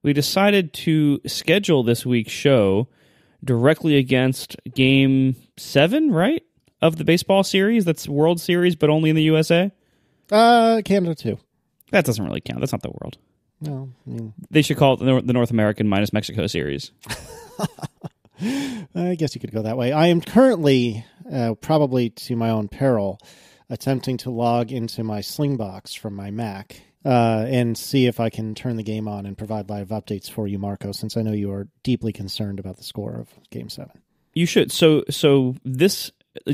we decided to schedule this week's show directly against Game 7, right? Of the baseball series. That's World Series, but only in the USA? Canada, too. That doesn't really count. That's not the world. No, I mean... They should call it the North American minus Mexico series. I guess you could go that way. I am currently, probably to my own peril, attempting to log into my Slingbox from my Mac and see if I can turn the game on and provide live updates for you, Marco, since I know you are deeply concerned about the score of Game 7. You should. So this,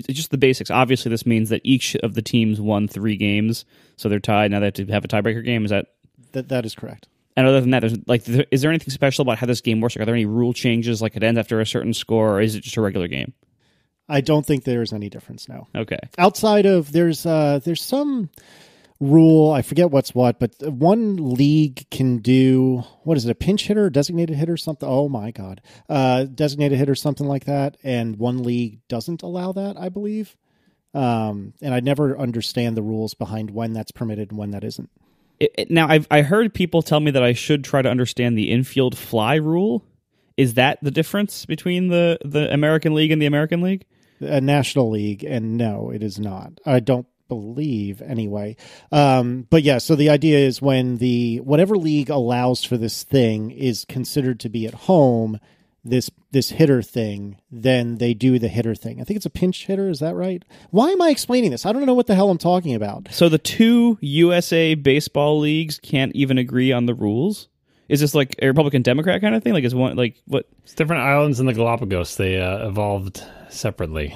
just the basics. Obviously, this means that each of the teams won 3 games, so they're tied. Now they have to have a tiebreaker game. Is that... That is correct. And other than that, is there anything special about how this game works? Like, are there any rule changes, like it ends after a certain score, or is it just a regular game? I don't think there's any difference now. Okay. Outside of, there's some rule, I forget what's what, but one league can do, what is it, a pinch hitter, designated hitter, something? Oh my God. Designated hitter, something like that, and one league doesn't allow that, I believe. And I never understand the rules behind when that's permitted and when that isn't. Now, I heard people tell me that I should try to understand the infield fly rule. Is that the difference between the American League and the American League? A National League, and no, it is not. I don't believe, anyway. But yeah, so the idea is when whatever league allows for this thing is considered to be at home, this hitter thing, then they do the hitter thing. I think it's a pinch hitter. Is that right? Why am I explaining this? I don't know what the hell I'm talking about. So the 2 USA baseball leagues can't even agree on the rules? Is this like a Republican-Democrat kind of thing? Like, is one, like, what? It's different islands in the Galapagos. They evolved separately.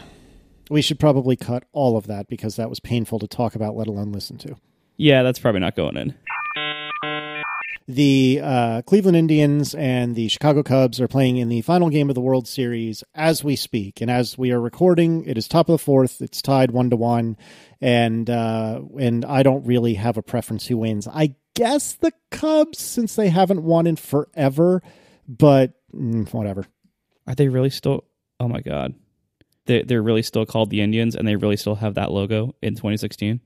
We should probably cut all of that because that was painful to talk about, let alone listen to. Yeah, that's probably not going in. The Cleveland Indians and the Chicago Cubs are playing in the final game of the World Series as we speak. And as we are recording, it is top of the 4th. It's tied 1-1. And I don't really have a preference who wins. I guess the Cubs, since they haven't won in forever, but whatever. Are they really still... Oh my God. They're really still called the Indians, and they really still have that logo in 2016?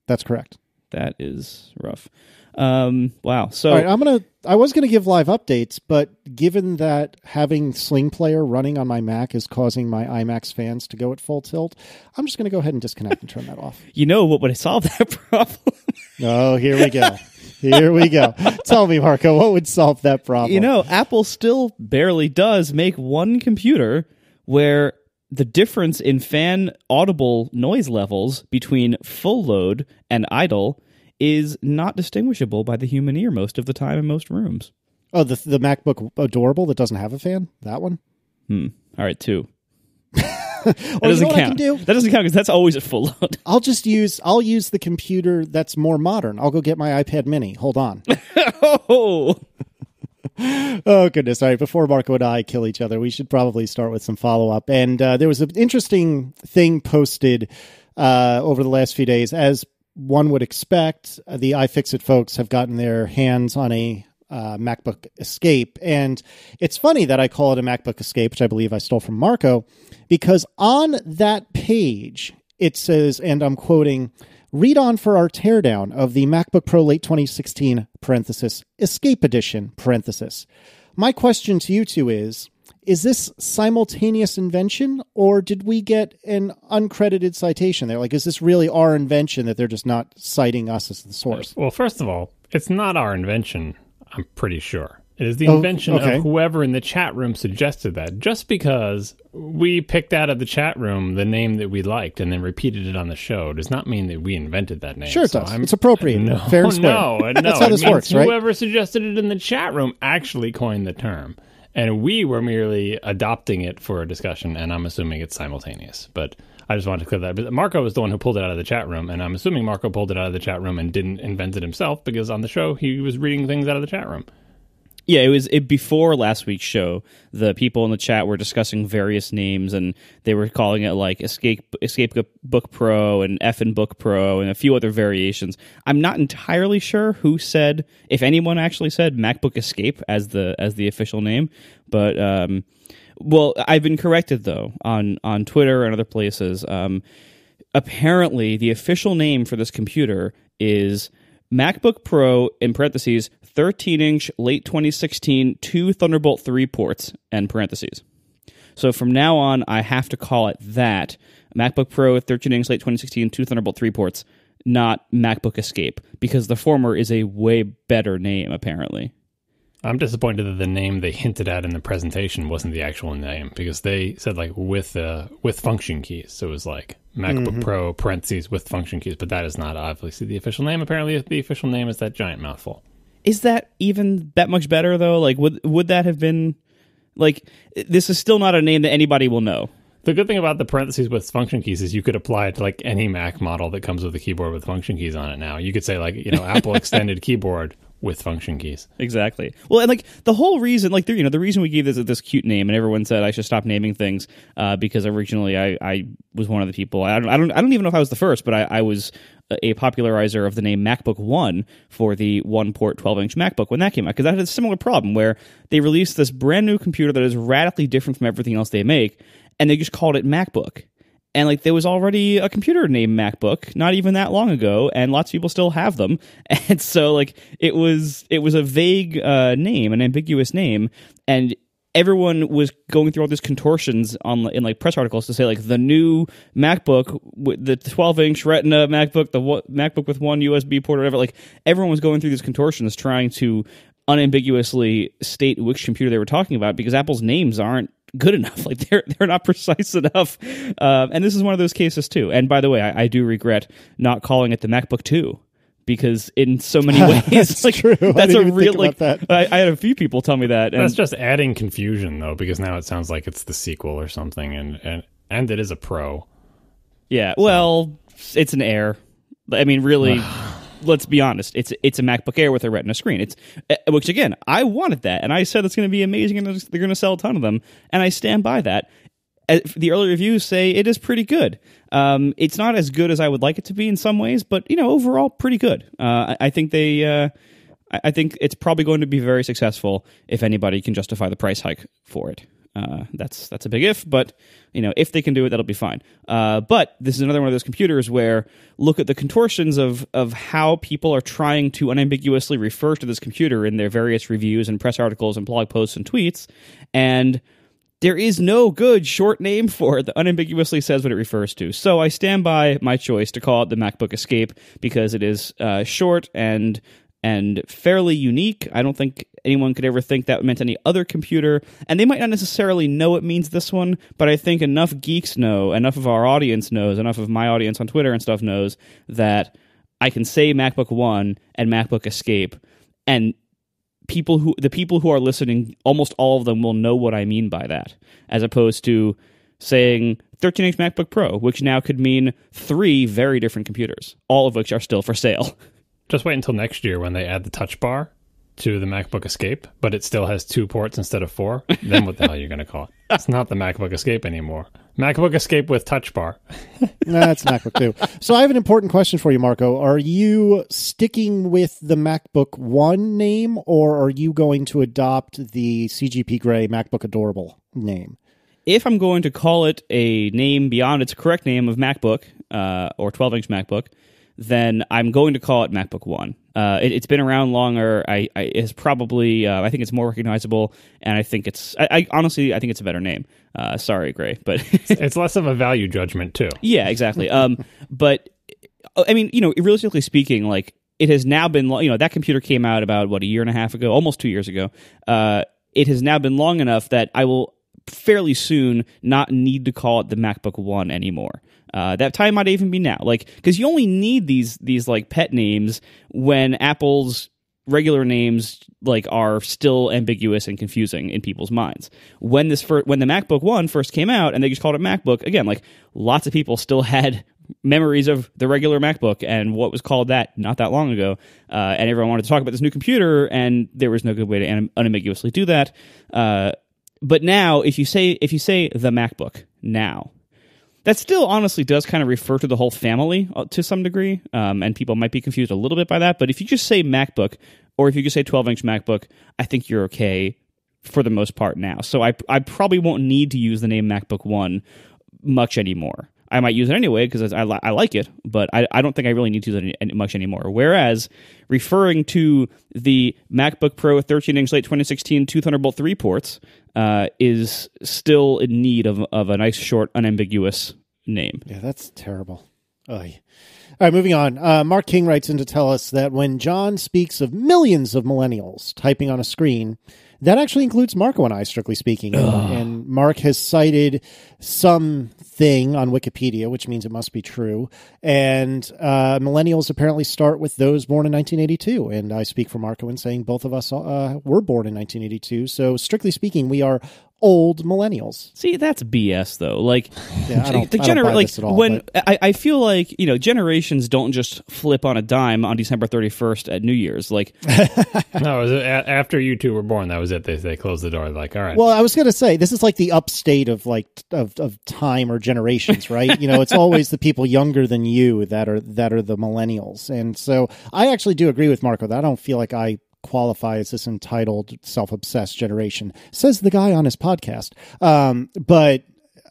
That's correct. That is rough. Wow. So all right, I was gonna give live updates, but given that having Sling Player running on my Mac is causing my IMAX fans to go at full tilt, I'm just gonna go ahead and disconnect and turn that off. You know what would solve that problem? Oh, here we go. Here we go. Tell me, Marco, what would solve that problem? You know, Apple still barely does make one computer where the difference in fan audible noise levels between full load and idle is not distinguishable by the human ear most of the time in most rooms. Oh, the MacBook Adorable that doesn't have a fan? That one? All right, 2. That doesn't count. That doesn't count because that's always at full load. I'll use the computer that's more modern. I'll go get my iPad mini. Hold on. Oh, goodness. All right, before Marco and I kill each other, we should probably start with some follow-up. And there was an interesting thing posted over the last few days. As one would expect, the iFixit folks have gotten their hands on a MacBook Escape. And it's funny that I call it a MacBook Escape, which I believe I stole from Marco, because on that page, it says, and I'm quoting, "Read on for our teardown of the MacBook Pro late 2016, parenthesis, Escape Edition, parenthesis." My question to you two is this simultaneous invention, or did we get an uncredited citation there? Like, is this really our invention that they're just not citing us as the source? Well, first of all, it's not our invention, I'm pretty sure. It is the invention of whoever in the chat room suggested that. Just because we picked out of the chat room the name that we liked and then repeated it on the show does not mean that we invented that name. Sure it does. It's appropriate. No, fair and square. No. That's how this works, right? Whoever suggested it in the chat room actually coined the term. And we were merely adopting it for a discussion, and I'm assuming it's simultaneous. But I just wanted to clear that. But Marco was the one who pulled it out of the chat room, and I'm assuming Marco pulled it out of the chat room and didn't invent it himself, because on the show he was reading things out of the chat room. Yeah, it was before last week's show. The people in the chat were discussing various names, and they were calling it like Escape Book Pro and Effin' Book Pro and a few other variations. I'm not entirely sure who said, if anyone actually said MacBook Escape as the official name, but well, I've been corrected though on Twitter and other places. Apparently, the official name for this computer is MacBook Pro, in parentheses, 13-inch, late 2016, 2 Thunderbolt 3 ports, end parentheses. So from now on, I have to call it that. MacBook Pro, 13-inch, late 2016, 2 Thunderbolt 3 ports, not MacBook Escape, because the former is a way better name, apparently. I'm disappointed that the name they hinted at in the presentation wasn't the actual name, because they said like with function keys. So it was like MacBook Pro parentheses with function keys, but that is not obviously the official name. Apparently the official name is that giant mouthful. Is that even that much better though? Like would that have been like, this is still not a name that anybody will know. The good thing about the parentheses with function keys is you could apply it to like any Mac model that comes with a keyboard with function keys on it now. You could say like, Apple extended keyboard with function keys. Exactly. Well, and like the whole reason, like the reason we gave this cute name, and everyone said I should stop naming things because originally I was one of the people. I don't even know if I was the first, but I was a popularizer of the name MacBook One for the 1-port 12-inch MacBook when that came out, because that had a similar problem where they released this brand new computer that is radically different from everything else they make, and they just called it MacBook. And like there was already a computer named MacBook not even that long ago, and lots of people still have them. And so like it was a vague name, an ambiguous name, and everyone was going through all these contortions in like press articles to say like the new MacBook, the 12-inch Retina MacBook, the MacBook with one USB port or whatever. Like everyone was going through these contortions trying to unambiguously state which computer they were talking about, because Apple's names aren't good enough. Like they're not precise enough. And this is one of those cases too. And by the way, I do regret not calling it the MacBook 2, because in so many ways, that's like true. that's a real like. That. I had a few people tell me that. And that's just adding confusion though, because now it sounds like it's the sequel or something, and it is a Pro. Yeah. Well, it's an Air. I mean, really. Let's be honest. It's a MacBook Air with a Retina screen. It's which again, I wanted that, and I said it's going to be amazing, and they're going to sell a ton of them, and I stand by that. The early reviews say it is pretty good. It's not as good as I would like it to be in some ways, but overall pretty good. I think I think it's probably going to be very successful if anybody can justify the price hike for it. That's a big if, but if they can do it, that'll be fine. But this is another one of those computers where look at the contortions of how people are trying to unambiguously refer to this computer in their various reviews and press articles and blog posts and tweets, and there is no good short name for it that unambiguously says what it refers to. So I stand by my choice to call it the MacBook Escape, because it is short and fairly unique. I don't think anyone could ever think that meant any other computer, and they might not necessarily know it means this one, but I think enough geeks know, enough of our audience knows, enough of my audience on Twitter and stuff knows that I can say MacBook One and MacBook Escape, and the people who are listening, almost all of them will know what I mean by that, as opposed to saying 13-inch MacBook Pro, which now could mean 3 very different computers, all of which are still for sale. Just wait until next year when they add the TouchBar to the MacBook Escape, but it still has 2 ports instead of 4. Then what the hell are you going to call it? It's not the MacBook Escape anymore. MacBook Escape with TouchBar. That's MacBook 2. So I have an important question for you, Marco. Are you sticking with the MacBook One name, or are you going to adopt the CGP Grey MacBook Adorable name? If I'm going to call it a name beyond its correct name of MacBook or 12-inch MacBook, then I'm going to call it MacBook One. It's been around longer. It's probably I think it's more recognizable, and I think it's honestly I think it's a better name. Sorry, Gray, but it's less of a value judgment too. Yeah, exactly. But I mean, realistically speaking, like it has now been that computer came out about a year and a half ago, almost 2 years ago. It has now been long enough that I will fairly soon not need to call it the MacBook One anymore. That time might even be now, because you only need these like pet names when Apple's regular names are still ambiguous and confusing in people's minds. When the MacBook One first came out and they just called it MacBook, again, lots of people still had memories of the regular MacBook and what was called that not that long ago, and everyone wanted to talk about this new computer, and there was no good way to unambiguously do that. But now, if you say the MacBook now, that still honestly does kind of refer to the whole family to some degree, and people might be confused a little bit by that. But if you just say MacBook, or if you just say 12-inch MacBook, I think you're okay for the most part now. So I probably won't need to use the name MacBook One much anymore. I might use it anyway because I like it, but I don't think I really need to use it much anymore. Whereas referring to the MacBook Pro 13-inch late 2016 2 Thunderbolt 3 ports is still in need of a nice, short, unambiguous name. Yeah, that's terrible. Oy. All right, moving on. Mark King writes in to tell us that when John speaks of millions of millennials typing on a screen, that actually includes Marco and I, strictly speaking. And Mark has cited something on Wikipedia, which means it must be true. And millennials apparently start with those born in 1982. And I speak for Marco in saying both of us were born in 1982. So strictly speaking, we are old millennials. See, that's BS though. Like, yeah, I don't buy this at all, when I feel like, generations don't just flip on a dime on December 31st at New Year's. Like, no, it was after you two were born. That was it. They closed the door. Like, all right. Well, I was going to say this is like the upstate of of time or generations, right? It's always the people younger than you that are the millennials, and so I actually do agree with Marco that I don't feel like I qualify as this entitled, self-obsessed generation, says the guy on his podcast. But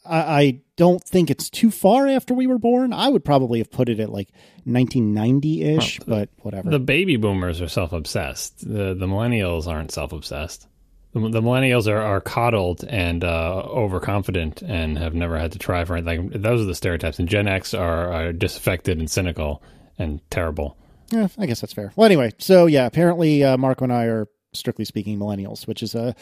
I don't think it's too far after we were born. I would probably have put it at like 1990-ish, but whatever. The baby boomers are self-obsessed. The millennials aren't self-obsessed. The millennials are coddled and overconfident and have never had to try for anything. Like, those are the stereotypes. And Gen X are disaffected and cynical and terrible. Yeah, I guess that's fair. Well, anyway, so yeah, apparently Marco and I are, strictly speaking, millennials, which is a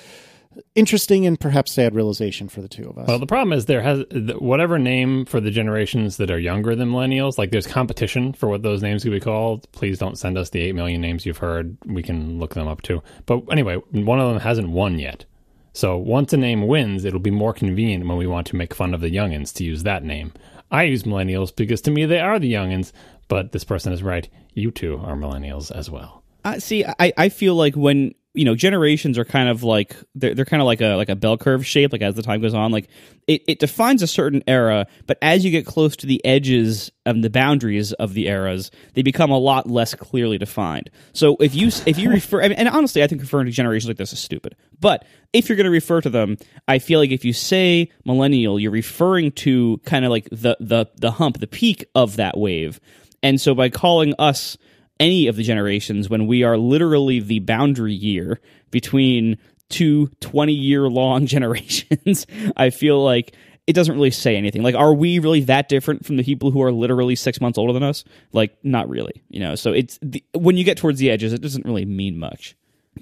interesting and perhaps sad realization for the two of us. Well, the problem is there has whatever name for the generations that are younger than millennials, like there's competition for what those names could be called. Please don't send us the 8 million names you've heard. We can look them up too. But anyway, one of them hasn't won yet. So once a name wins, it'll be more convenient when we want to make fun of the youngins to use that name. I use millennials because to me they are the youngins, but this person is right. You two are millennials as well. See, I feel like when generations are kind of like they're kind of like a bell curve shape. Like as the time goes on, like it defines a certain era, but as you get close to the edges of the boundaries of the eras, they become a lot less clearly defined. So if you refer, and honestly, I think referring to generations like this is stupid. But if you're going to refer to them, I feel like if you say millennial, you're referring to kind of like the hump, the peak of that wave. And so by calling us any of the generations when we are literally the boundary year between two 20-year-long generations, I feel like it doesn't really say anything. Like, are we really that different from the people who are literally 6 months older than us? Like, not really. So it's when you get towards the edges, it doesn't really mean much.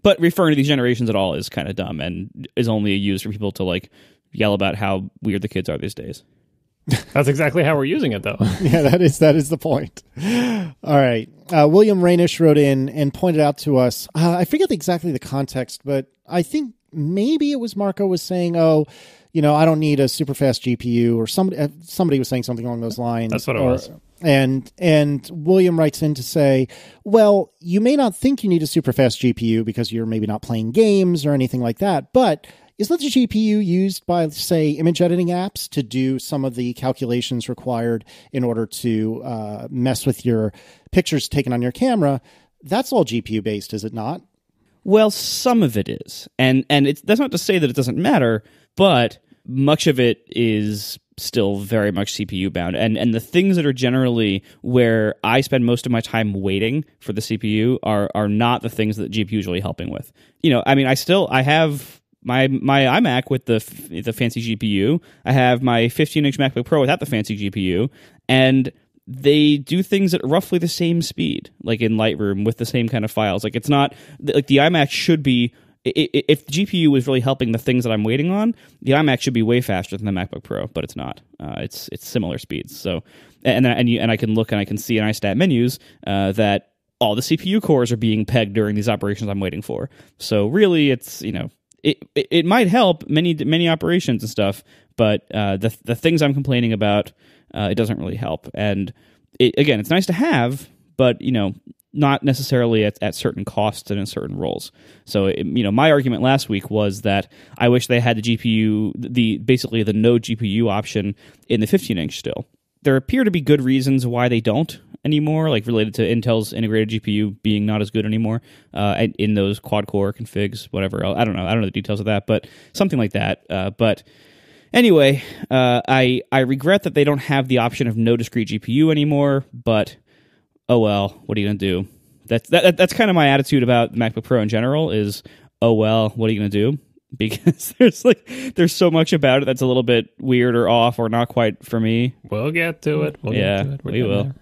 But referring to these generations at all is kind of dumb and is only used for people to like yell about how weird the kids are these days. That's exactly how we're using it, though. Yeah, that is the point. All right. William Rainish wrote in and pointed out to us, I forget exactly the context, but I think maybe it was Marco was saying, I don't need a super fast GPU, or somebody was saying something along those lines. That's what it was. And William writes in to say, well, you may not think you need a super fast GPU because you're maybe not playing games or anything like that, but isn't the GPU used by, say, image editing apps to do some of the calculations required in order to mess with your pictures taken on your camera? That's all GPU based, is it not? Well, some of it is. And that's not to say that it doesn't matter, but much of it is still very much CPU bound. And the things that are generally where I spend most of my time waiting for the CPU are not the things that the GPU is really helping with. I have my iMac with the fancy GPU. I have my 15-inch MacBook Pro without the fancy GPU, and they do things at roughly the same speed, like in Lightroom with the same kind of files. Like, it's not like the iMac should be. If the GPU was really helping the things that I'm waiting on, the iMac should be way faster than the MacBook Pro, but it's not. It's similar speeds. So, and I can look and I can see in iStat menus that all the CPU cores are being pegged during these operations I'm waiting for. So really, it's It might help many operations and stuff, but the things I'm complaining about, it doesn't really help. And again, it's nice to have, but not necessarily at certain costs and in certain roles. So my argument last week was that I wish they had the GPU, basically the no GPU option in the 15-inch still. There appear to be good reasons why they don't anymore, like related to Intel's integrated GPU being not as good anymore in those quad-core configs, whatever else. I don't know the details of that, but something like that. But Anyway, I regret that they don't have the option of no discrete GPU anymore, but oh well, what are you going to do? That's kind of my attitude about the MacBook Pro in general is, oh well, what are you going to do? Because there's so much about it that's a little bit weird or off or not quite for me. We'll get to it. We will.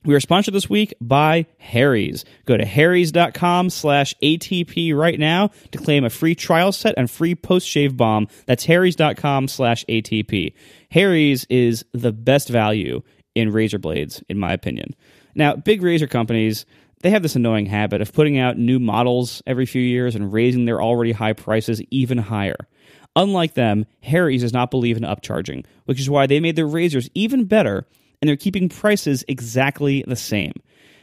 We are sponsored this week by Harry's. Go to harrys.com/ATP right now to claim a free trial set and free post-shave balm. That's harrys.com/ATP. Harry's is the best value in razor blades, in my opinion. Now, big razor companies, they have this annoying habit of putting out new models every few years and raising their already high prices even higher. Unlike them, Harry's does not believe in upcharging, which is why they made their razors even better, and they're keeping prices exactly the same.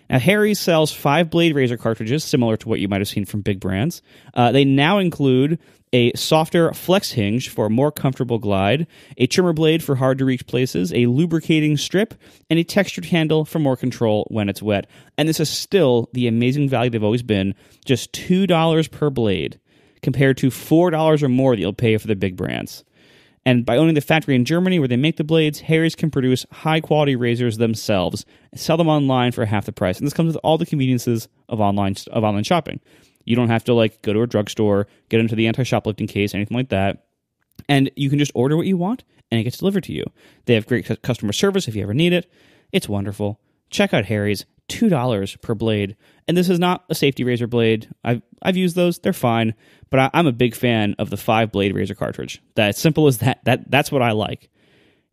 Now, Harry's sells 5-blade razor cartridges, similar to what you might have seen from big brands. They now include a softer flex hinge for a more comfortable glide, a trimmer blade for hard-to-reach places, a lubricating strip, and a textured handle for more control when it's wet. And this is still the amazing value they've always been, just $2 per blade, compared to $4 or more that you'll pay for the big brands. And by owning the factory in Germany where they make the blades, Harry's can produce high-quality razors themselves and sell them online for half the price. And this comes with all the conveniences of online shopping. You don't have to go to a drugstore, get into the anti-shoplifting case, anything like that. And you can just order what you want, and it gets delivered to you. They have great customer service if you ever need it. It's wonderful. Check out Harry's. $2 per blade. And this is not a safety razor blade. I've used those. They're fine. But I'm a big fan of the 5-blade razor cartridge. That's simple as that. That's what I like.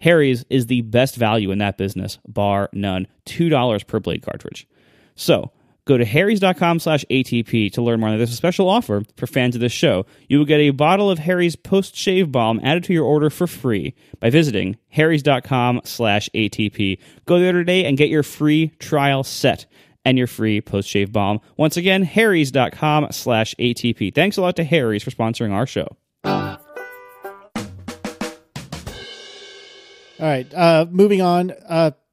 Harry's is the best value in that business, bar none. $2 per blade cartridge. So go to harrys.com/ATP to learn more. There's a special offer for fans of this show. You will get a bottle of Harry's post-shave balm added to your order for free by visiting harrys.com/ATP. Go there today and get your free trial set and your free post-shave balm. Once again, harrys.com/ATP. Thanks a lot to Harry's for sponsoring our show. All right, moving on.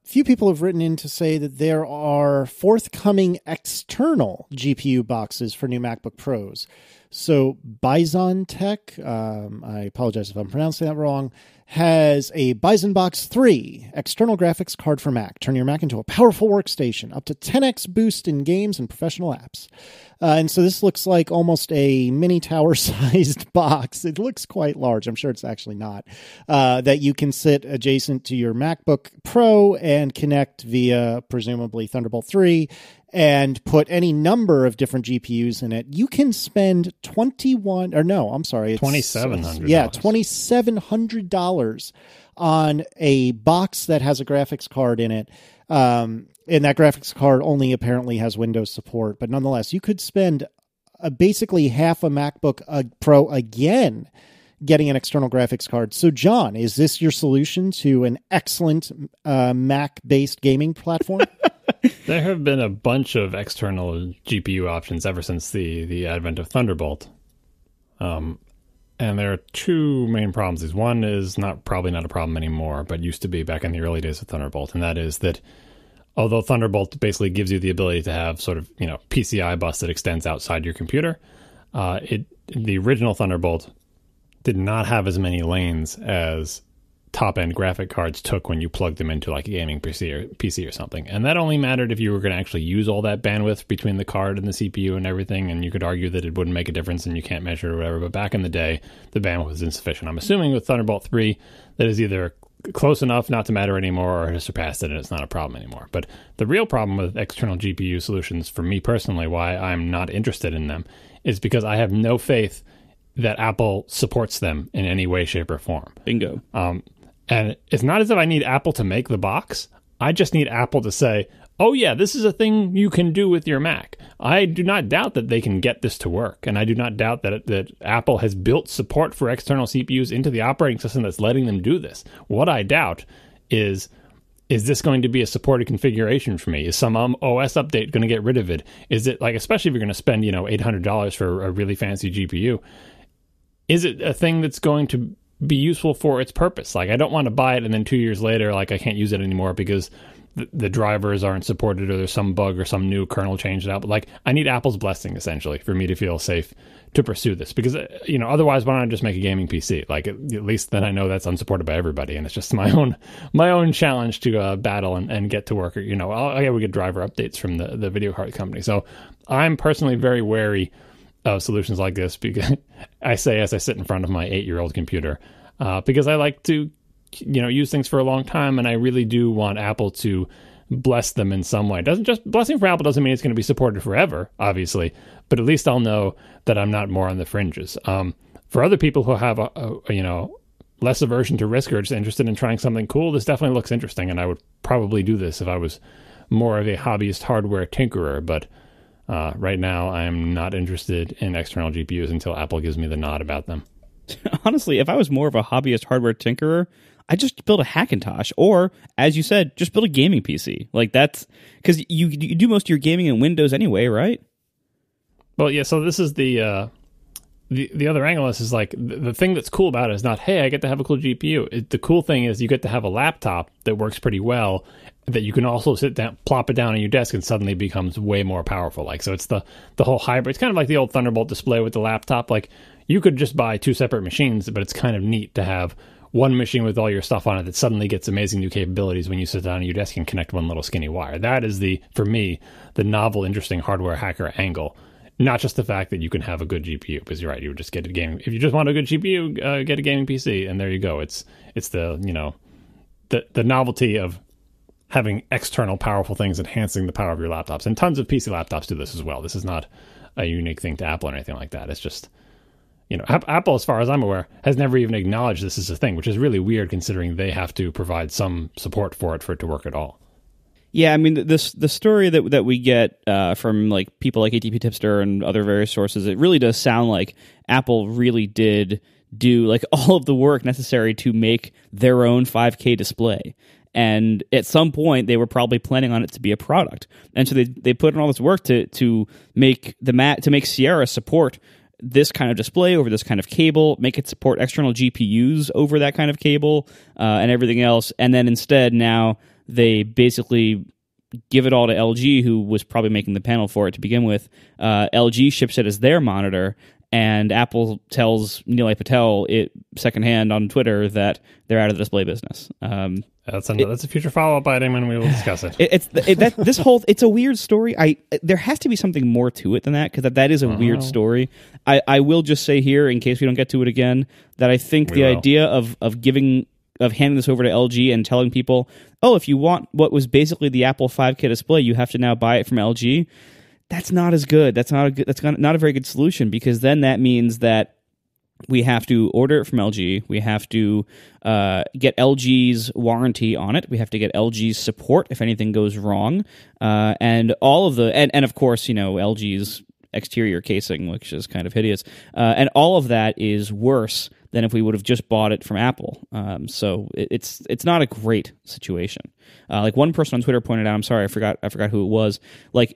Few people have written in to say that there are forthcoming external GPU boxes for new MacBook Pros. So Bison Tech, I apologize if I'm pronouncing that wrong, has a Bison Box 3 external graphics card for Mac. Turn your Mac into a powerful workstation, up to 10x boost in games and professional apps. And so this looks like almost a mini tower-sized box. It looks quite large. I'm sure it's actually not. That you can sit adjacent to your MacBook Pro and connect via, presumably, Thunderbolt 3 and put any number of different GPUs in it. You can spend $2,700. Yeah, $2,700 on a box that has a graphics card in it. And that graphics card only apparently has Windows support. But nonetheless, you could spend basically half a MacBook Pro again getting an external graphics card. So, John, is this your solution to an excellent Mac-based gaming platform? There have been a bunch of external GPU options ever since the advent of Thunderbolt. And there are two main problems. One is probably not a problem anymore, but used to be back in the early days of Thunderbolt. And that is that although Thunderbolt basically gives you the ability to have sort of, PCI bus that extends outside your computer, the original Thunderbolt did not have as many lanes as top-end graphic cards took when you plugged them into like a gaming PC or something. And that only mattered if you were going to actually use all that bandwidth between the card and the CPU and everything, and you could argue that it wouldn't make a difference and you can't measure it or whatever, but back in the day, the bandwidth was insufficient. I'm assuming with Thunderbolt 3, that is either close enough not to matter anymore or has surpassed it and it's not a problem anymore. But the real problem with external GPU solutions, for me personally, why I'm not interested in them, is because I have no faith that Apple supports them in any way, shape, or form. Bingo. And it's not as if I need Apple to make the box. I just need Apple to say, oh yeah, this is a thing you can do with your Mac. I do not doubt that they can get this to work. And I do not doubt that Apple has built support for external CPUs into the operating system that's letting them do this. What I doubt is this going to be a supported configuration for me? Is some OS update going to get rid of it? Is it especially if you're going to spend, $800 for a really fancy GPU, is it a thing that's going to be useful for its purpose? I don't want to buy it and then 2 years later, I can't use it anymore because the drivers aren't supported or there's some bug or some new kernel change out. But like, I need Apple's blessing essentially for me to feel safe to pursue this, because otherwise, why don't I just make a gaming PC? Like, at least then I know that's unsupported by everybody, and it's just my own challenge to battle and get to work. We get driver updates from the video card company. So I'm personally very wary of solutions like this, because I say as I sit in front of my 8-year-old computer, because I like to use things for a long time, and I really do want Apple to bless them in some way. Blessing for Apple doesn't mean it's going to be supported forever, obviously, but at least I'll know that I'm not more on the fringes. For other people who have less aversion to risk or just interested in trying something cool, this definitely looks interesting, and I would probably do this if I was more of a hobbyist hardware tinkerer. But right now, I am not interested in external GPUs until Apple gives me the nod about them. Honestly, if I was more of a hobbyist hardware tinkerer, I'd just build a Hackintosh, or, as you said, just build a gaming PC. Like, that's because you do most of your gaming in Windows anyway, right? Well, yeah. So this is the other angle. This is like the thing that's cool about it is not, hey, I get to have a cool GPU. The cool thing is you get to have a laptop that works pretty well, that you can also sit down, plop it down on your desk, and suddenly becomes way more powerful. Like, so it's the whole hybrid. It's kind of like the old Thunderbolt display with the laptop. Like, you could just buy 2 separate machines, but it's kind of neat to have one machine with all your stuff on it that suddenly gets amazing new capabilities when you sit down at your desk and connect one little skinny wire. That is for me, the novel, interesting hardware hacker angle. Not just the fact that you can have a good GPU, because you're right, you would just get a gaming. If you just want a good GPU, get a gaming PC, and there you go. It's the novelty of having external powerful things enhancing the power of your laptops. And tons of PC laptops do this as well. This is not a unique thing to Apple or anything like that. It's just, Apple, as far as I'm aware, has never even acknowledged this is a thing, which is really weird considering they have to provide some support for it to work at all. Yeah, I mean, the story that we get from like people like ATP Tipster and other various sources, it really does sound like Apple really did do like all of the work necessary to make their own 5K display. And at some point, they were probably planning on it to be a product, and so they put in all this work to make Sierra support this kind of display over this kind of cable, make it support external GPUs over that kind of cable, and everything else. And then instead, now they basically give it all to LG, who was probably making the panel for it to begin with. LG ships it as their monitor, and Apple tells Nilay Patel it secondhand on Twitter that they're out of the display business. That's a future follow-up item, and we will discuss it. It's a weird story. There has to be something more to it than that, because that is a weird story. I will just say here, in case we don't get to it again, that I think the idea of handing this over to LG and telling people, oh, if you want what was basically the Apple 5K display, you have to now buy it from LG. That's not as good. That's not a very good solution, because then that means that we have to order it from LG. We have to get LG's warranty on it. We have to get LG's support if anything goes wrong, and all of and of course, LG's exterior casing, which is kind of hideous, and all of that is worse than if we would have just bought it from Apple. So it's not a great situation. Like one person on Twitter pointed out, I'm sorry, I forgot who it was. Like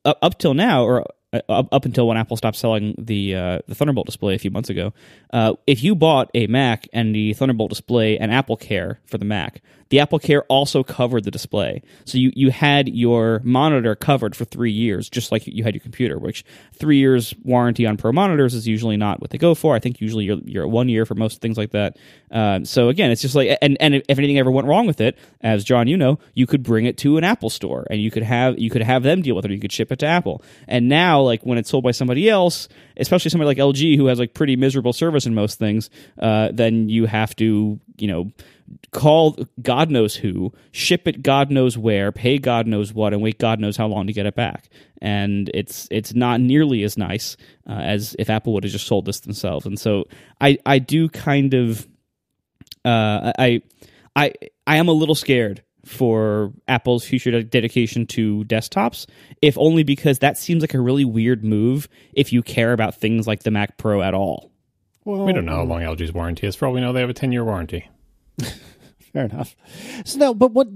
up till now, or up until when Apple stopped selling the Thunderbolt display a few months ago, if you bought a Mac and the Thunderbolt display and Apple Care for the Mac, the Apple Care also covered the display. So you had your monitor covered for 3 years, just like you had your computer, which 3 years warranty on Pro monitors is usually not what they go for. I think usually you're at 1 year for most things like that. So again, it's just like, and if anything ever went wrong with it, as John, you could bring it to an Apple store and you could have them deal with it, or you could ship it to Apple. And now, like when it's sold by somebody else, especially somebody like LG who has like pretty miserable service in most things, then you have to, call God knows who, ship it God knows where, pay God knows what, and wait God knows how long to get it back. And it's not nearly as nice as if Apple would have just sold this themselves. And so I do kind of I am a little scared for Apple's future dedication to desktops, if only because that seems like a really weird move if you care about things like the Mac Pro at all. Well, we don't know how long LG's warranty is. For all we know, they have a 10-year warranty. Fair enough. So now, but what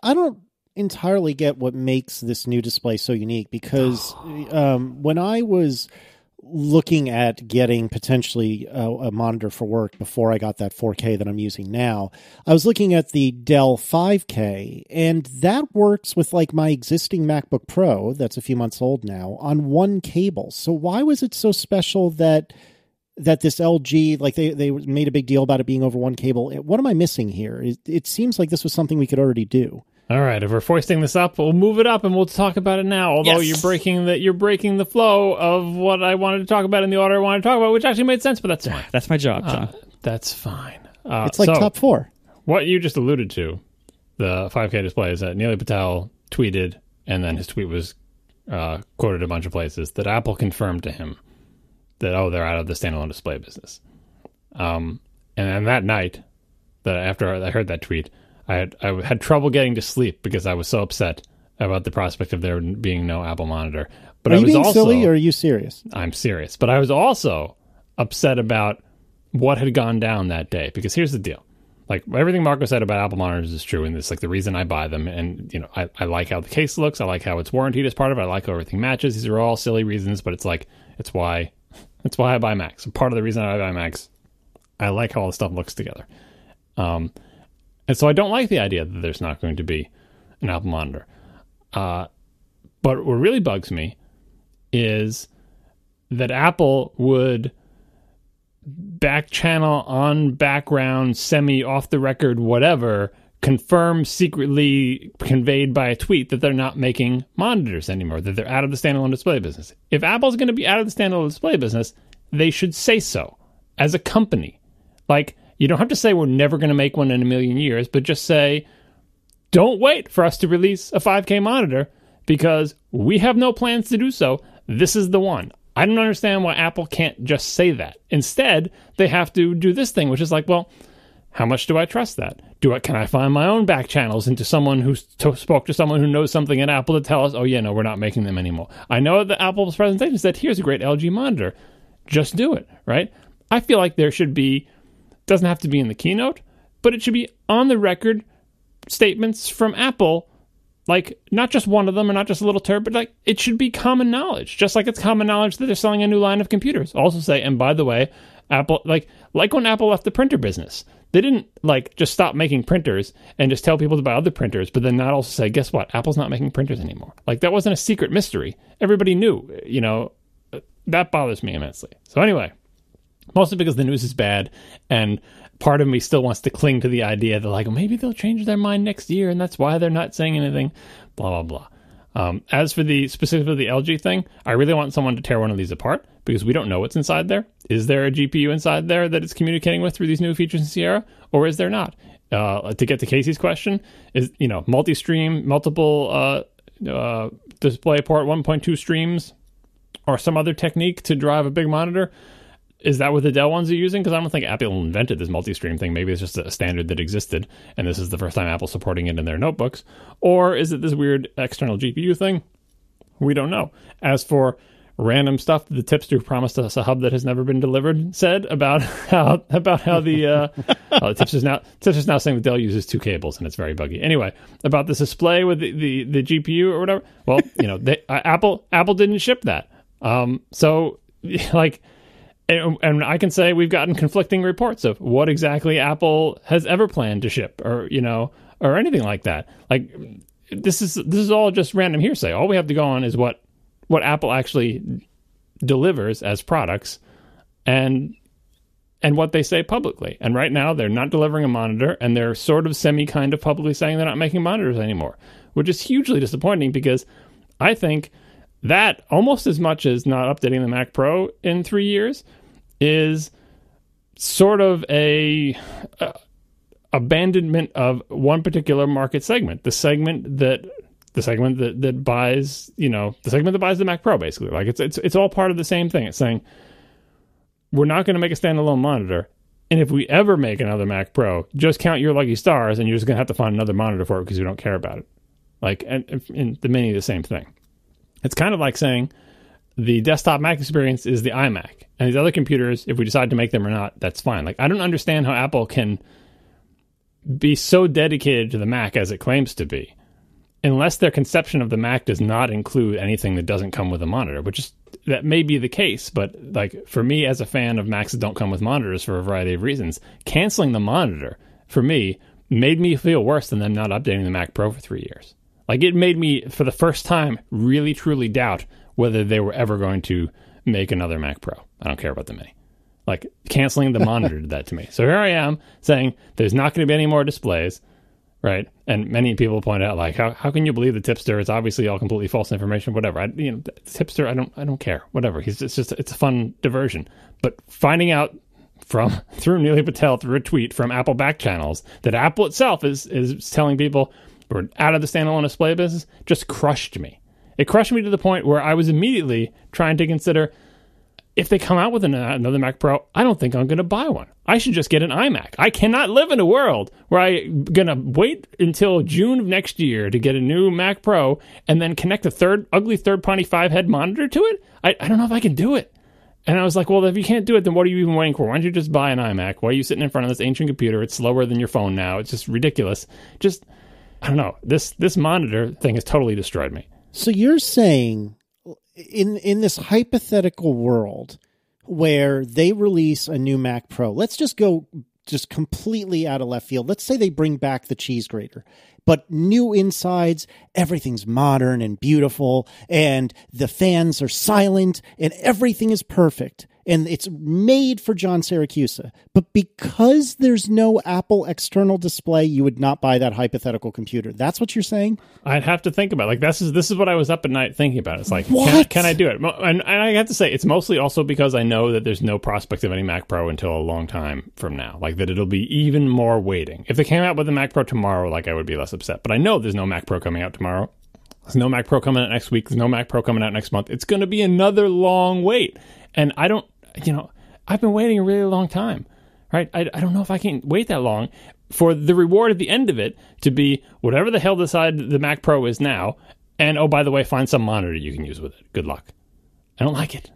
I don't entirely get what makes this new display so unique, because when I was looking at getting potentially a monitor for work before I got that 4K that I'm using now. I was looking at the Dell 5K, and that works with like my existing MacBook Pro that's a few months old now on one cable. So why was it so special that this LG, like they made a big deal about it being over one cable? What am I missing here? It seems like this was something we could already do. All right, if we're foisting this up, we'll move it up and we'll talk about it now. Although Yes. you're breaking the flow of what I wanted to talk about in the order I wanted to talk about, which actually made sense, but that's fine. That's my job, John. That's fine. It's like top 4. What you just alluded to, the 5K display, is that Neil Patel tweeted, and then his tweet was quoted a bunch of places, that Apple confirmed to him that, they're out of the standalone display business. And then that night, that after I heard that tweet, I had trouble getting to sleep because I was so upset about the prospect of there being no Apple monitor. But Are you I was being also silly, or are you serious? I'm serious. But I was also upset about what had gone down that day, because here's the deal. Like, everything Marco said about Apple monitors is true, and it's like the reason I buy them. And, I like how the case looks. I like how it's warranted as part of it. I like how everything matches. These are all silly reasons, but it's like, it's why I buy Macs. And part of the reason I buy Macs, I like how all the stuff looks together. And so I don't like the idea that there's not going to be an Apple monitor. But what really bugs me is that Apple would back channel, on background, semi off the record, whatever, confirm secretly conveyed by a tweet that they're not making monitors anymore, that they're out of the standalone display business. If Apple's going to be out of the standalone display business, they should say so as a company. Like, you don't have to say we're never going to make one in a million years, but just say, don't wait for us to release a 5K monitor because we have no plans to do so. This is the one. I don't understand why Apple can't just say that. Instead, they have to do this thing, which is like, well, how much do I trust that? Can I find my own back channels into someone who spoke to someone who knows something at Apple to tell us, no, we're not making them anymore. I know that Apple's presentation said, here's a great LG monitor. Just do it, right? I feel like there should be, doesn't have to be in the keynote, but it should be on the record statements from Apple, like not just one of them or not just a little turd, but like it should be common knowledge, just like it's common knowledge that they're selling a new line of computers. Also say, and by the way, Apple, like when Apple left the printer business, they didn't like just stop making printers and just tell people to buy other printers, but then not also say, guess what? Apple's not making printers anymore. Like that wasn't a secret mystery. Everybody knew, that bothers me immensely. So anyway, mostly because the news is bad, and part of me still wants to cling to the idea that, like, maybe they'll change their mind next year, and that's why they're not saying anything, blah, blah, blah. As for specifically the LG thing, I really want someone to tear one of these apart, because we don't know what's inside there. Is there a GPU inside there that it's communicating with through these new features in Sierra, or is there not? To get to Casey's question, is, multi-stream, multiple display port 1.2 streams, or some other technique to drive a big monitor? Is that what the Dell ones are using? Because I don't think Apple invented this multi-stream thing. Maybe it's just a standard that existed, and this is the first time Apple's supporting it in their notebooks. Or is it this weird external GPU thing? We don't know. As for random stuff the tipster who promised us a hub that has never been delivered said about how the tipster's now saying that Dell uses 2 cables and it's very buggy. Anyway, about this display with the GPU or whatever. Well, Apple didn't ship that. So like. And I can say we've gotten conflicting reports of what exactly Apple has ever planned to ship, or anything like that. Like this is all just random hearsay. All we have to go on is what Apple actually delivers as products, and what they say publicly. And right now they're not delivering a monitor, and they're sort of kind of publicly saying they're not making monitors anymore, which is hugely disappointing, because I think that almost as much as not updating the Mac Pro in 3 years is sort of a abandonment of one particular market segment, the segment that buys, the segment that buys the Mac Pro, basically. Like it's all part of the same thing. It's saying we're not going to make a standalone monitor, and if we ever make another Mac Pro, just count your lucky stars, and you're just going to have to find another monitor for it because we don't care about it. Like, and the Mini, the same thing. It's kind of like saying the desktop Mac experience is the iMac, and these other computers, if we decide to make them or not, that's fine. Like, I don't understand how Apple can be so dedicated to the Mac as it claims to be, unless their conception of the Mac does not include anything that doesn't come with a monitor, which is, that may be the case, but like for me as a fan of Macs that don't come with monitors for a variety of reasons, canceling the monitor for me made me feel worse than them not updating the Mac Pro for 3 years. Like, it made me, for the first time, really truly doubt whether they were ever going to make another Mac Pro. I don't care about the Mini. Like, canceling the monitor did that to me. So here I am saying there's not going to be any more displays, right? And many people point out, like, how can you believe the tipster? It's obviously all completely false information, whatever. Tipster, I don't care, whatever. It's a fun diversion. But finding out through Neely Patel, through a tweet from Apple back channels, that Apple itself is telling people we're out of the standalone display business, just crushed me. It crushed me to the point where I was immediately trying to consider, if they come out with another Mac Pro, I don't think I'm going to buy one. I should just get an iMac. I cannot live in a world where I'm going to wait until June of next year to get a new Mac Pro and then connect a ugly third-party 5-head monitor to it. I don't know if I can do it. And I was like, well, if you can't do it, then what are you even waiting for? Why don't you just buy an iMac? Why are you sitting in front of this ancient computer? It's slower than your phone now. It's just ridiculous. I don't know. This monitor thing has totally destroyed me. So you're saying in this hypothetical world where they release a new Mac Pro, let's just go completely out of left field. Let's say they bring back the cheese grater, but new insides, everything's modern and beautiful, and the fans are silent, and everything is perfect. And it's made for John Siracusa. But because there's no Apple external display, you would not buy that hypothetical computer. That's what you're saying? I'd have to think about it. Like, this is what I was up at night thinking about. It's like, can I do it? And I have to say, it's mostly also because I know that there's no prospect of any Mac Pro until a long time from now. Like, that it'll be even more waiting. If they came out with a Mac Pro tomorrow, like, I would be less upset. But I know there's no Mac Pro coming out tomorrow. There's no Mac Pro coming out next week. There's no Mac Pro coming out next month. It's going to be another long wait. And I don't, I've been waiting a really long time, right? I don't know if I can wait that long for the reward at the end of it to be whatever the hell the Mac Pro is now. And, oh, by the way, find some monitor you can use with it. Good luck. I don't like it.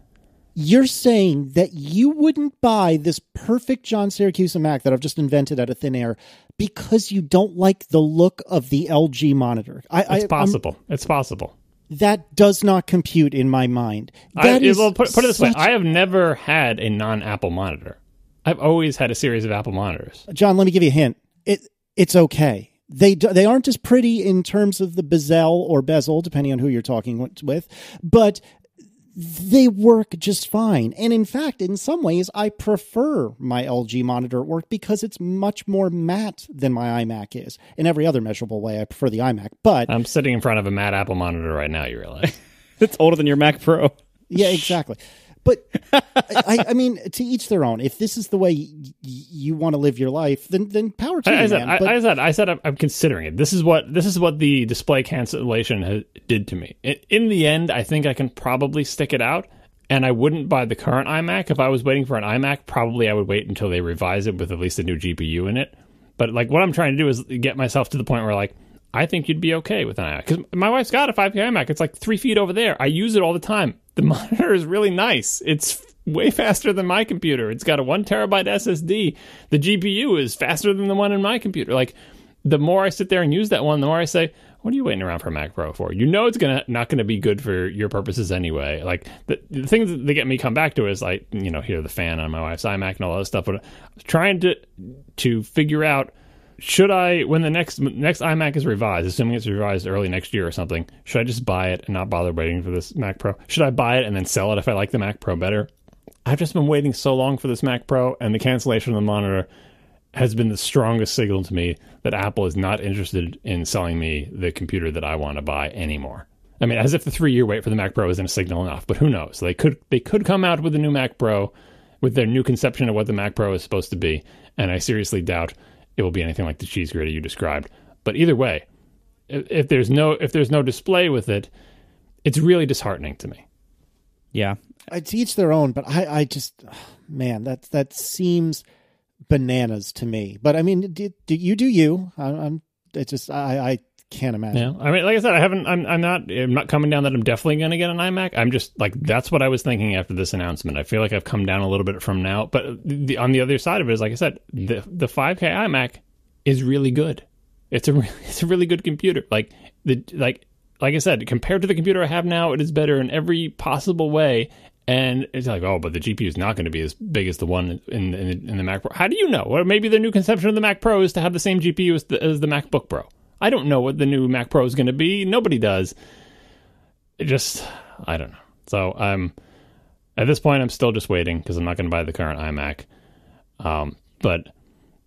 You're saying that you wouldn't buy this perfect John Siracusa Mac that I've just invented out of thin air because you don't like the look of the LG monitor. It's possible. It's possible. That does not compute in my mind. Put it this way. I have never had a non-Apple monitor. I've always had a series of Apple monitors. John, let me give you a hint. It's okay. They aren't as pretty in terms of the bezel, depending on who you're talking with, but they work just fine. And in fact, in some ways, I prefer my LG monitor at work because it's much more matte than my iMac is. In every other measurable way, I prefer the iMac. But I'm sitting in front of a matte Apple monitor right now, you realize. It's older than your Mac Pro. Yeah, exactly. But I mean, to each their own. If this is the way you want to live your life, then power to you, man. I said I'm considering it. This is what the display cancellation did to me. In the end, I think I can probably stick it out, and I wouldn't buy the current iMac. If I was waiting for an iMac, probably I would wait until they revise it with at least a new GPU in it. But like, what I'm trying to do is get myself to the point where, like, I think you'd be okay with an iMac. Because my wife's got a 5K iMac. It's like 3 feet over there. I use it all the time. The monitor is really nice. It's way faster than my computer. It's got a 1 terabyte SSD. The GPU is faster than the one in my computer. Like, the more I sit there and use that one, the more I say, what are you waiting around for a Mac Pro for? You know it's not going to be good for your purposes anyway. Like, the things that get me come back to is, like, here, the fan on my wife's iMac and all that stuff. But I was trying to figure out, should I, when the next iMac is revised, assuming it's revised early next year or something, should I just buy it and not bother waiting for this Mac Pro? Should I buy it and then sell it if I like the Mac Pro better? I've just been waiting so long for this Mac Pro, and the cancellation of the monitor has been the strongest signal to me that Apple is not interested in selling me the computer that I want to buy anymore. I mean, as if the 3-year wait for the Mac Pro isn't a signal enough, but who knows? They could come out with a new Mac Pro with their new conception of what the Mac Pro is supposed to be, and I seriously doubt it will be anything like the cheese grater you described. But either way, if there's no display with it, it's really disheartening to me. Yeah. To each their own, but I just, man, that seems bananas to me. But I mean, you do you. I can't imagine. Yeah. I mean, like I said, I'm not coming down that I'm definitely going to get an iMac. I'm just like, that's what I was thinking after this announcement. I feel like I've come down a little bit from now, but on the other side of it is, like I said, the 5K iMac is really good. It's a really good computer. Like I said, compared to the computer I have now, it is better in every possible way. And it's like, oh, but the GPU is not going to be as big as the one in the Mac Pro. How do you know? Or maybe the new conception of the Mac Pro is to have the same GPU as the MacBook Pro. I don't know what the new Mac Pro is going to be. Nobody does. I don't know. So at this point, I'm still just waiting because I'm not going to buy the current iMac. But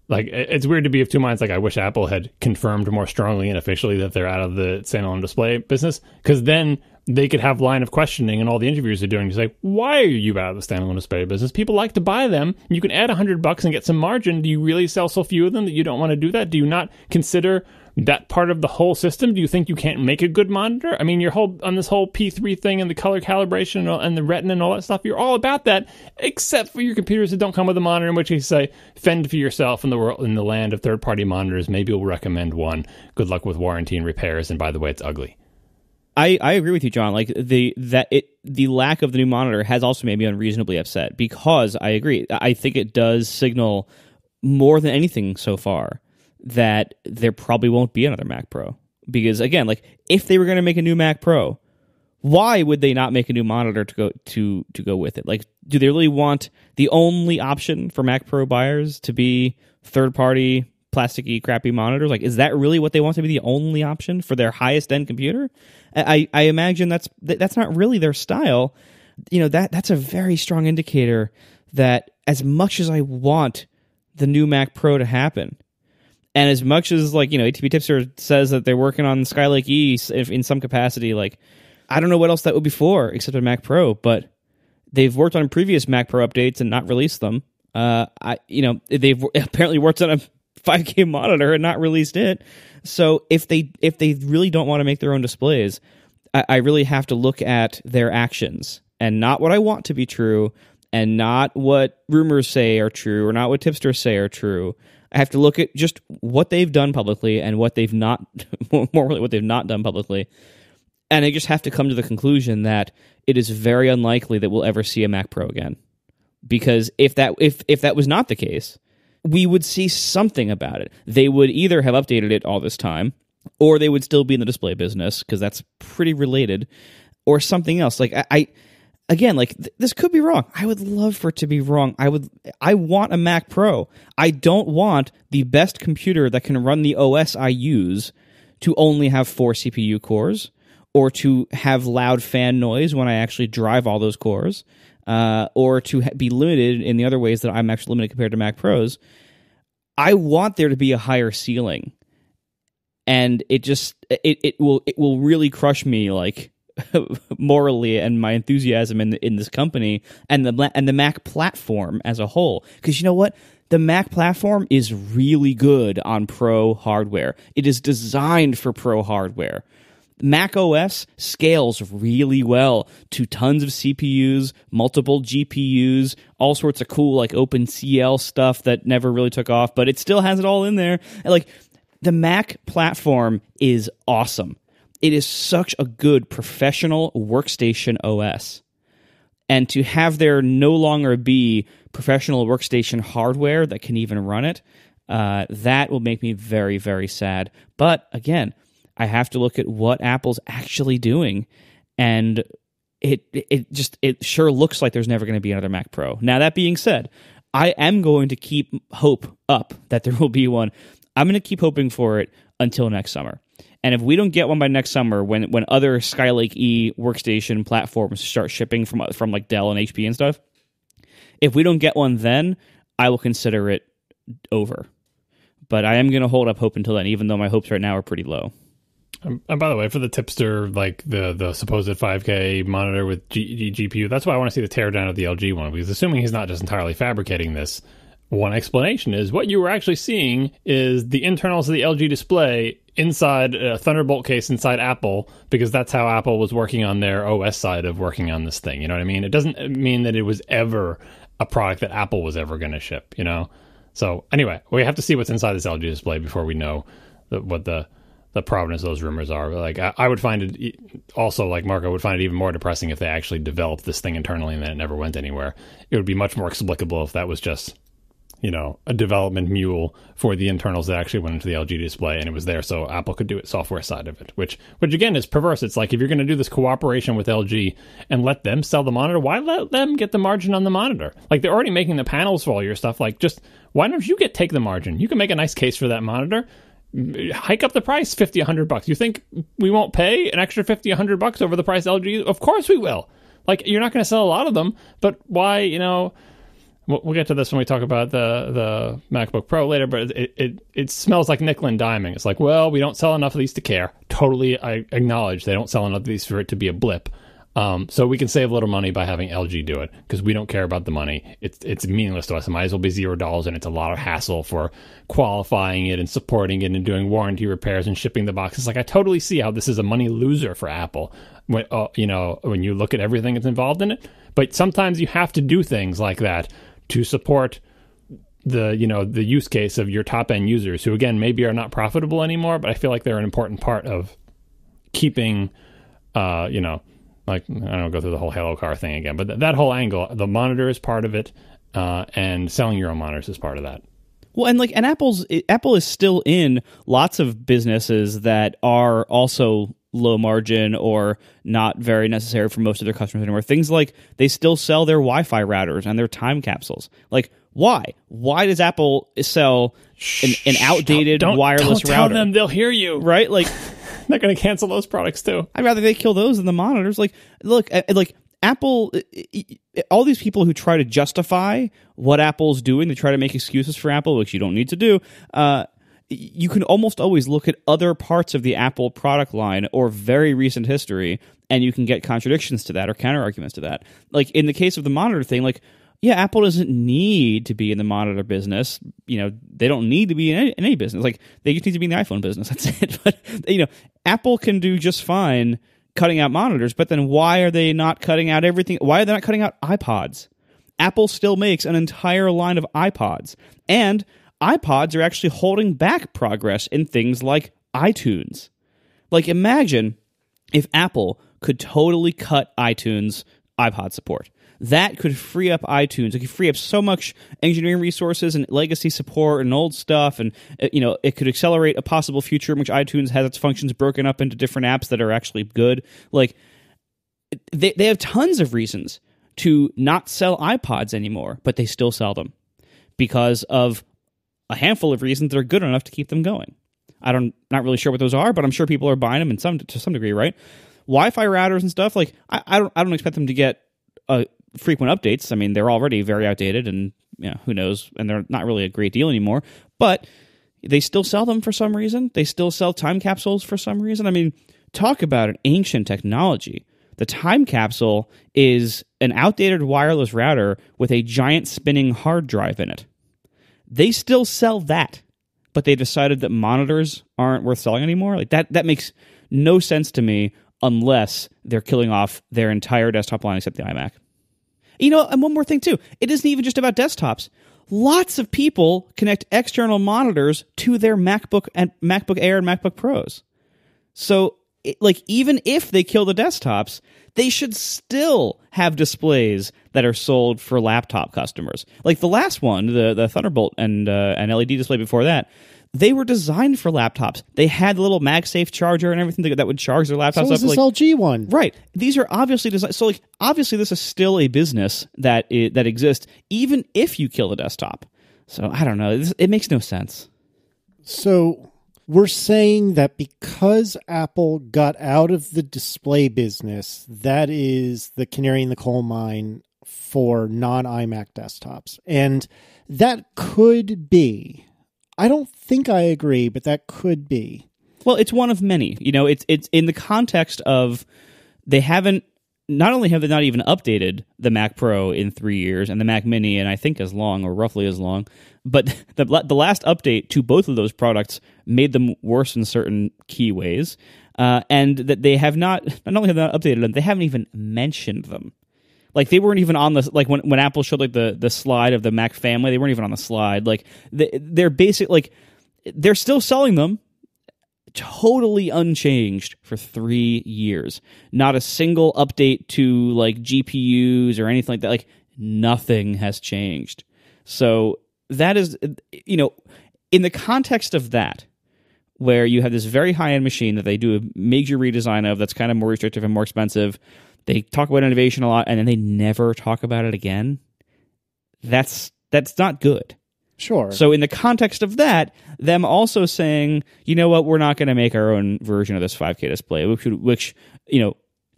like, it's weird to be of two minds. Like, I wish Apple had confirmed more strongly and officially that they're out of the standalone display business, because then they could have line of questioning and all the interviews they're doing to say, why are you out of the standalone display business? People like to buy them. You can add $100 and get some margin. Do you really sell so few of them that you don't want to do that? Do you not consider that part of the whole system? Do you think you can't make a good monitor? I mean, on this whole P3 thing and the color calibration and the retina and all that stuff, you're all about that, except for your computers that don't come with a monitor, in which you say, fend for yourself in the land of third-party monitors. Maybe we'll recommend one. Good luck with warranty and repairs. And by the way, it's ugly. I agree with you, John. Like the lack of the new monitor has also made me unreasonably upset, because I agree. I think it does signal more than anything so far that there probably won't be another Mac Pro. Because again, like, if they were going to make a new Mac Pro, why would they not make a new monitor to go with it? Like, do they really want the only option for Mac Pro buyers to be third-party, plasticky, crappy monitors? Like, is that really what they want to be the only option for their highest-end computer? I imagine that's not really their style. You know, that's a very strong indicator that as much as I want the new Mac Pro to happen, and as much as, like, you know, ATP Tipster says that they're working on Skylake E in some capacity, like, I don't know what else that would be for except a Mac Pro, but they've worked on previous Mac Pro updates and not released them. They've apparently worked on a 5K monitor and not released it. So if they really don't want to make their own displays, I really have to look at their actions and not what I want to be true and not what rumors say are true or not what tipsters say are true. I have to look at just what they've done publicly and what they've not, more really what they've not done publicly. And I just have to come to the conclusion that it is very unlikely that we'll ever see a Mac Pro again. Because if that was not the case, we would see something about it. They would either have updated it all this time, or they would still be in the display business, because that's pretty related, or something else. Like, this could be wrong. I would love for it to be wrong. I want a Mac Pro. I don't want the best computer that can run the OS I use to only have 4 CPU cores, or to have loud fan noise when I actually drive all those cores, or to be limited in the other ways that I'm actually limited compared to Mac Pros. I want there to be a higher ceiling, and it will really crush me, like, morally, and my enthusiasm in this company and the Mac platform as a whole. Because you know what? The Mac platform is really good on pro hardware. It is designed for pro hardware. Mac OS scales really well to tons of CPUs, multiple GPUs, all sorts of cool, like, OpenCL stuff that never really took off, but it still has it all in there. And, like, the Mac platform is awesome. It is such a good professional workstation OS. And to have there no longer be professional workstation hardware that can even run it, that will make me very, very sad. But again, I have to look at what Apple's actually doing, and it sure looks like there's never going to be another Mac Pro. Now, that being said, I am going to keep hope up that there will be one. I'm going to keep hoping for it until next summer. And if we don't get one by next summer, when other Skylake E workstation platforms start shipping from like Dell and HP and stuff, if we don't get one then, I will consider it over. But I am going to hold up hope until then, even though my hopes right now are pretty low. And by the way, for the tipster, like the supposed 5K monitor with GPU, that's why I want to see the teardown of the LG one, because assuming he's not just entirely fabricating this, one explanation is what you were actually seeing is the internals of the LG display inside a Thunderbolt case inside Apple, because that's how Apple was working on their OS side of working on this thing. You know what I mean? It doesn't mean that it was ever a product that Apple was ever going to ship, you know? So anyway, we have to see what's inside this LG display before we know what the provenance of those rumors are. Like, I would find it also, like Marco would find it even more depressing if they actually developed this thing internally and then it never went anywhere. It would be much more explicable if that was just a development mule for the internals that actually went into the LG display, and it was there so Apple could do it software side of it, which again is perverse. It's like, if you're going to do this cooperation with LG and let them sell the monitor, why let them get the margin on the monitor? Like, they're already making the panels for all your stuff. Like, just why don't you take the margin? You can make a nice case for that monitor. Hike up the price $50, $100. You think we won't pay an extra $50, $100 over the price LG? Of course we will. Like, you're not going to sell a lot of them, but why, we'll get to this when we talk about the MacBook Pro later, but it smells like nickel and diming. It's like, well, we don't sell enough of these to care. Totally, I acknowledge they don't sell enough of these for it to be a blip. So we can save a little money by having LG do it, because we don't care about the money. It's meaningless to us. It might as well be $0, and it's a lot of hassle for qualifying it and supporting it and doing warranty repairs and shipping the boxes. Like, I totally see how this is a money loser for Apple when when you look at everything that's involved in it. But sometimes you have to do things like that to support the use case of your top end users, who again maybe are not profitable anymore, but I feel like they're an important part of keeping like, I don't go through the whole Halo car thing again, but that whole angle, the monitor is part of it, and selling your own monitors is part of that. Well, and Apple is still in lots of businesses that are also low margin or not very necessary for most of their customers anymore. Things like they still sell their Wi-Fi routers and their time capsules. Like, why? Why does Apple sell an outdated wireless router? Don't tell them, they'll hear you. Right? Like, they're going to cancel those products too. I'd rather they kill those than the monitors. Like, look, like Apple, all these people who try to justify what Apple's doing, they try to make excuses for Apple, which you don't need to do. You can almost always look at other parts of the Apple product line or very recent history, and you can get contradictions to that or counter arguments to that. Like, in the case of the monitor thing, like, yeah, Apple doesn't need to be in the monitor business. They don't need to be in any business. Like, they just need to be in the iPhone business. That's it. But, Apple can do just fine cutting out monitors, but then why are they not cutting out everything? Why are they not cutting out iPods? Apple still makes an entire line of iPods, and iPods are actually holding back progress in things like iTunes. Like, imagine if Apple could totally cut iTunes iPod support. That could free up iTunes. It could free up so much engineering resources and legacy support and old stuff, and it could accelerate a possible future in which iTunes has its functions broken up into different apps that are actually good. Like, they have tons of reasons to not sell iPods anymore, but they still sell them because of a handful of reasons that are good enough to keep them going. Not really sure what those are, but I'm sure people are buying them to some degree, right? Wi-Fi routers and stuff, like, I don't expect them to get frequent updates. I mean, they're already very outdated, and who knows, and they're not really a great deal anymore, but they still sell them for some reason. They still sell time capsules for some reason. I mean, talk about an ancient technology. The time capsule is an outdated wireless router with a giant spinning hard drive in it. They still sell that, but they decided that monitors aren't worth selling anymore. Like, that makes no sense to me unless they're killing off their entire desktop line except the iMac. And one more thing too. It isn't even just about desktops. Lots of people connect external monitors to their MacBook and MacBook Air and MacBook Pros. So, even if they kill the desktops, they should still have displays that are sold for laptop customers. Like the last one, the Thunderbolt and an LED display before that, they were designed for laptops. They had the little MagSafe charger and everything that would charge their laptops so up. So this LG one. Right. These are obviously designed. So, obviously this is still a business that exists, even if you kill the desktop. So, I don't know. It makes no sense. So, we're saying that because Apple got out of the display business, that is the canary in the coal mine for non-iMac desktops. And that could be... I don't think I agree, but that could be. Well, it's one of many. It's in the context of not only have they not even updated the Mac Pro in 3 years and the Mac Mini, and I think as long or roughly as long, but the last update to both of those products made them worse in certain key ways, and that they have not only have they not updated them, they haven't even mentioned them. Like, they weren't even on the, like, when Apple showed, like, the slide of the Mac family, they weren't even on the slide. Like, they're basic, like, they're still selling them totally unchanged for 3 years. Not a single update to, like, GPUs or anything like that. Like, nothing has changed. So, that is, in the context of that, where you have this very high-end machine that they do a major redesign of that's kind of more restrictive and more expensive. They talk about innovation a lot, and then they never talk about it again. That's not good. Sure. So in the context of that, them also saying, you know what, we're not going to make our own version of this 5K display, which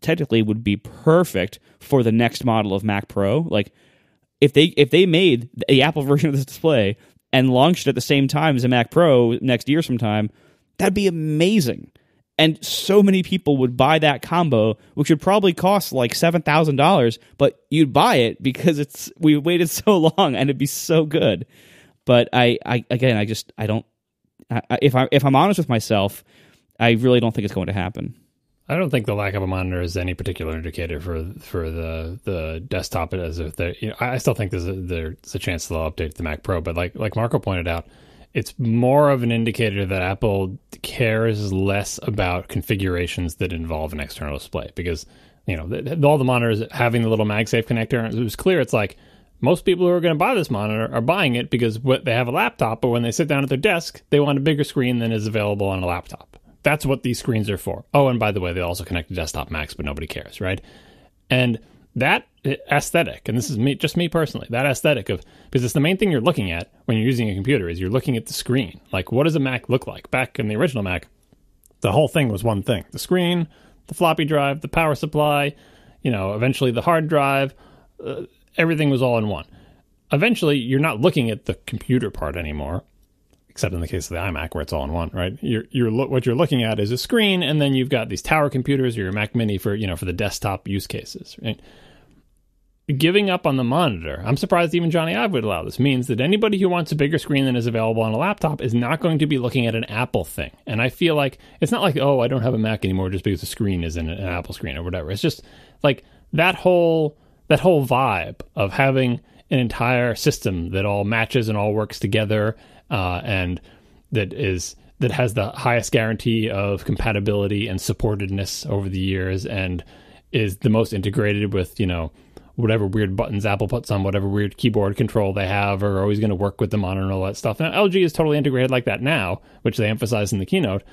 technically would be perfect for the next model of Mac Pro. Like, if they made the Apple version of this display and launched it at the same time as a Mac Pro next year sometime, that'd be amazing. And so many people would buy that combo, which would probably cost like $7,000, but you'd buy it because we waited so long and it'd be so good. But if I'm honest with myself, I really don't think it's going to happen. I don't think the lack of a monitor is any particular indicator for the desktop. As if I still think there's a chance they'll update the Mac Pro, but like Marco pointed out, it's more of an indicator that Apple cares less about configurations that involve an external display, because all the monitors having the little MagSafe connector, it was clear it's like most people who are going to buy this monitor are buying it because they have a laptop, but when they sit down at their desk, they want a bigger screen than is available on a laptop. That's what these screens are for. Oh, and by the way, they also connect to desktop Macs, but nobody cares, right? And that aesthetic, and this is just me personally, that aesthetic because it's the main thing you're looking at when you're using a computer, is you're looking at the screen. Like, what does a Mac look like? Back in the original Mac, the whole thing was one thing: the screen, the floppy drive, the power supply, eventually the hard drive. Everything was all in one. Eventually, you're not looking at the computer part anymore, except in the case of the iMac where it's all in one, right? What you're looking at is a screen, and then you've got these tower computers or your Mac Mini for the desktop use cases, right? Giving up on the monitor, I'm surprised even Johnny Ive would allow this, means that anybody who wants a bigger screen than is available on a laptop is not going to be looking at an Apple thing. And I feel like it's not like, oh, I don't have a Mac anymore just because the screen isn't an Apple screen or whatever. It's just like that whole vibe of having an entire system that all matches and all works together, and that has the highest guarantee of compatibility and supportedness over the years, and is the most integrated with whatever weird buttons Apple puts on whatever weird keyboard control they have, are always going to work with the monitor and all that stuff. Now, LG is totally integrated like that now, which they emphasize in the keynote,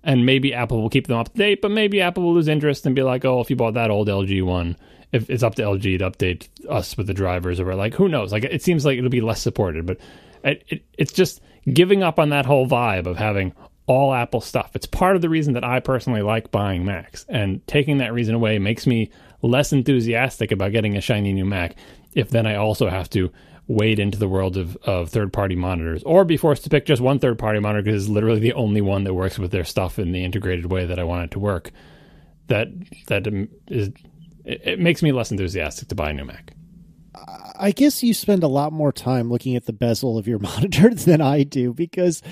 and maybe Apple will keep them up to date, but maybe Apple will lose interest and be like, oh, if you bought that old LG one, if it's up to LG to update us with the drivers, or like, who knows? Like, it seems like it'll be less supported, but it's just giving up on that whole vibe of having all Apple stuff. It's part of the reason that I personally like buying Macs, and taking that reason away makes me less enthusiastic about getting a shiny new Mac if then I also have to wade into the world of third-party monitors, or be forced to pick just one third-party monitor because it's literally the only one that works with their stuff in the integrated way that I want it to work. It makes me less enthusiastic to buy a new Mac. I guess you spend a lot more time looking at the bezel of your monitor than I do, because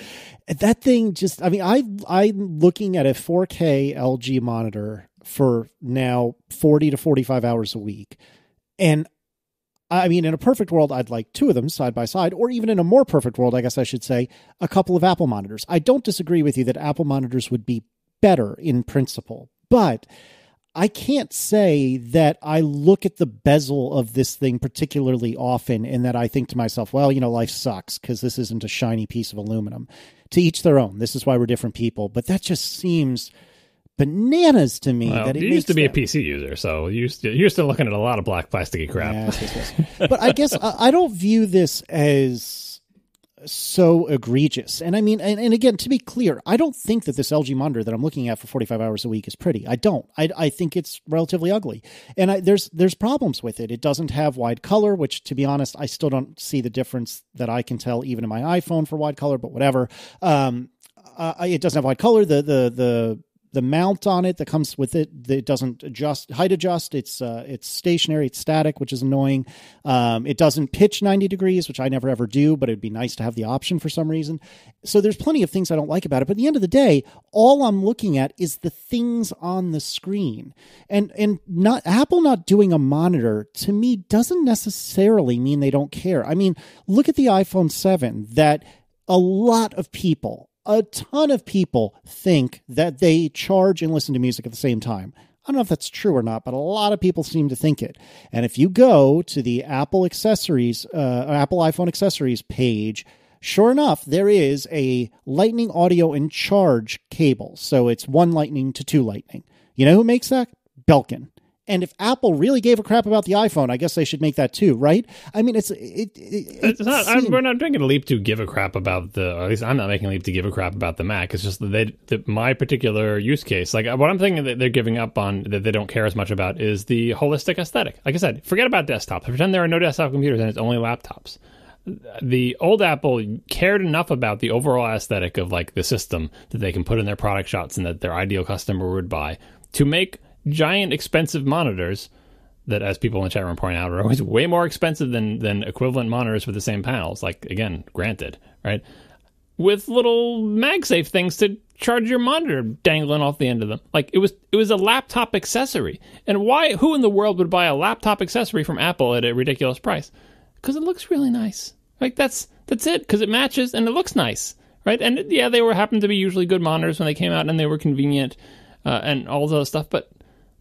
that thing just, I'm looking at a 4K LG monitor for now 40 to 45 hours a week. And in a perfect world, I'd like two of them side by side, or even in a more perfect world, I guess I should say, a couple of Apple monitors. I don't disagree with you that Apple monitors would be better in principle, but I can't say that I look at the bezel of this thing particularly often and that I think to myself, well, life sucks because this isn't a shiny piece of aluminum. To each their own. This is why we're different people. But that just seems bananas to me. Well, that you used to be a PC user, so you're still looking at a lot of black plasticky crap. Yes. But I guess I don't view this as so egregious. And and again, to be clear, I don't think that this LG monitor that I'm looking at for 45 hours a week is pretty. I don't. I think it's relatively ugly. And there's problems with it. It doesn't have wide color, which, to be honest, I still don't see the difference that I can tell even in my iPhone for wide color, but whatever. It doesn't have wide color. The mount on it that comes with it doesn't height adjust. It's stationary. It's static, which is annoying. It doesn't pitch 90 degrees, which I never ever do, but it'd be nice to have the option for some reason. So there's plenty of things I don't like about it. But at the end of the day, all I'm looking at is the things on the screen. And Apple not doing a monitor, to me, doesn't necessarily mean they don't care. Look at the iPhone 7 that a lot of people, a ton of people think that they charge and listen to music at the same time. I don't know if that's true or not, but a lot of people seem to think it. And if you go to the Apple accessories, Apple iPhone accessories page, sure enough, there is a Lightning audio and charge cable. So it's 1 Lightning to 2 Lightning. You know who makes that? Belkin. And if Apple really gave a crap about the iPhone, I guess they should make that too, right? I mean, we're not making a leap to give a crap about or at least I'm not making a leap to give a crap about the Mac. It's just that my particular use case, like what I'm thinking that they're giving up on, that they don't care as much about, is the holistic aesthetic. Like I said, forget about desktops. Pretend there are no desktop computers and it's only laptops. The old Apple cared enough about the overall aesthetic of like the system that they can put in their product shots and that their ideal customer would buy to make giant expensive monitors that, as people in the chat room point out, are always way more expensive than equivalent monitors with the same panels. Like, again, granted, right? With little MagSafe things to charge your monitor dangling off the end of them. Like, it was a laptop accessory. And who in the world would buy a laptop accessory from Apple at a ridiculous price? Because it looks really nice. Like, that's it, because it matches and it looks nice, right? And yeah, they happened to be usually good monitors when they came out, and they were convenient and all this other stuff, but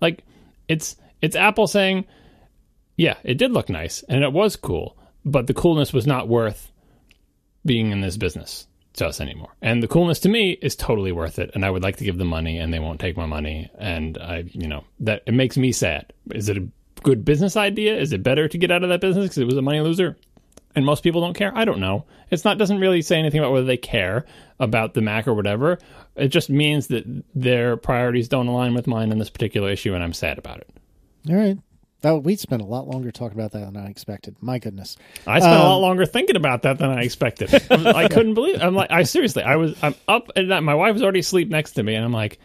like, it's Apple saying, yeah, it did look nice and it was cool, but the coolness was not worth being in this business to us anymore. And the coolness to me is totally worth it, and I would like to give them money, and they won't take my money, and that it makes me sad. Is it a good business idea? Is it better to get out of that business because it was a money loser and most people don't care? I don't know. Doesn't really say anything about whether they care about the Mac or whatever. It just means that their priorities don't align with mine in this particular issue, and I'm sad about it. All right. We spent a lot longer talking about that than I expected. My goodness. I spent a lot longer thinking about that than I expected. I couldn't believe it. I'm like, I'm up at night. My wife was already asleep next to me, and I'm like,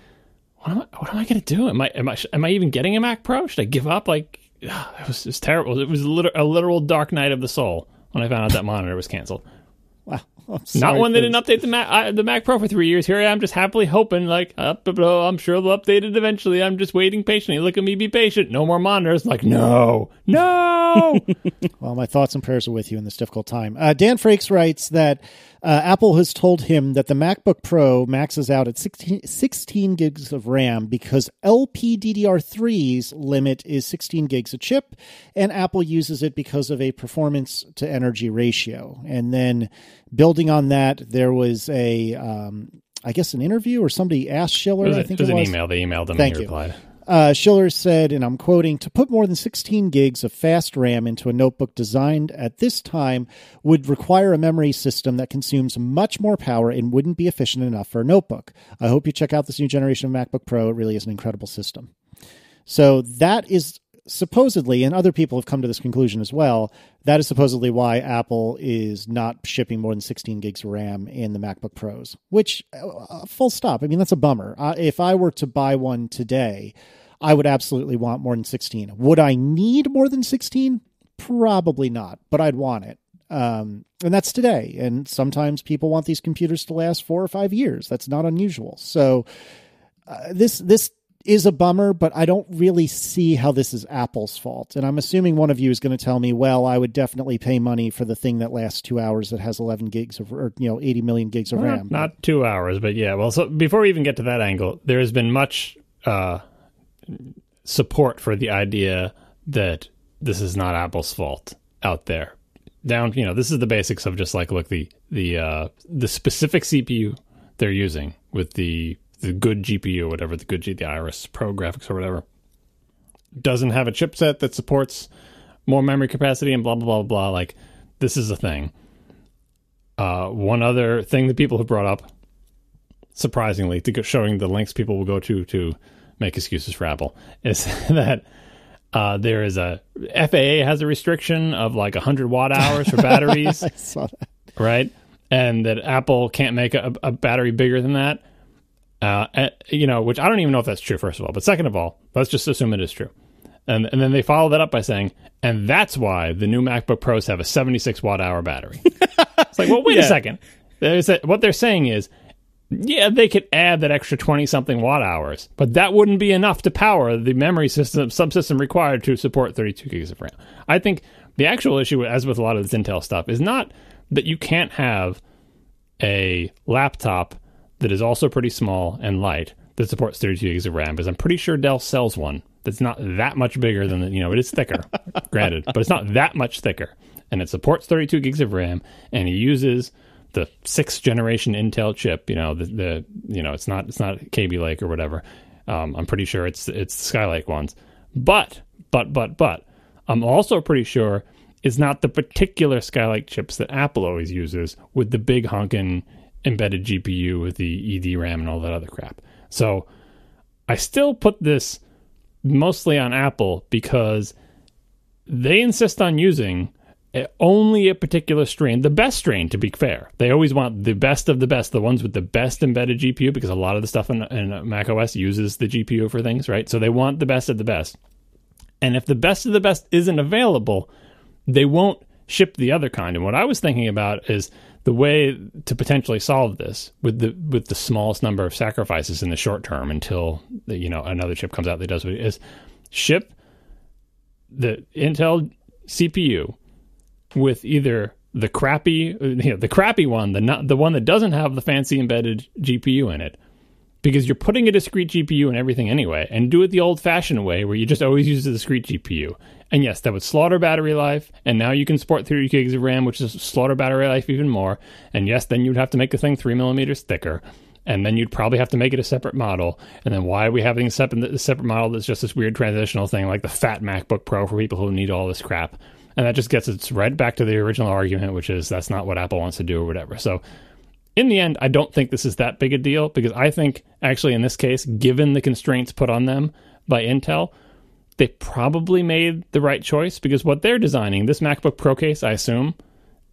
what am I going to do? Am I even getting a Mac Pro? Should I give up? Like, it was terrible. It was a literal dark night of the soul when I found out that monitor was canceled. Wow. Not one that didn't update the Mac Pro for 3 years. Here I am just happily hoping, like, I'm sure they'll update it eventually. I'm just waiting patiently. Look at me be patient. No more monitors. Like, no. Well, my thoughts and prayers are with you in this difficult time. Dan Frakes writes that Apple has told him that the MacBook Pro maxes out at 16 gigs of RAM because LPDDR3's limit is 16 gigs a chip, and Apple uses it because of a performance to energy ratio. And then building on that, there was I guess an interview, or somebody asked Schiller. It was an email. They emailed him and he replied. Schiller said, and I'm quoting, "To put more than 16 gigs of fast RAM into a notebook designed at this time would require a memory system that consumes much more power and wouldn't be efficient enough for a notebook. I hope you check out this new generation of MacBook Pro. It really is an incredible system." So that is supposedly, and other people have come to this conclusion as well, that is supposedly why Apple is not shipping more than 16 gigs of RAM in the MacBook Pros, which, full stop. I mean, that's a bummer. If I were to buy one today, I would absolutely want more than 16. Would I need more than 16? Probably not, but I'd want it. And that's today. And sometimes people want these computers to last 4 or 5 years. That's not unusual. So this is a bummer, but I don't really see how this is Apple's fault. And I'm assuming one of you is going to tell me, well, I would definitely pay money for the thing that lasts 2 hours that has 11 gigs of, or 80 million gigs of RAM. Not 2 hours, but yeah. Well, so before we even get to that angle, there has been much support for the idea that this is not Apple's fault out there. This is the basics of just like, look, the specific CPU they're using with the good GPU, whatever, the Iris Pro graphics or whatever, doesn't have a chipset that supports more memory capacity and blah, blah, blah, blah. Like, this is a thing. One other thing that people have brought up, surprisingly, showing the links people will go to make excuses for Apple, is that there is FAA has a restriction of like 100 watt hours for batteries. I saw that. Right? And that Apple can't make a battery bigger than that. Which I don't even know if that's true, first of all. But second of all, let's just assume it is true. And then they follow that up by saying, and that's why the new MacBook Pros have a 76 watt hour battery. It's like, well, wait a second. What they're saying is, yeah, they could add that extra 20-something watt hours, but that wouldn't be enough to power the memory subsystem required to support 32 gigs of RAM. I think the actual issue, as with a lot of this Intel stuff, is not that you can't have a laptop that is also pretty small and light that supports 32 gigs of RAM, because I'm pretty sure Dell sells one that's not that much bigger than it is thicker, granted, but it's not that much thicker, and it supports 32 gigs of RAM, and it uses the 6th generation Intel chip. It's not KB Lake or whatever. I'm pretty sure it's the Skylake ones, but I'm also pretty sure it's not the particular Skylake chips that Apple always uses with the big honkin' embedded GPU with the EDRAM and all that other crap. So I still put this mostly on Apple because they insist on using only a particular strain, the best strain, to be fair. They always want the best of the best, the ones with the best embedded GPU, because a lot of the stuff in macOS uses the GPU for things, right? So they want the best of the best. And if the best of the best isn't available, they won't ship the other kind. And what I was thinking about is the way to potentially solve this with the smallest number of sacrifices in the short term until another chip comes out that does what it is, ship the Intel CPU with either the crappy one, the one that doesn't have the fancy embedded GPU in it, because you're putting a discrete GPU in everything anyway, and do it the old-fashioned way where you just always use the discrete GPU. And yes, that would slaughter battery life, and now you can support 30 gigs of RAM, which is slaughter battery life even more. And yes, then you'd have to make the thing 3 millimeters thicker, and then you'd probably have to make it a separate model. And then why are we having a separate model that's just this weird transitional thing like the fat MacBook Pro for people who need all this crap? And that just gets us right back to the original argument, which is that's not what Apple wants to do or whatever. So in the end, I don't think this is that big a deal, because I think actually in this case, given the constraints put on them by Intel, they probably made the right choice, because what they're designing, this MacBook Pro case, I assume,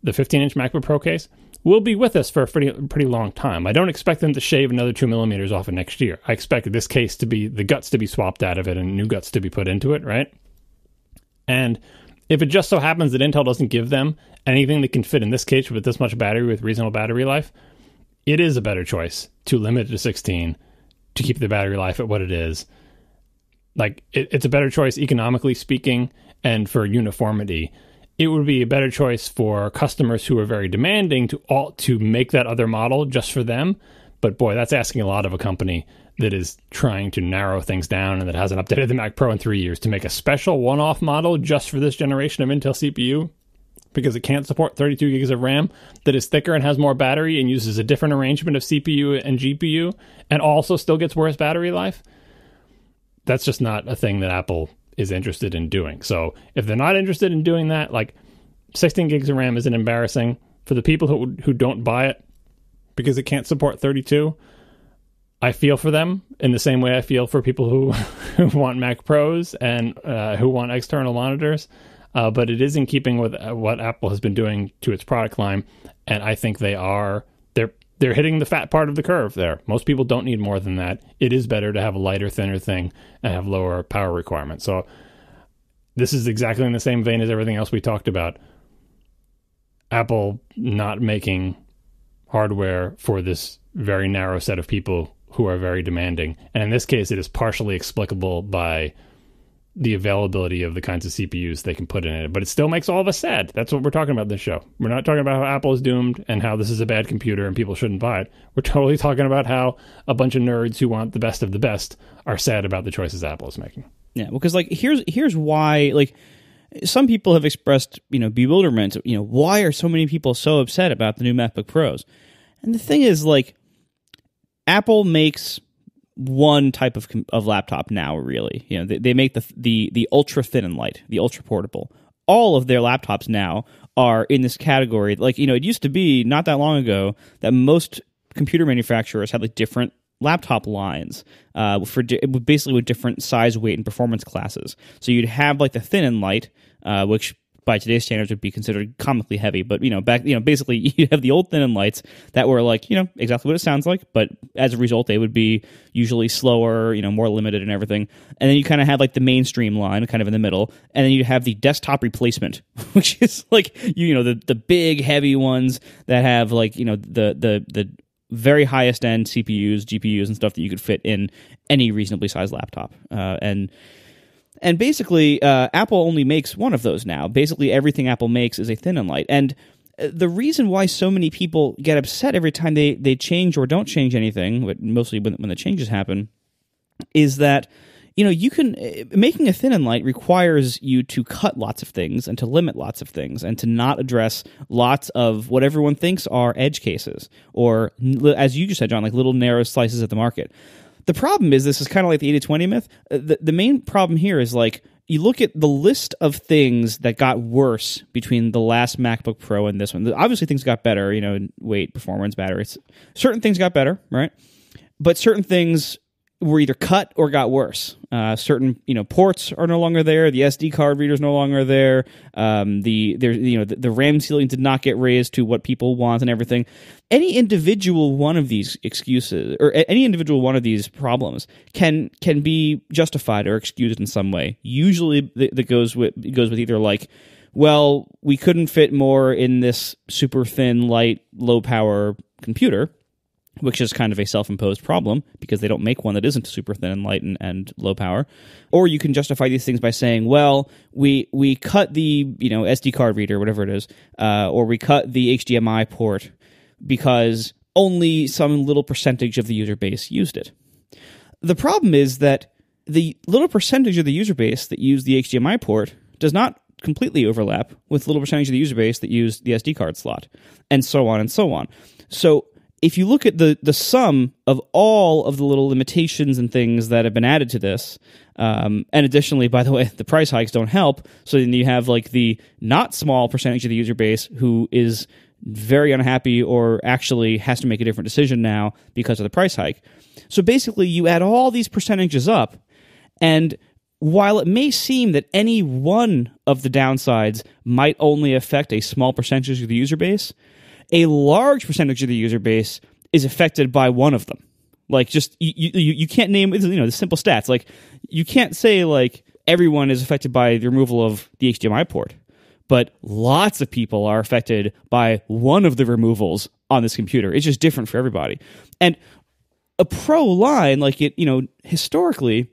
the 15-inch MacBook Pro case, will be with us for a pretty long time. I don't expect them to shave another 2 millimeters off of next year. I expect this case to be, the guts to be swapped out of it and new guts to be put into it, right? And if it just so happens that Intel doesn't give them anything that can fit in this case with this much battery with reasonable battery life, it is a better choice to limit it to 16, to keep the battery life at what it is. Like, it's a better choice economically speaking, and for uniformity. It would be a better choice for customers who are very demanding to make that other model just for them. But boy, that's asking a lot of a company that is trying to narrow things down and that hasn't updated the Mac Pro in 3 years to make a special one-off model just for this generation of Intel CPU, because it can't support 32 gigs of RAM, that is thicker and has more battery and uses a different arrangement of CPU and GPU, and also still gets worse battery life. That's just not a thing that Apple is interested in doing. So if they're not interested in doing that, like 16 gigs of RAM isn't embarrassing. For the people who don't buy it because it can't support 32, I feel for them in the same way I feel for people who want Mac Pros and who want external monitors. But it is in keeping with what Apple has been doing to its product line, and I think they're hitting the fat part of the curve there. Most people don't need more than that. It is better to have a lighter, thinner thing and have lower power requirements. So this is exactly in the same vein as everything else we talked about. Apple not making hardware for this very narrow set of people who are very demanding. And in this case, it is partially explicable by the availability of the kinds of CPUs they can put in it. But it still makes all of us sad. That's what we're talking about in this show. We're not talking about how Apple is doomed and how this is a bad computer and people shouldn't buy it. We're totally talking about how a bunch of nerds who want the best of the best are sad about the choices Apple is making. Yeah, because like here's why, like, some people have expressed, bewilderment. Why are so many people so upset about the new MacBook Pros? And the thing is, like, Apple makes one type of laptop now, really. They make the ultra thin and light, the ultra portable. All of their laptops now are in this category. Like, it used to be not that long ago that most computer manufacturers had like different laptop lines basically with different size, weight, and performance classes. So you'd have like the thin and light, which by today's standards would be considered comically heavy, but basically you have the old thin and lights that were like exactly what it sounds like, but as a result they would be usually slower, more limited and everything. And then you kind of have like the mainstream line kind of in the middle, and then you have the desktop replacement, which is like the big heavy ones that have like the very highest end CPUs, GPUs, and stuff that you could fit in any reasonably sized laptop. And basically, Apple only makes one of those now. Basically, everything Apple makes is a thin and light. And the reason why so many people get upset every time they change or don't change anything, but mostly when the changes happen, is that you can making a thin and light requires you to cut lots of things and to limit lots of things and to not address lots of what everyone thinks are edge cases, or as you just said, John, like little narrow slices of the market. The problem is, this is kind of like the 80-20 myth. The main problem here is, like, you look at the list of things that got worse between the last MacBook Pro and this one. Obviously, things got better, weight, performance, batteries. Certain things got better, right? But certain things were either cut or got worse. Certain ports are no longer there. The SD card reader is no longer there. The RAM ceiling did not get raised to what people want and everything. Any individual one of these excuses, or any individual one of these problems, can be justified or excused in some way. Usually, that goes with either like, well, we couldn't fit more in this super thin, light, low power computer, which is kind of a self-imposed problem because they don't make one that isn't super thin and light and low power. Or you can justify these things by saying, well, we cut the SD card reader, whatever it is, or we cut the HDMI port because only some little percentage of the user base used it. The problem is that the little percentage of the user base that used the HDMI port does not completely overlap with little percentage of the user base that used the SD card slot, and so on and so on. So if you look at the sum of all of the little limitations and things that have been added to this, and additionally, by the way, the price hikes don't help, so then you have like the not small percentage of the user base who is very unhappy or actually has to make a different decision now because of the price hike. So basically, you add all these percentages up, and while it may seem that any one of the downsides might only affect a small percentage of the user base, a large percentage of the user base is affected by one of them. Like, just you can't name the simple stats. Like, you can't say like everyone is affected by the removal of the HDMI port, but lots of people are affected by one of the removals on this computer. It's just different for everybody. And a Pro line, like historically,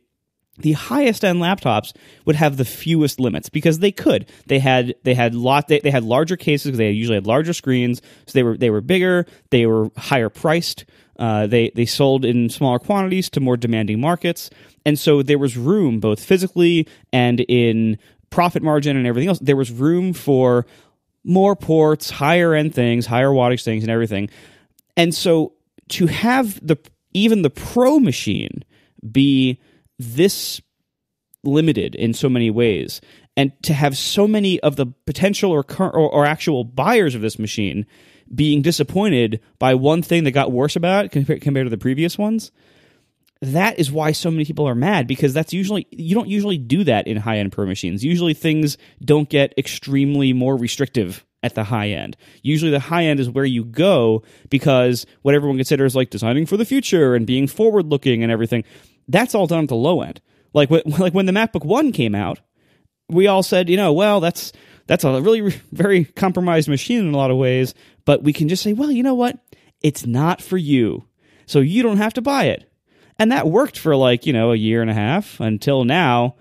the highest end laptops would have the fewest limits because they could. They had larger cases because they usually had larger screens, so they were bigger. They were higher priced. They sold in smaller quantities to more demanding markets, and so there was room both physically and in profit margin and everything else. There was room for more ports, higher end things, higher wattage things, and everything. And so to have even the Pro machine be this limited in so many ways, and to have so many of the potential or actual buyers of this machine being disappointed by one thing that got worse about it compared to the previous ones, that is why so many people are mad, because you don't usually do that in high-end Pro machines. Usually things don't get extremely more restrictive at the high end. Usually the high end is where you go because what everyone considers like designing for the future and being forward-looking and everything, that's all done at the low end. Like when the MacBook One came out, we all said, well, that's a really very compromised machine in a lot of ways, but we can just say, well, you know what? It's not for you, so you don't have to buy it. And that worked for a year and a half until now.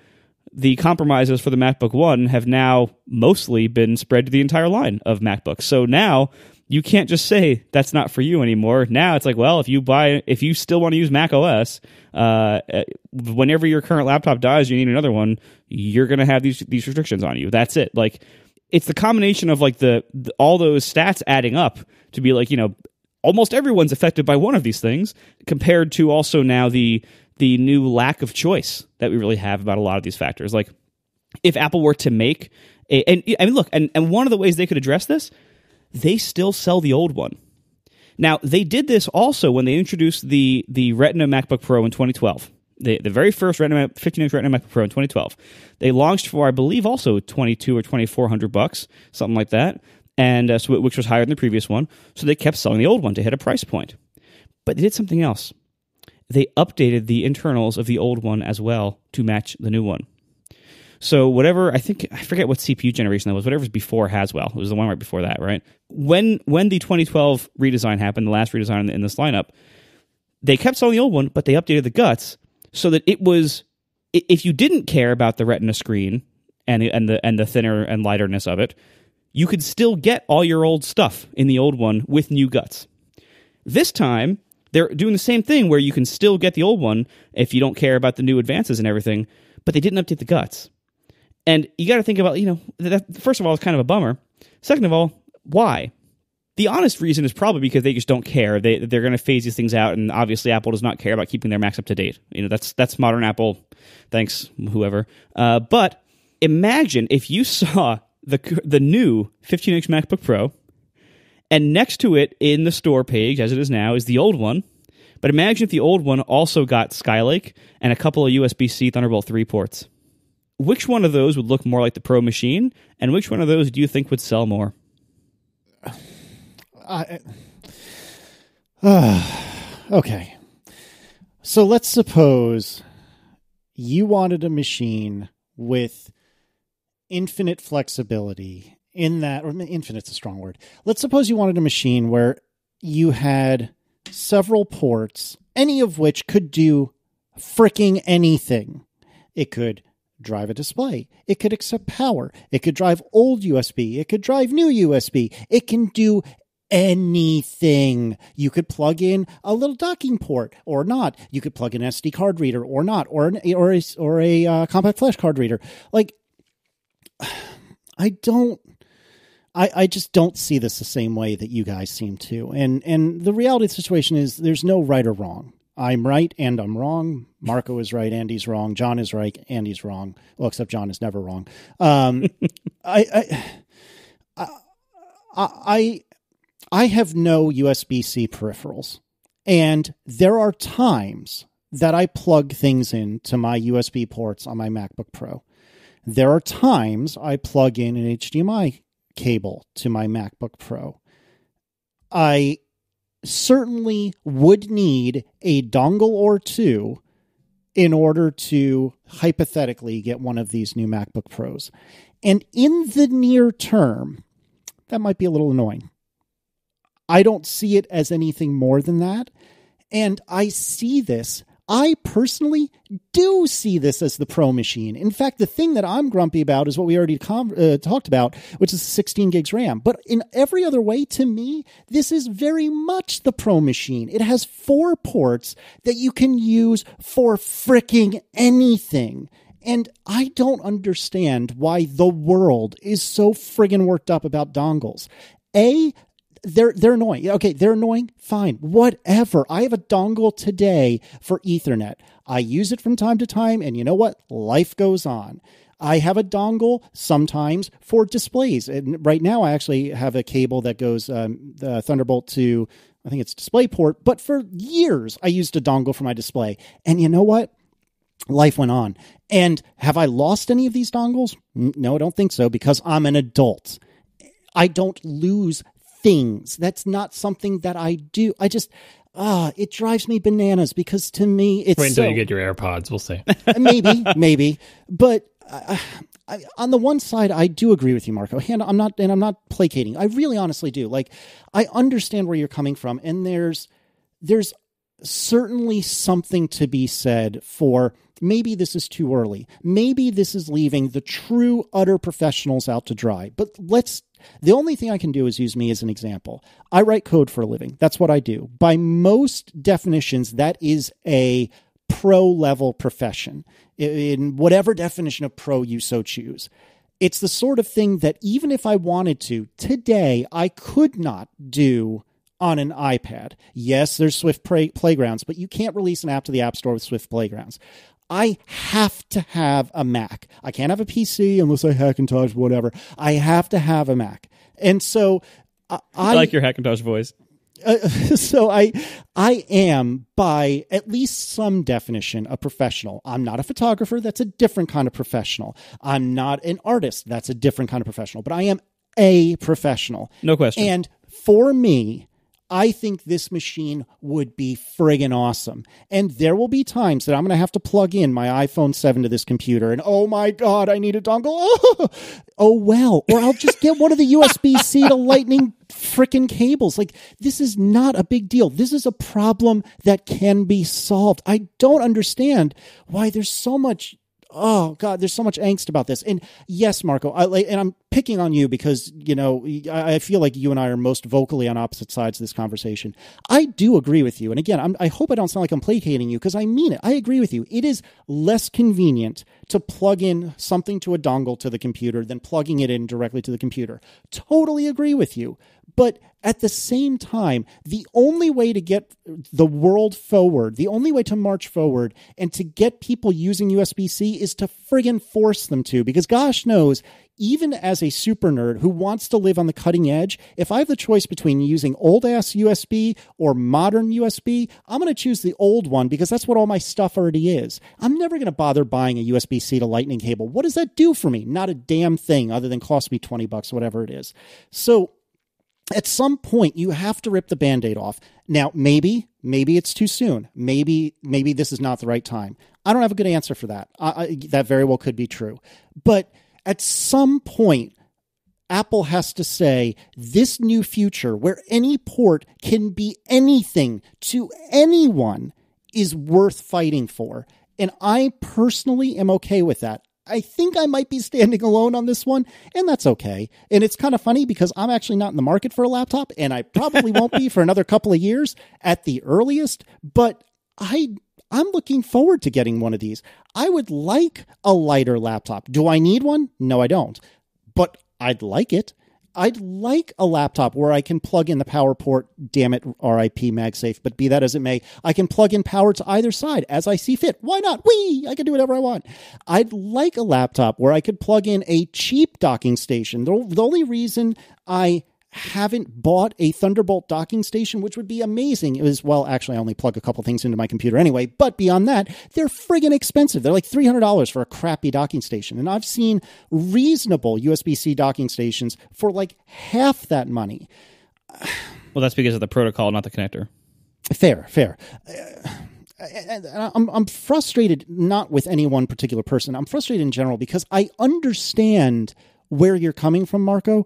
The compromises for the MacBook One have now mostly been spread to the entire line of MacBooks. So now you can't just say that's not for you anymore. Now it's like, well, if you still want to use Mac OS, whenever your current laptop dies, you need another one, you're going to have these restrictions on you. That's it. Like, it's the combination of like all those stats adding up to be like, almost everyone's affected by one of these things, compared to also now the new lack of choice that we really have about a lot of these factors. Like, if Apple were to make and one of the ways they could address this, they still sell the old one. Now, they did this also when they introduced the Retina MacBook Pro in 2012. The very first 15-inch Retina MacBook Pro in 2012. They launched for, I believe, also $2,200 or $2,400, something like that, and which was higher than the previous one. So they kept selling the old one to hit a price point. But they did something else. They updated the internals of the old one as well to match the new one. So I forget what CPU generation that was, whatever's before Haswell. It was the one right before that, right? When the 2012 redesign happened, the last redesign in this lineup, they kept selling the old one, but they updated the guts so that it was, if you didn't care about the Retina screen and the thinner and lighterness of it, you could still get all your old stuff in the old one with new guts. This time, they're doing the same thing where you can still get the old one if you don't care about the new advances and everything, but they didn't update the guts. And you got to think about, that, first of all, it's kind of a bummer. Second of all, why? The honest reason is probably because they just don't care. They're going to phase these things out, and obviously Apple does not care about keeping their Macs up to date. That's modern Apple. Thanks, whoever. But imagine if you saw the new 15-inch MacBook Pro, and next to it in the store page, as it is now, is the old one. But imagine if the old one also got Skylake and a couple of USB-C Thunderbolt 3 ports. Which one of those would look more like the Pro machine, and which one of those do you think would sell more? Okay. So let's suppose you wanted a machine with infinite flexibility in that, or infinite's a strong word. Let's suppose you wanted a machine where you had several ports, any of which could do fricking anything. It could drive a display. It could accept power. It could drive old USB. It could drive new USB. It can do anything. You could plug in a little docking port or not. You could plug in an SD card reader or not, or a compact flash card reader. Like, I just don't see this the same way that you guys seem to. And the reality of the situation is there's no right or wrong. I'm right and I'm wrong. Marco is right, Andy's wrong. John is right, Andy's wrong. Well, except John is never wrong. I have no USB-C peripherals, and there are times that I plug things into my USB ports on my MacBook Pro. There are times I plug in an HDMI cable to my MacBook Pro. I certainly would need a dongle or two in order to hypothetically get one of these new MacBook Pros. And in the near term, that might be a little annoying. I don't see it as anything more than that. And I personally do see this as the Pro machine. In fact, the thing that I'm grumpy about is what we already talked about, which is 16 gigs RAM. But in every other way, to me, this is very much the Pro machine. It has 4 ports that you can use for fricking anything. And I don't understand why the world is so friggin' worked up about dongles. They're annoying. Okay, they're annoying. Fine. Whatever. I have a dongle today for Ethernet. I use it from time to time, and you know what? Life goes on. I have a dongle sometimes for displays. And right now I actually have a cable that goes the Thunderbolt to, I think it's DisplayPort, but for years I used a dongle for my display. And you know what? Life went on. And have I lost any of these dongles? No, I don't think so, because I'm an adult. I don't lose things. That's not something that I do. I just, it drives me bananas, because to me, it's wait until you get your AirPods. We'll see. maybe. But on the one side, I do agree with you, Marco. And I'm not placating. I really honestly do. Like, I understand where you're coming from. And there's certainly something to be said for maybe this is too early. Maybe this is leaving the true, utter professionals out to dry. But the only thing I can do is use me as an example. I write code for a living. That's what I do. By most definitions, that is a pro-level profession, in whatever definition of pro you so choose. It's the sort of thing that even if I wanted to, today, I could not do on an iPad. Yes, there's Swift Playgrounds, but you can't release an app to the App Store with Swift Playgrounds. I have to have a Mac. I can't have a PC unless I Hackintosh, whatever. I have to have a Mac. And so I like your Hackintosh voice. So I am, by at least some definition, a professional. I'm not a photographer. That's a different kind of professional. I'm not an artist. That's a different kind of professional. But I am a professional. No question. And for me, I think this machine would be friggin' awesome. And there will be times that I'm going to have to plug in my iPhone 7 to this computer, and oh my God, I need a dongle. Oh well. Or I'll just get one of the USB-C to Lightning frickin' cables. Like, this is not a big deal. This is a problem that can be solved. I don't understand why there's so much oh God, there's so much angst about this. And yes, Marco, and I'm picking on you because, I feel like you and I are most vocally on opposite sides of this conversation. I do agree with you. And again, I hope I don't sound like I'm placating you because I mean it. I agree with you. It is less convenient to plug in something to a dongle to the computer than plugging it in directly to the computer. Totally agree with you. But at the same time, the only way to get the world forward, the only way to march forward and to get people using USB-C is to friggin' force them to. Because gosh knows, even as a super nerd who wants to live on the cutting edge, if I have the choice between using old-ass USB or modern USB, I'm going to choose the old one because that's what all my stuff already is. I'm never going to bother buying a USB-C to Lightning cable. What does that do for me? Not a damn thing other than cost me $20, whatever it is. So at some point, you have to rip the Band-Aid off. Now, maybe it's too soon. Maybe this is not the right time. I don't have a good answer for that. That very well could be true. But at some point, Apple has to say this new future where any port can be anything to anyone is worth fighting for. And I personally am okay with that. I think I might be standing alone on this one, and that's okay. And it's kind of funny because I'm actually not in the market for a laptop, and I probably won't be for another couple of years at the earliest, but I'm looking forward to getting one of these. I would like a lighter laptop. Do I need one? No, I don't. But I'd like it. I'd like a laptop where I can plug in the power port. Damn it, RIP MagSafe. But be that as it may, I can plug in power to either side as I see fit. Why not? Whee! I can do whatever I want. I'd like a laptop where I could plug in a cheap docking station. The only reason I haven't bought a Thunderbolt docking station, which would be amazing, is, well, actually, I only plug a couple things into my computer anyway, but beyond that, they're friggin' expensive. They're like $300 for a crappy docking station, and I've seen reasonable USB-C docking stations for like half that money. Well, that's because of the protocol, not the connector. Fair. I'm frustrated, not with any one particular person. I'm frustrated in general because I understand where you're coming from, Marco.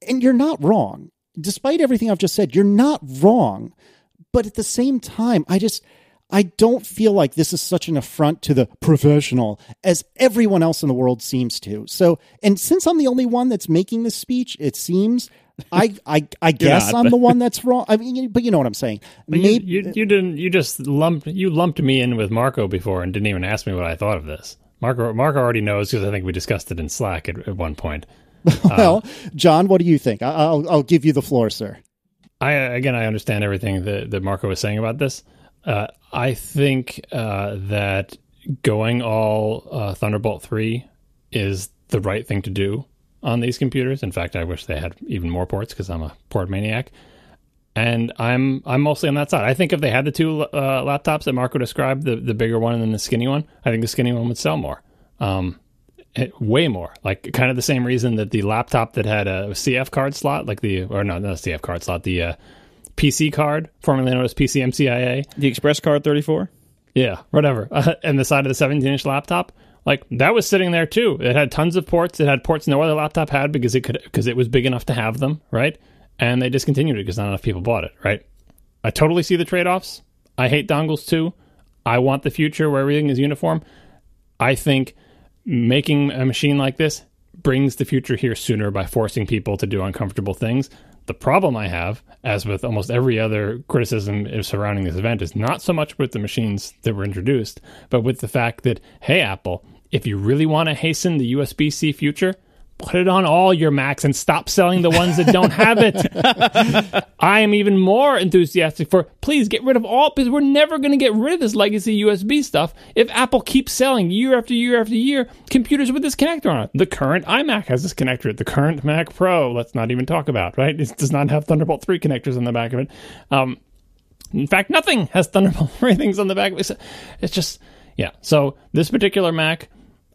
And you're not wrong. Despite everything I've just said, you're not wrong. But at the same time, I don't feel like this is such an affront to the professional as everyone else in the world seems to. So, and since I'm the only one that's making this speech, it seems I guess I'm the one that's wrong. I mean, but you know what I'm saying. Maybe you lumped me in with Marco before and didn't even ask me what I thought of this. Marco already knows because I think we discussed it in Slack at one point. Well, John, what do you think? I'll give you the floor, sir. I understand everything that Marco was saying about this. I think that going all Thunderbolt 3 is the right thing to do on these computers. In fact, I wish they had even more ports because I'm a port maniac. And I'm mostly on that side. I think if they had the two laptops that Marco described, the bigger one and then the skinny one, I think the skinny one would sell more. Way more, like kind of the same reason that the laptop that had a CF card slot, not a CF card slot, the PC card, formerly known as PCMCIA. The Express Card 34? Yeah, whatever. And the side of the 17-inch laptop, like that was sitting there too. It had tons of ports. It had ports no other laptop had because it was big enough to have them, right? And they discontinued it because not enough people bought it, right? I totally see the trade-offs. I hate dongles too. I want the future where everything is uniform. I think making a machine like this brings the future here sooner by forcing people to do uncomfortable things. The problem I have, as with almost every other criticism surrounding this event, is not so much with the machines that were introduced, but with the fact that, hey, Apple, if you really want to hasten the USB-C future, put it on all your Macs and stop selling the ones that don't have it. I am even more enthusiastic for, please get rid of all, because we're never going to get rid of this legacy USB stuff if Apple keeps selling year after year after year computers with this connector on it. The current iMac has this connector. The current Mac Pro, let's not even talk about, right? It does not have Thunderbolt 3 connectors on the back of it. In fact, nothing has Thunderbolt 3 things on the back of it. It's just, yeah. So this particular Mac,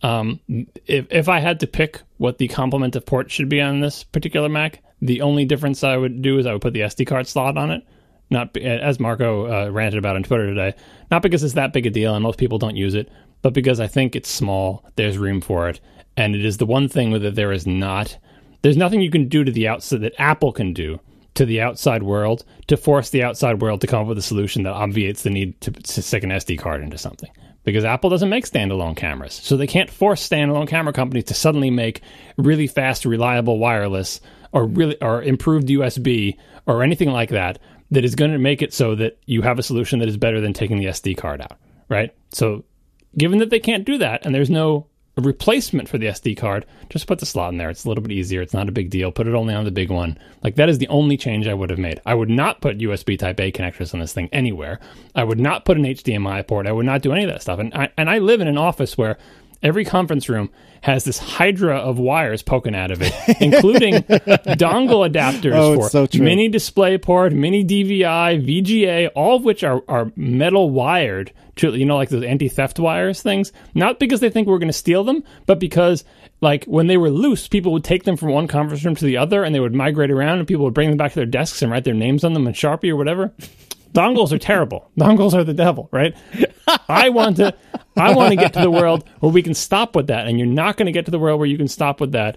if I had to pick what the complement of ports should be on this particular Mac, the only difference I would do is I would put the SD card slot on it. Not as Marco ranted about on Twitter today, not because it's that big a deal and most people don't use it, but because I think it's small, there's room for it, and it is the one thing that there's nothing you can do to the outside that Apple can do to the outside world to force the outside world to come up with a solution that obviates the need to stick an SD card into something. because Apple doesn't make standalone cameras. So they can't force standalone camera companies to suddenly make really fast, reliable wireless or improved USB or anything like that is going to make it so that you have a solution that is better than taking the SD card out, right? So given that they can't do that and there's no replacement for the SD card, just put the slot in there. It's a little bit easier. It's not a big deal. Put it only on the big one. Like, that is the only change I would have made. I would not put USB Type-A connectors on this thing anywhere. I would not put an HDMI port. I would not do any of that stuff. And I live in an office where every conference room has this hydra of wires poking out of it, including dongle adapters for mini DisplayPort, mini DVI, VGA, all of which are metal wired, like those anti-theft wires things. Not because they think we're going to steal them, but because, like, when they were loose, people would take them from one conference room to the other, and they would migrate around, and people would bring them back to their desks and write their names on them in Sharpie or whatever. Dongles are terrible. Dongles are the devil, right? I want to get to the world where we can stop with that, and you're not going to get to the world where you can stop with that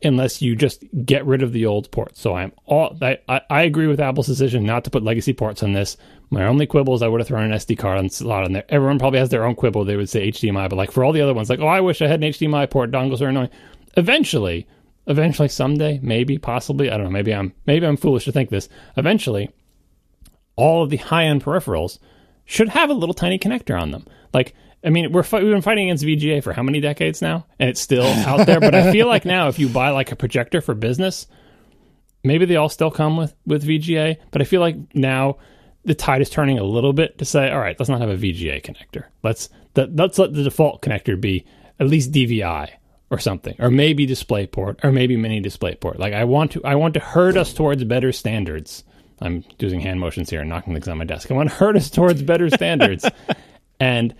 unless you just get rid of the old ports. So I agree with Apple's decision not to put legacy ports on this. My only quibble is I would have thrown an SD card slot on there. Everyone probably has their own quibble. They would say HDMI, but like for all the other ones, like, oh, I wish I had an HDMI port. Dongles are annoying. Eventually, someday, maybe, possibly, I don't know. Maybe I'm foolish to think this. Eventually, all of the high-end peripherals should have a little tiny connector on them. Like, I mean, we've been fighting against VGA for how many decades now? And it's still out there. But I feel like now if you buy like a projector for business, maybe they all still come with VGA. But I feel like now the tide is turning a little bit to say, all right, let's not have a VGA connector. Let's let the default connector be at least DVI or something, or maybe DisplayPort, or maybe mini DisplayPort. Like, I want to herd us towards better standards. I'm using hand motions here and knocking things on my desk. I want to herd us towards better standards. And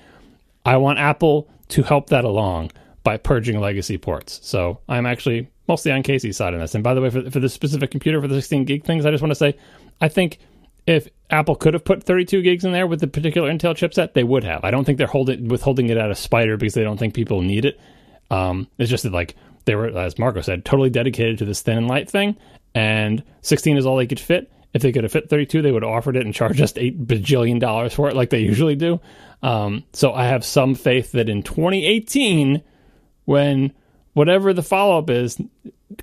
I want Apple to help that along by purging legacy ports. So I'm actually mostly on Casey's side on this. And by the way, for this specific computer, for the 16 gig things, I just want to say, I think if Apple could have put 32 gigs in there with the particular Intel chipset, they would have. I don't think they're withholding it out of spite because they don't think people need it. It's just that, like, they were, as Marco said, totally dedicated to this thin and light thing. And 16 is all they could fit. If they could have fit 32, they would have offered it and charged us $8 bajillion for it like they usually do. So I have some faith that in 2018, when whatever the follow-up is,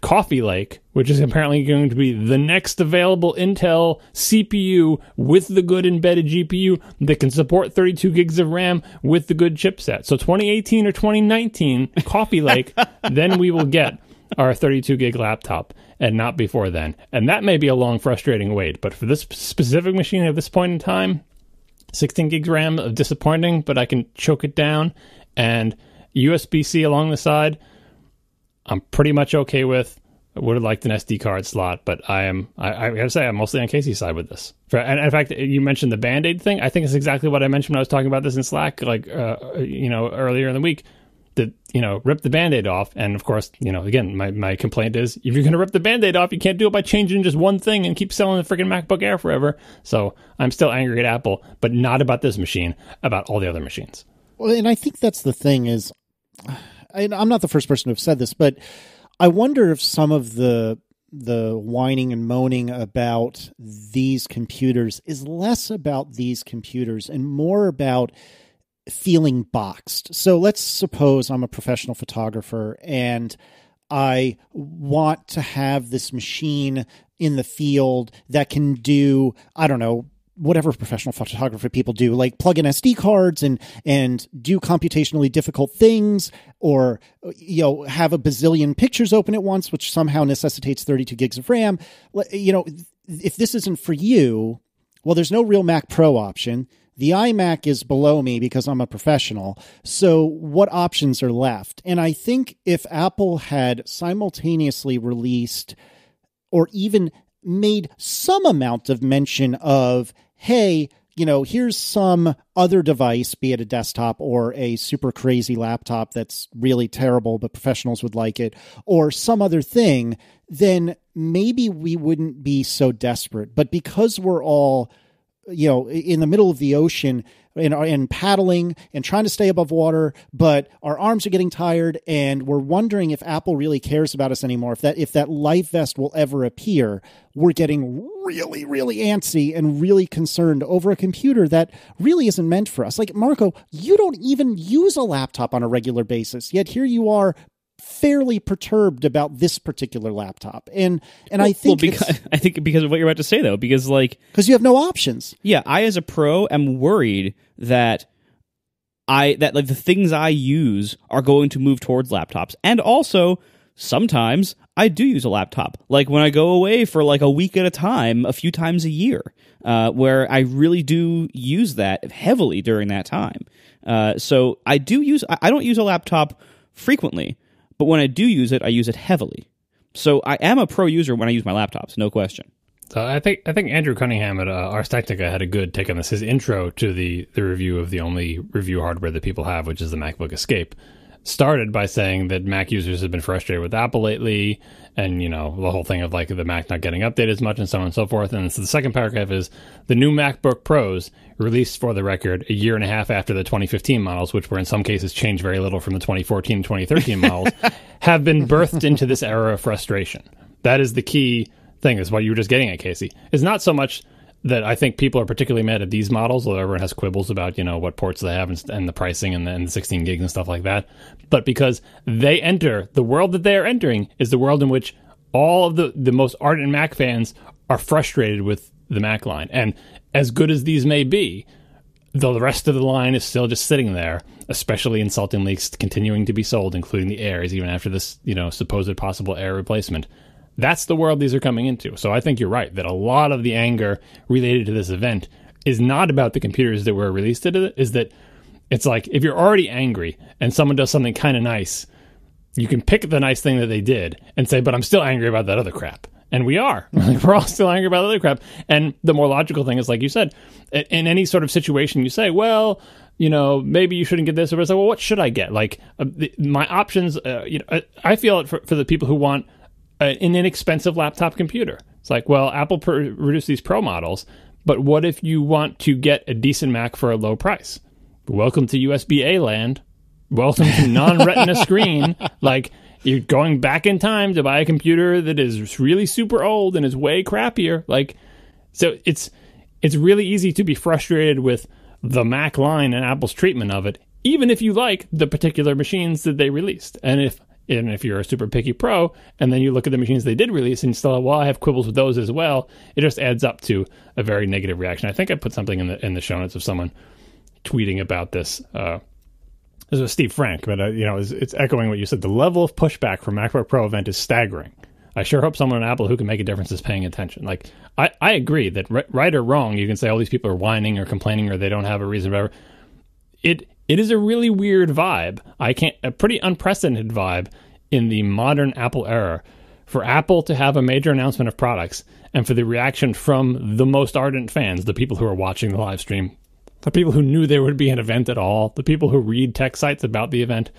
Coffee Lake, which is apparently going to be the next available Intel CPU with the good embedded GPU that can support 32 gigs of RAM with the good chipset. So 2018 or 2019, Coffee Lake, then we will get our 32 gig laptop, and not before then. And that may be a long, frustrating wait, but for this specific machine at this point in time, 16 gigs RAM of disappointing, but I can choke it down, and USB-C along the side, I'm pretty much okay with. I would have liked an SD card slot, but I gotta say, I'm mostly on Casey's side with this. And in fact, you mentioned the Band-Aid thing. I think it's exactly what I mentioned when I was talking about this in Slack, like, earlier in the week. That, rip the Band-Aid off. And of course, again, my complaint is, if you're going to rip the Band-Aid off, you can't do it by changing just one thing and keep selling the freaking MacBook Air forever. So I'm still angry at Apple, but not about this machine, about all the other machines. Well, and I think that's the thing is, I'm not the first person to have said this, but I wonder if some of the whining and moaning about these computers is less about these computers and more about feeling boxed. So let's suppose I'm a professional photographer and I want to have this machine in the field that can do, I don't know, whatever professional photography people do, like plug in SD cards and do computationally difficult things, or have a bazillion pictures open at once, which somehow necessitates 32 gigs of RAM. If this isn't for you, well, there's no real Mac Pro option. The iMac is below me because I'm a professional. So what options are left? And I think if Apple had simultaneously released or even made some amount of mention of, hey, here's some other device, be it a desktop or a super crazy laptop that's really terrible, but professionals would like it, or some other thing, then maybe we wouldn't be so desperate. But because we're all in the middle of the ocean, and paddling and trying to stay above water, but our arms are getting tired, and we're wondering if Apple really cares about us anymore. If that life vest will ever appear, we're getting really, really antsy and really concerned over a computer that really isn't meant for us. Like, Marco, you don't even use a laptop on a regular basis, yet here you are fairly perturbed about this particular laptop. And I think I think because of what you're about to say, though, because you have no options. Yeah, I as a pro am worried that the things I use are going to move towards laptops. And also, sometimes I do use a laptop. Like when I go away for like a week at a time, a few times a year, where I really do use that heavily during that time. So I don't use a laptop frequently, but when I do use it, I use it heavily. So I am a pro user when I use my laptops, no question. So I think Andrew Cunningham at Ars Technica had a good take on this. His intro to the review of the only review hardware that people have, which is the MacBook Escape, started by saying that Mac users have been frustrated with Apple lately, and the whole thing of like the Mac not getting updated as much and so on and so forth. And so the second paragraph is the new MacBook Pros, released for the record a year and a half after the 2015 models, which were in some cases changed very little from the 2014 and 2013 models, have been birthed into this era of frustration. That is the key thing, is what you were just getting at, Casey. It's not so much that I think people are particularly mad at these models, although everyone has quibbles about, what ports they have and the pricing and the 16 gigs and stuff like that. But because the world that they are entering is the world in which all of the most ardent Mac fans are frustrated with the Mac line. And as good as these may be, the rest of the line is still just sitting there, especially insultingly continuing to be sold, including the Airs, even after this, supposed possible Air replacement. That's the world these are coming into. So I think you're right that a lot of the anger related to this event is not about the computers that were released at it, is that it's like if you're already angry and someone does something kind of nice, you can pick the nice thing that they did and say, but I'm still angry about that other crap. And we are. We're all still angry about the other crap. And the more logical thing is, like you said, in any sort of situation, you say, well, maybe you shouldn't get this. Or it's like, well, what should I get? Like my options, I feel it for the people who want an inexpensive laptop computer. It's like, well, Apple produced these Pro models, but what if you want to get a decent Mac for a low price? Welcome to USB-A land. Welcome to non-retina screen. Like, you're going back in time to buy a computer that is really super old and is way crappier. Like, so it's really easy to be frustrated with the Mac line and Apple's treatment of it, even if you like the particular machines that they released. And if you're a super picky pro, and then you look at the machines they did release and you still, well, I have quibbles with those as well, it just adds up to a very negative reaction. I think I put something in the show notes of someone tweeting about this. This was Steve Frank, but it's echoing what you said. The level of pushback for MacBook Pro event is staggering. I sure hope someone at Apple who can make a difference is paying attention. Like, I agree that right or wrong, you can say all these people are whining or complaining or they don't have a reason, whatever. It is a really weird vibe. A pretty unprecedented vibe in the modern Apple era for Apple to have a major announcement of products and for the reaction from the most ardent fans, the people who are watching the live stream, the people who knew there would be an event at all, the people who read tech sites about the event,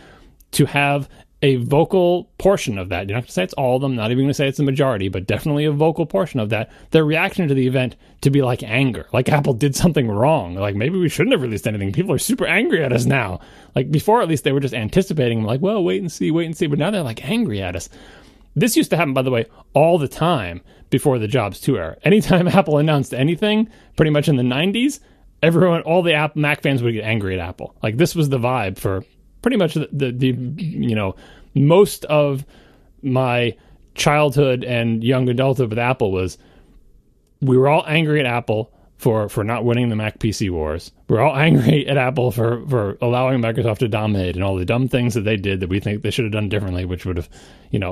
to have a vocal portion of that. You're not going to say it's all of them, not even going to say it's the majority, but definitely a vocal portion of that. Their reaction to the event to be like anger, like Apple did something wrong. Like, maybe we shouldn't have released anything. People are super angry at us now. Like, before, at least, they were just anticipating, like, well, wait and see. But now they're like angry at us. This used to happen, by the way, all the time before the Jobs 2 era. Anytime Apple announced anything, pretty much in the 90s, all the Mac fans would get angry at Apple. Like, this was the vibe for pretty much the most of my childhood and young adulthood with Apple was we were all angry at Apple for not winning the Mac PC wars. We're all angry at Apple for allowing Microsoft to dominate and all the dumb things that they did that we think they should have done differently, which would have,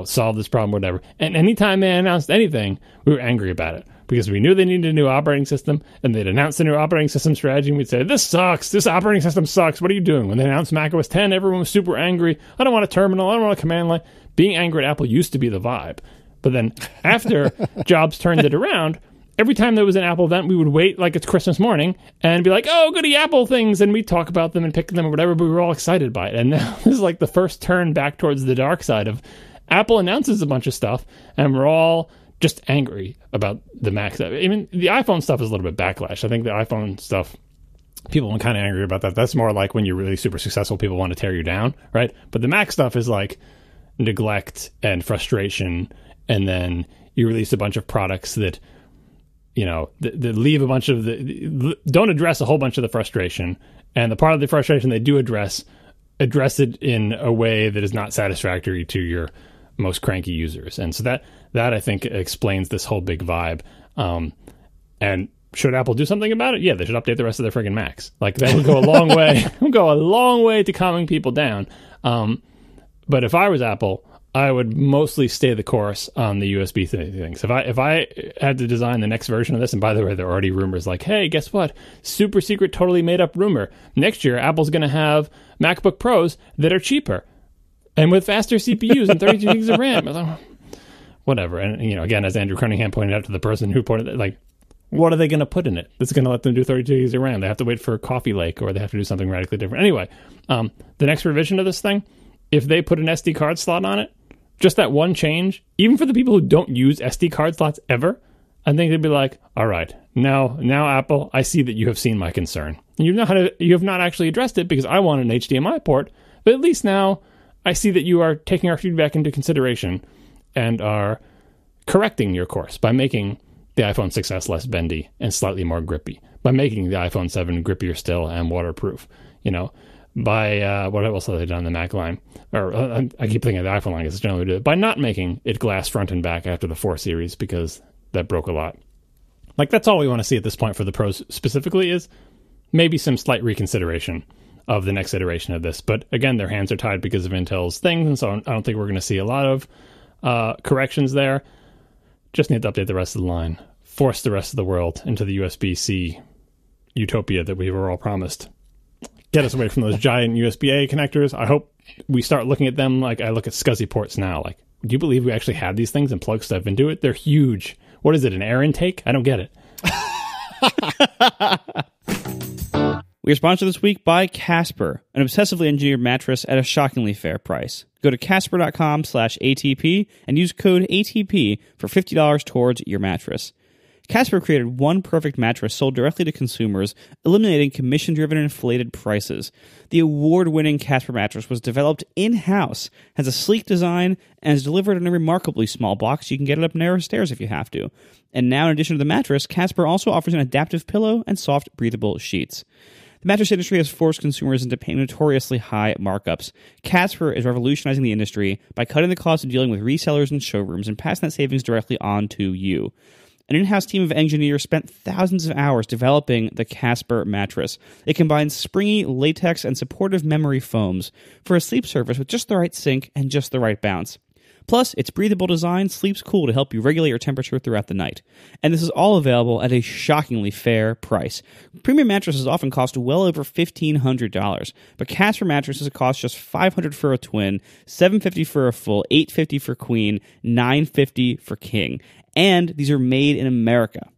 solved this problem, whatever. And anytime they announced anything, we were angry about it because we knew they needed a new operating system, and they'd announced a new operating system strategy, and we'd say, this sucks. This operating system sucks. What are you doing? When they announced macOS 10, everyone was super angry. I don't want a terminal. I don't want a command line. Being angry at Apple used to be the vibe. But then after Jobs turned it around, every time there was an Apple event, we would wait like it's Christmas morning and be like, oh, goody Apple things. And we'd talk about them and pick them or whatever, but we were all excited by it. And now this is like the first turn back towards the dark side of Apple announces a bunch of stuff and we're all just angry about the Mac stuff. I mean, the iPhone stuff is a little bit backlash. I think the iPhone stuff people are kind of angry about that. That's more like when you're really super successful, people want to tear you down, right? But the Mac stuff is like neglect and frustration, and then you release a bunch of products that, you know, that leave a bunch of don't address a whole bunch of the frustration, and the part of the frustration they do address it in a way that is not satisfactory to your most cranky users. And so that I think explains this whole big vibe. And should Apple do something about it? Yeah, they should update the rest of their friggin' Macs. Like, that would go a long way. It would go a long way to calming people down. But if I was Apple, I would mostly stay the course on the USB things. If I had to design the next version of this, and by the way, there are already rumors like, hey, guess what? Super secret, totally made up rumor. Next year, Apple's going to have MacBook Pros that are cheaper and with faster CPUs and 32 gigs of RAM. Whatever. And, you know, again, as Andrew Cunningham pointed out to the person who pointed it, like, what are they going to put in it that's going to let them do 32 gigs of RAM? They have to wait for Coffee Lake, or they have to do something radically different. Anyway, the next revision of this thing, if they put an SD card slot on it, just that one change, even for the people who don't use SD card slots ever, I think they'd be like, all right, now Apple, I see that you have seen my concern. You have not actually addressed it because I want an HDMI port, but at least now I see that you are taking our feedback into consideration and are correcting your course by making the iPhone 6s less bendy and slightly more grippy, by making the iPhone 7 grippier still and waterproof, you know, by what else have they done in the Mac line? Or I keep thinking of the iPhone line because it's generally do it. By not making it glass front and back after the 4 series, because that broke a lot. Like, that's all we want to see at this point for the Pros specifically, is maybe some slight reconsideration of the next iteration of this. But again, their hands are tied because of Intel's things, and so I don't think we're going to see a lot of corrections there. Just need to update the rest of the line. Force the rest of the world into the USB-C utopia that we were all promised. Get us away from those giant USB-A connectors. I hope we start looking at them like I look at SCSI ports now. Like, do you believe we actually have these things and plug stuff into it? They're huge. What is it, an air intake? I don't get it. We are sponsored this week by Casper, an obsessively engineered mattress at a shockingly fair price. Go to casper.com/ATP and use code ATP for $50 towards your mattress. Casper created one perfect mattress sold directly to consumers, eliminating commission-driven and inflated prices. The award-winning Casper mattress was developed in-house, has a sleek design, and is delivered in a remarkably small box. You can get it up narrow stairs if you have to. And now, in addition to the mattress, Casper also offers an adaptive pillow and soft, breathable sheets. The mattress industry has forced consumers into paying notoriously high markups. Casper is revolutionizing the industry by cutting the cost of dealing with resellers and showrooms and passing that savings directly on to you. An in-house team of engineers spent thousands of hours developing the Casper mattress. It combines springy latex and supportive memory foams for a sleep surface with just the right sink and just the right bounce. Plus, its breathable design sleeps cool to help you regulate your temperature throughout the night. And this is all available at a shockingly fair price. Premium mattresses often cost well over $1,500, but Casper mattresses cost just $500 for a twin, $750 for a full, $850 for queen, $950 for king. And these are made in America.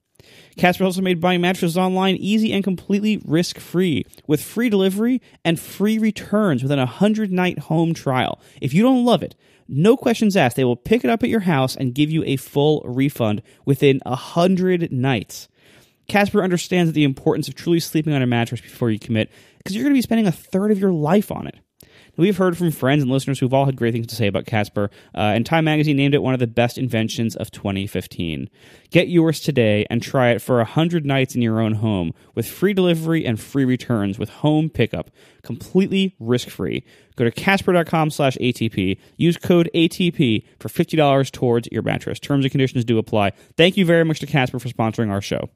Casper also made buying mattresses online easy and completely risk-free, with free delivery and free returns within a 100-night home trial. If you don't love it, no questions asked. They will pick it up at your house and give you a full refund within 100 nights. Casper understands the importance of truly sleeping on a mattress before you commit, because you're going to be spending a third of your life on it. We've heard from friends and listeners who've all had great things to say about Casper, and Time Magazine named it one of the best inventions of 2015. Get yours today and try it for 100 nights in your own home with free delivery and free returns with home pickup, completely risk-free. Go to casper.com/ATP. Use code ATP for $50 towards your mattress. Terms and conditions do apply. Thank you very much to Casper for sponsoring our show.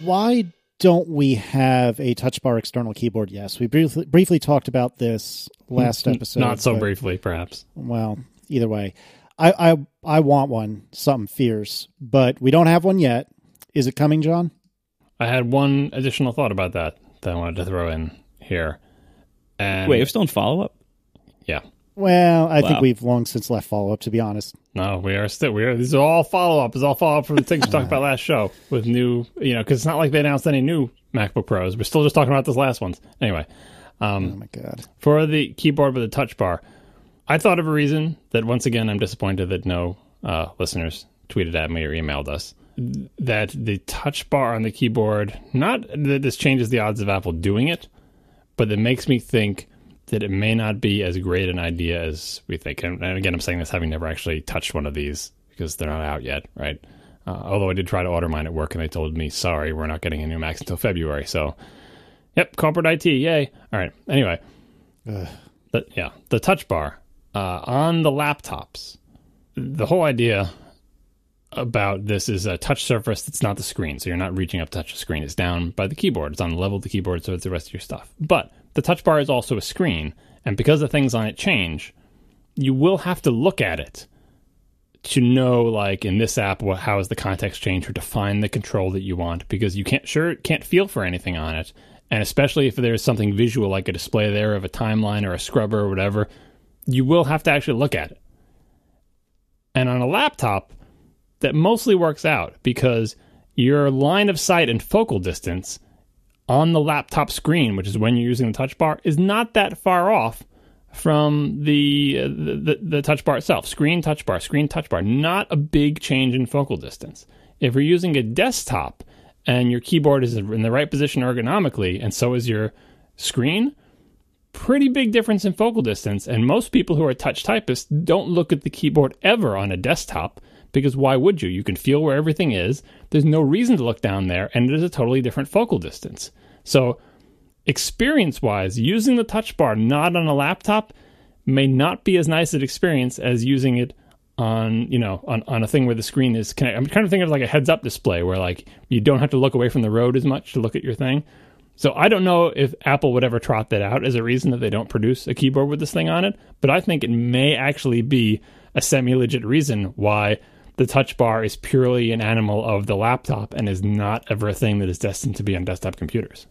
Why don't we have a TouchBar external keyboard? Yes, we briefly talked about this last episode. Not so briefly, perhaps. Well, either way, I want one, something fierce, but we don't have one yet. Is it coming, John? I had one additional thought about that I wanted to throw in here. And wait, you're still in follow-up? Yeah. Well, I think we've long since left follow-up, to be honest. No, we are. These are all follow-up. It's all follow-up from the things we talked about last show with new, because it's not like they announced any new MacBook Pros. We're still just talking about those last ones. Anyway. Oh, my God. For the keyboard with a touch bar, I thought of a reason that, once again, I'm disappointed that no listeners tweeted at me or emailed us. that the touch bar on the keyboard, not that this changes the odds of Apple doing it, but it makes me think that it may not be as great an idea as we think. And again, I'm saying this having never actually touched one of these because they're not out yet, right? Although I did try to order mine at work and they told me, sorry, we're not getting a new Macs until February. So, yep, corporate IT, yay. All right, anyway. The touch bar on the laptops, the whole idea about this is a touch surface that's not the screen. So you're not reaching up to touch the screen. It's down by the keyboard. It's on the level of the keyboard, so it's the rest of your stuff. But the touch bar is also a screen. And because the things on it change, you will have to look at it to know, like in this app, how is the context change, or define the control that you want, because you can't feel for anything on it. And especially if there's something visual like a display there of a timeline or a scrubber or whatever, you will have to actually look at it. And on a laptop, that mostly works out because your line of sight and focal distance on the laptop screen, which is when you're using the touch bar, is not that far off from the touch bar itself. Screen, touch bar, not a big change in focal distance. If you're using a desktop and your keyboard is in the right position ergonomically, and so is your screen, pretty big difference in focal distance. And most people who are touch typists don't look at the keyboard ever on a desktop, because why would you? You can feel where everything is. There's no reason to look down there, and it is a totally different focal distance. So experience-wise, using the touch bar not on a laptop may not be as nice an experience as using it on a thing where the screen is connected. I'm kind of thinking of like a heads-up display where like you don't have to look away from the road as much to look at your thing. So I don't know if Apple would ever trot that out as a reason that they don't produce a keyboard with this thing on it, but I think it may actually be a semi-legit reason why the touch bar is purely an animal of the laptop and is not ever a thing that is destined to be on desktop computers.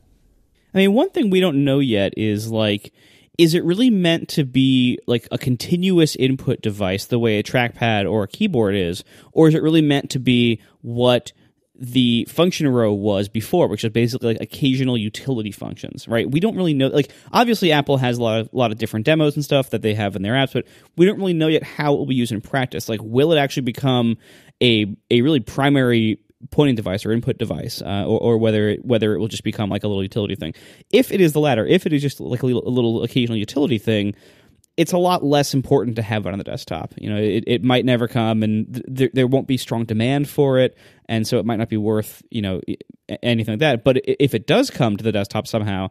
I mean, one thing we don't know yet is, like, is it really meant to be like a continuous input device the way a trackpad or a keyboard is, or is it really meant to be what the function row was before, which is basically like occasional utility functions, right? We don't really know. Like, obviously, Apple has a lot of different demos and stuff that they have in their apps, but we don't really know yet how it will be used in practice. Like, will it actually become a really primary pointing device or input device, or whether it will just become like a little utility thing? If it is the latter, if it is just like a little occasional utility thing, it's a lot less important to have it on the desktop. You know, it might never come, and there won't be strong demand for it, and so it might not be worth, anything like that. But if it does come to the desktop somehow,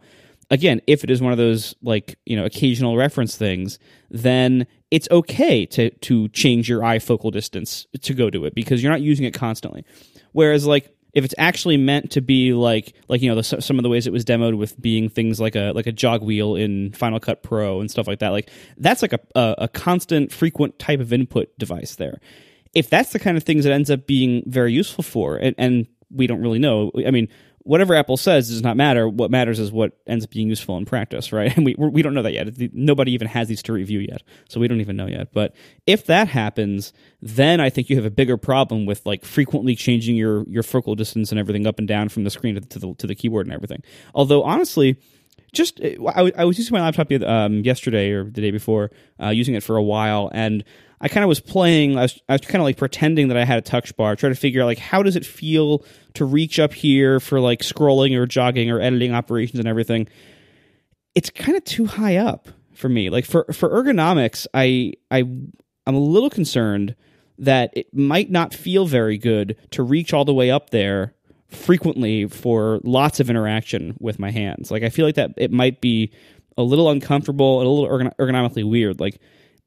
again, if it is one of those like, occasional reference things, then it's okay to change your eye focal distance to go to it because you're not using it constantly. Whereas, like, if it's actually meant to be like some of the ways it was demoed with being things like a jog wheel in Final Cut Pro and stuff like that, like that's like a constant, frequent type of input device there. If that's the kind of things it ends up being very useful for, and we don't really know. I mean, whatever Apple says does not matter. What matters is what ends up being useful in practice, right? And we don't know that yet. Nobody even has these to review yet, so we don't even know yet. But if that happens, then I think you have a bigger problem with like frequently changing your focal distance and everything up and down from the screen to the keyboard and everything. Although honestly, I was using my laptop yesterday or the day before, using it for a while, and I kind of was playing. I was kind of like pretending that I had a touch bar, trying to figure out like how does it feel to reach up here for like scrolling or jogging or editing operations and everything. It's kind of too high up for me. Like for ergonomics, I'm a little concerned that it might not feel very good to reach all the way up there frequently for lots of interaction with my hands. Like I feel like that it might be a little uncomfortable and a little ergonomically weird. Like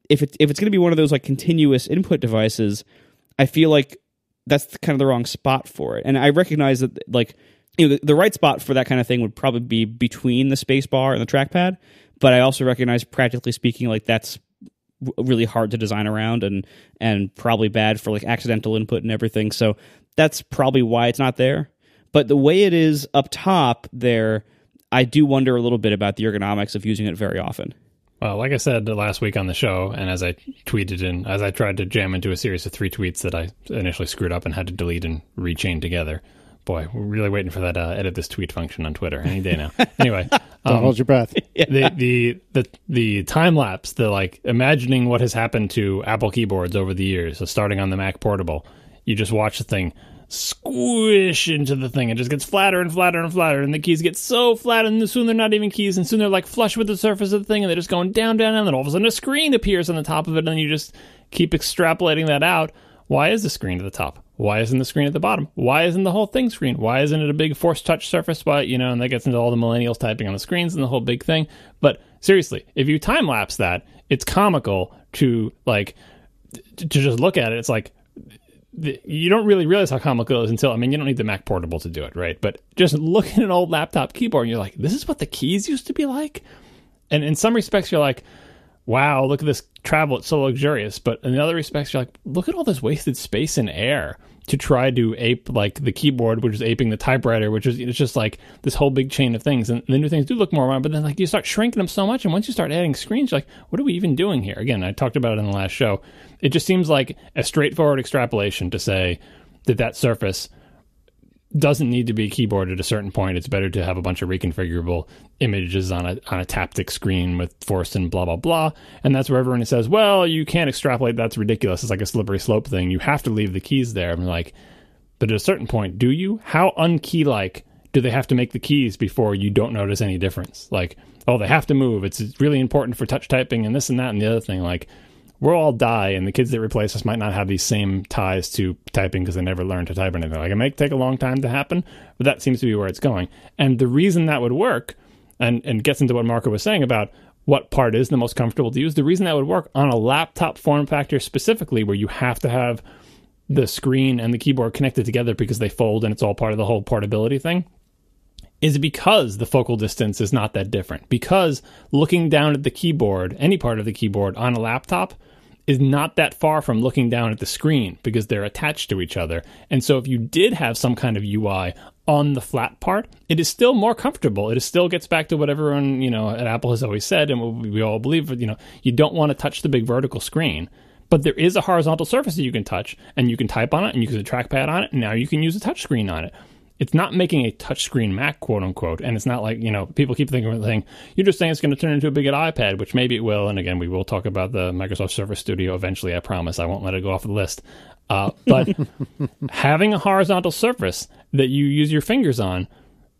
if it's going to be one of those like continuous input devices, I feel like that's kind of the wrong spot for it. And I recognize that like the right spot for that kind of thing would probably be between the space bar and the trackpad. But I also recognize, practically speaking, like that's really hard to design around and probably bad for like accidental input and everything. So that's probably why it's not there. But the way it is up top there, I do wonder a little bit about the ergonomics of using it very often. Well, like I said last week on the show, and as I tweeted as I tried to jam into a series of 3 tweets that I initially screwed up and had to delete and rechain together. Boy, we're really waiting for that edit this tweet function on Twitter any day now. Anyway, don't hold your breath. The time lapse, the like imagining what has happened to Apple keyboards over the years. So starting on the Mac Portable, you just watch the thing. squish into the thing. It just gets flatter and flatter and flatter, and the keys get so flat, and soon they're not even keys, and soon they're like flush with the surface of the thing, and they're just going down, down, down, and then all of a sudden a screen appears on the top of it, and then you just keep extrapolating that out. Why is the screen at the top? Why isn't the screen at the bottom? Why isn't the whole thing screen? Why isn't it a big force touch surface? Why, and that gets into all the millennials typing on the screens and the whole big thing. But seriously, if you time lapse that, it's comical to just look at it. It's like, you don't really realize how comical it is until, you don't need the Mac Portable to do it, right? But just look at an old laptop keyboard and you're like, this is what the keys used to be like? And in some respects, you're like, wow, look at this travel, it's so luxurious. But in other respects, you're like, look at all this wasted space and air to try to ape like the keyboard, which is aping the typewriter, which is, it's just like this whole big chain of things. And the new things do look more around, but then like you start shrinking them so much. And once you start adding screens, you're like, what are we even doing here? Again, I talked about it in the last show. It just seems like a straightforward extrapolation to say that surface doesn't need to be keyboard at a certain point. It's better to have a bunch of reconfigurable images on a taptic screen with force and blah, blah, blah. And that's where everyone says, well, you can't extrapolate. That's ridiculous. It's like a slippery slope thing. You have to leave the keys there. I'm like, but at a certain point, do you? How unkey-like do they have to make the keys before you don't notice any difference? Like, oh, they have to move. It's really important for touch typing and this and that and the other thing. Like, we'll all die, and the kids that replace us might not have these same ties to typing because they never learned to type or anything. Like, it may take a long time to happen, but that seems to be where it's going. And the reason that would work, and gets into what Marco was saying about what part is the most comfortable to use, the reason that would work on a laptop form factor specifically, where you have to have the screen and the keyboard connected together because they fold and it's all part of the whole portability thing, is because the focal distance is not that different. Because looking down at the keyboard, any part of the keyboard on a laptop, is not that far from looking down at the screen because they're attached to each other. And so if you did have some kind of UI on the flat part, it is still more comfortable. It still gets back to what everyone, at Apple has always said, and what we all believe, you don't want to touch the big vertical screen. But there is a horizontal surface that you can touch, and you can type on it, and you can use a trackpad on it, and now you can use a touch screen on it. It's not making a touchscreen Mac, quote unquote, and it's not like, people keep thinking, you're just saying it's going to turn into a big iPad, which maybe it will, and again, we will talk about the Microsoft Surface Studio eventually, I promise. I won't let it go off the list. But having a horizontal surface that you use your fingers on,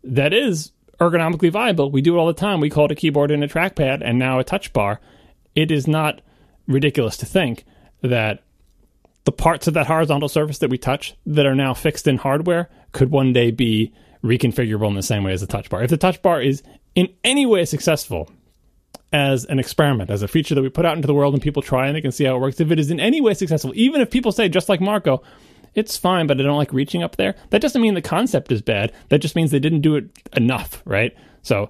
that is ergonomically viable. We do it all the time. We call it a keyboard and a trackpad, and now a touch bar. It is not ridiculous to think that the parts of that horizontal surface that we touch that are now fixed in hardware could one day be reconfigurable in the same way as the touch bar. If the touch bar is in any way successful as an experiment, as a feature that we put out into the world and people try and they can see how it works, if it is in any way successful, even if people say, just like Marco, it's fine, but I don't like reaching up there, that doesn't mean the concept is bad. That just means they didn't do it enough, right? So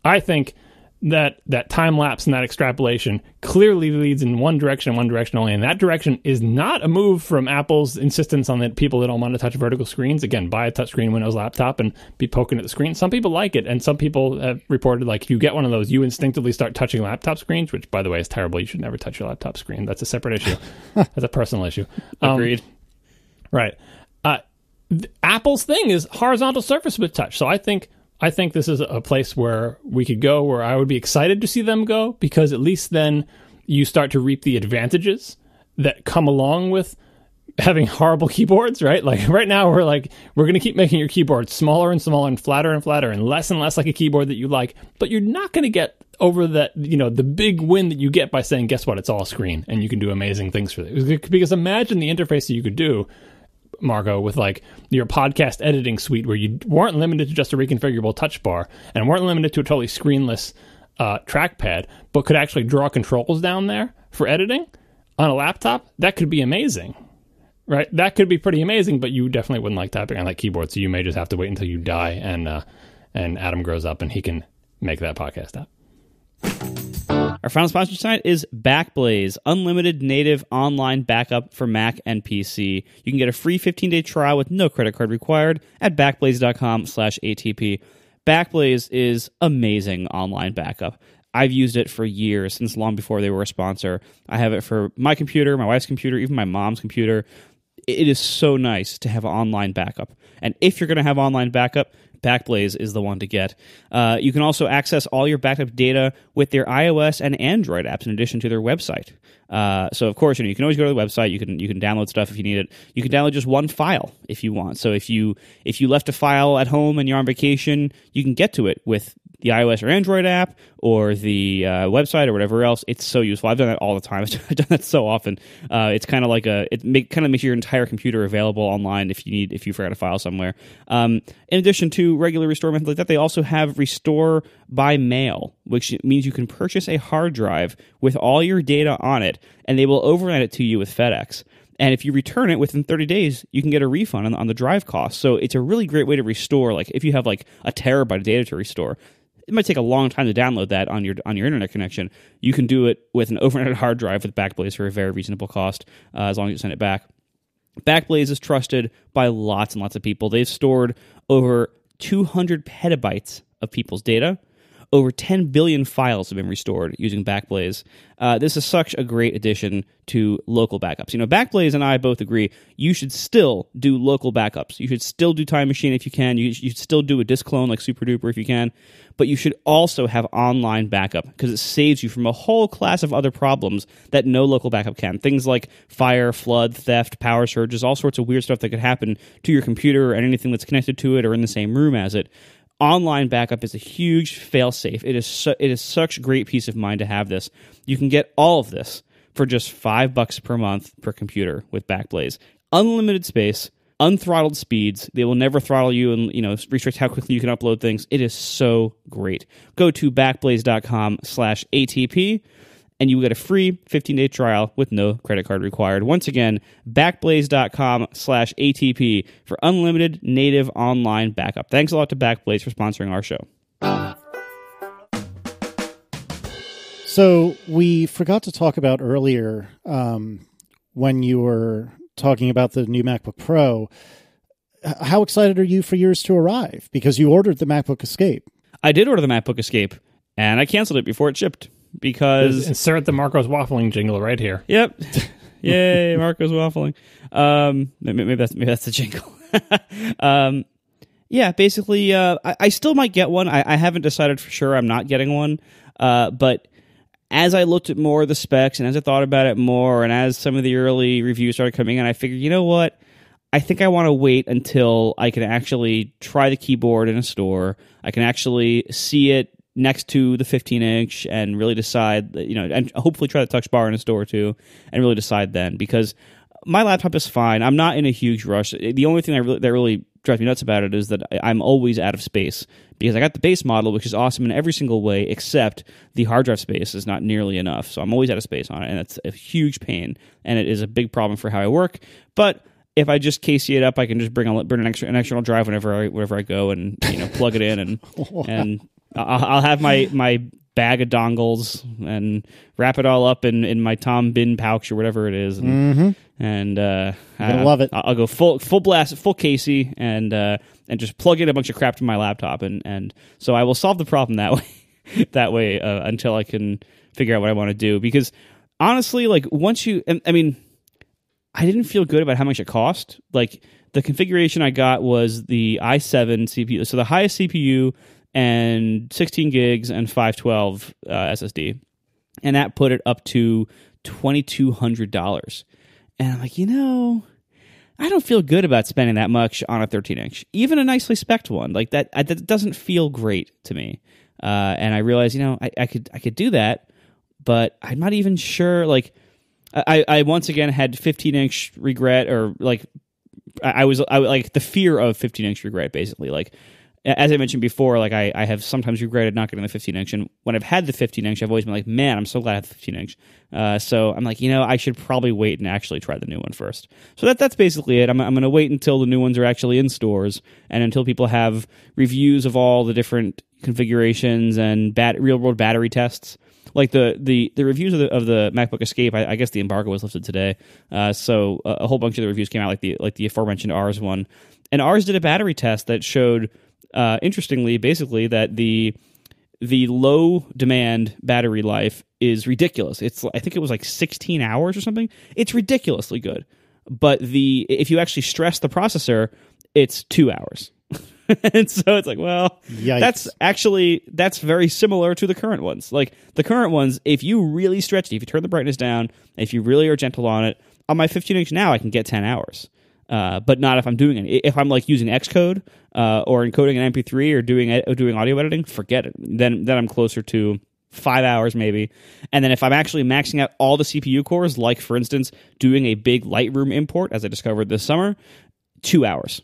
I think that time lapse and that extrapolation clearly leads in one direction only, and that direction is not a move from Apple's insistence on that people that don't want to touch vertical screens. Again, buy a touchscreen Windows laptop and be poking at the screen. Some people like it, and some people have reported, like, if you get one of those, you instinctively start touching laptop screens, which, by the way, is terrible. You should never touch your laptop screen. That's a separate issue. That's a personal issue. Agreed. Right. Apple's thing is horizontal surface with touch. So I think this is a place where we could go, where I would be excited to see them go, because at least then you start to reap the advantages that come along with having horrible keyboards, right? Like right now we're going to keep making your keyboard smaller and smaller and flatter and less like a keyboard that you like, but you're not going to get over that, the big win that you get by saying, guess what? It's all screen and you can do amazing things for it. Because imagine the interface that you could do, Marco, with like your podcast editing suite, where you weren't limited to just a reconfigurable touch bar and weren't limited to a totally screenless trackpad, but could actually draw controls down there for editing on a laptop. That could be amazing, right? That could be pretty amazing, but you definitely wouldn't like typing on that keyboard, so you may just have to wait until you die and Adam grows up and he can make that podcast app. Our final sponsor tonight is Backblaze, unlimited native online backup for Mac and PC. You can get a free 15-day trial with no credit card required at backblaze.com/ATP. Backblaze is amazing online backup. I've used it for years, since long before they were a sponsor. I have it for my computer, my wife's computer, even my mom's computer. it is so nice to have online backup. And if you're going to have online backup, Backblaze is the one to get. You can also access all your backup data with their iOS and Android apps in addition to their website. So of course, you can always go to the website. You can download stuff if you need it. You can download just one file if you want. So if you left a file at home and you're on vacation, you can get to it with the iOS or Android app or the website or whatever else. It's so useful. I've done that all the time. I've done that so often. It's kind of like kind of makes your entire computer available online if you forgot a file somewhere. In addition to regular restore methods like that, they also have restore by mail, which means you can purchase a hard drive with all your data on it, and they will overnight it to you with FedEx. And if you return it within 30 days, you can get a refund on the drive cost. So it's a really great way to restore. Like if you have like a terabyte of data to restore, it might take a long time to download that on your internet connection. You can do it with an overnight hard drive with Backblaze for a very reasonable cost, as long as you send it back. Backblaze is trusted by lots and lots of people. They've stored over 200 petabytes of people's data. Over 10 billion files have been restored using Backblaze. This is such a great addition to local backups. Backblaze and I both agree you should still do local backups. You should still do Time Machine if you can. You should still do a disk clone like SuperDuper if you can. But you should also have online backup because it saves you from a whole class of other problems that no local backup can. Things like fire, flood, theft, power surges, all sorts of weird stuff that could happen to your computer and anything that's connected to it or in the same room as it. Online backup is a huge fail-safe. It is such great peace of mind to have this. You can get all of this for just $5 per month per computer with Backblaze. Unlimited space, unthrottled speeds. They will never throttle you and restrict how quickly you can upload things. It is so great. Go to backblaze.com/ATP. And you will get a free 15-day trial with no credit card required. Once again, backblaze.com/ATP for unlimited native online backup. Thanks a lot to Backblaze for sponsoring our show. So we forgot to talk about earlier when you were talking about the new MacBook Pro. How excited are you for yours to arrive? Because you ordered the MacBook Escape. I did order the MacBook Escape, and I canceled it before it shipped. Because insert the Marco's Waffling jingle right here. Yep. Yay, Marco's Waffling. Maybe that's the jingle. Yeah, basically, I still might get one. I haven't decided for sure I'm not getting one. But as I looked at more of the specs and as I thought about it more and as some of the early reviews started coming in, I figured, you know what? I think I want to wait until I can actually try the keyboard in a store. I can actually see it next to the 15-inch and really decide, and hopefully try the TouchBar in a store too, and really decide then. Because my laptop is fine. I'm not in a huge rush. The only thing that really drives me nuts about it is that I'm always out of space. Because I got the base model, which is awesome in every single way, except the hard drive space is not nearly enough. So I'm always out of space on it, and it's a huge pain. And it is a big problem for how I work. But if I just KC it up, I can just bring an external drive wherever I go and plug it in and and I'll have my bag of dongles and wrap it all up in my Tom bin pouch or whatever it is, and I love it. I'll go full blast, full Casey, and just plug in a bunch of crap to my laptop, and so I will solve the problem that way until I can figure out what I want to do. Because honestly, like once I didn't feel good about how much it cost. Like the configuration I got was the i7 CPU, so the highest CPU. And 16 gigs and 512 SSD. And that put it up to $2,200. And I'm like, I don't feel good about spending that much on a 13-inch. Even a nicely spec'd one. Like that doesn't feel great to me. And I realized, I could do that, but I'm not even sure. Like, I once again had 15-inch regret, or like, I like the fear of 15-inch regret, basically. Like, as I mentioned before, like I have sometimes regretted not getting the 15-inch, and when I've had the 15-inch, I've always been like, man, I'm so glad I have the 15-inch. So I'm like, I should probably wait and actually try the new one first. So that's basically it. I'm going to wait until the new ones are actually in stores, and until people have reviews of all the different configurations and real-world battery tests. Like the reviews of the MacBook Escape, I guess the embargo was lifted today. So a whole bunch of the reviews came out, like the aforementioned ours one, and ours did a battery test that showed. Interestingly, basically, that the low demand battery life is ridiculous. I think it was like 16 hours or something. It's ridiculously good. but if you actually stress the processor, it's 2 hours. And so it's like, well, Yikes. that's very similar to the current ones. Like the current ones, if you really stretch it, if you turn the brightness down, if you really are gentle on it, on my 15-inch now, I can get 10 hours. But not if I'm doing it. If I'm like using Xcode or encoding an MP3 or doing audio editing, forget it. Then I'm closer to 5 hours maybe. And then if I'm actually maxing out all the CPU cores, like for instance doing a big Lightroom import, as I discovered this summer, 2 hours.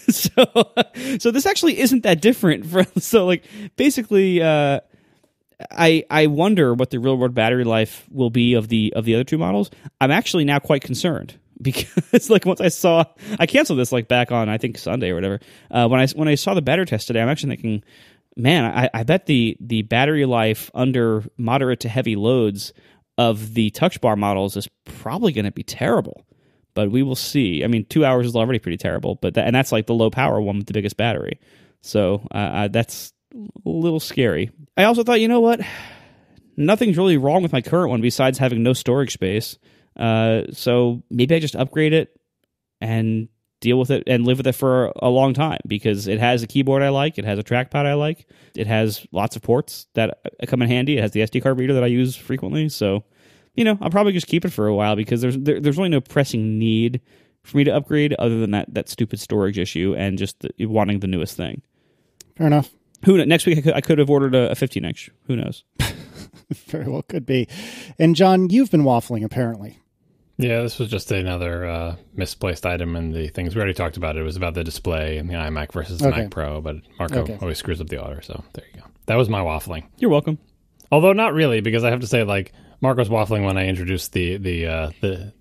So this actually isn't that different. So like basically, I wonder what the real world battery life will be of the other two models. I'm actually now quite concerned. Because like once I canceled this like back on I think Sunday or whatever. When I saw the battery test today, I'm actually thinking, man, I bet the battery life under moderate to heavy loads of the TouchBar models is probably going to be terrible. But we will see. I mean, 2 hours is already pretty terrible, but that's like the low power one with the biggest battery. So that's a little scary. I also thought, you know what? Nothing's really wrong with my current one besides having no storage space. So maybe I just upgrade it and deal with it and live with it for a long time, because it has a keyboard I like, it has a trackpad I like, it has lots of ports that come in handy, it has the SD card reader that I use frequently. So, you know, I'll probably just keep it for a while because there's really no pressing need for me to upgrade other than that stupid storage issue and just wanting the newest thing. Fair enough. Next week I could have ordered a 15-inch. Who knows? Very well could be. And John, you've been waffling apparently. Yeah, this was just another misplaced item in the things we already talked about. It was about the display and the iMac versus the Mac Pro, but Marco always screws up the order, so there you go. That was my waffling. You're welcome. Although not really, because I have to say, like, Marco's waffling when I introduced the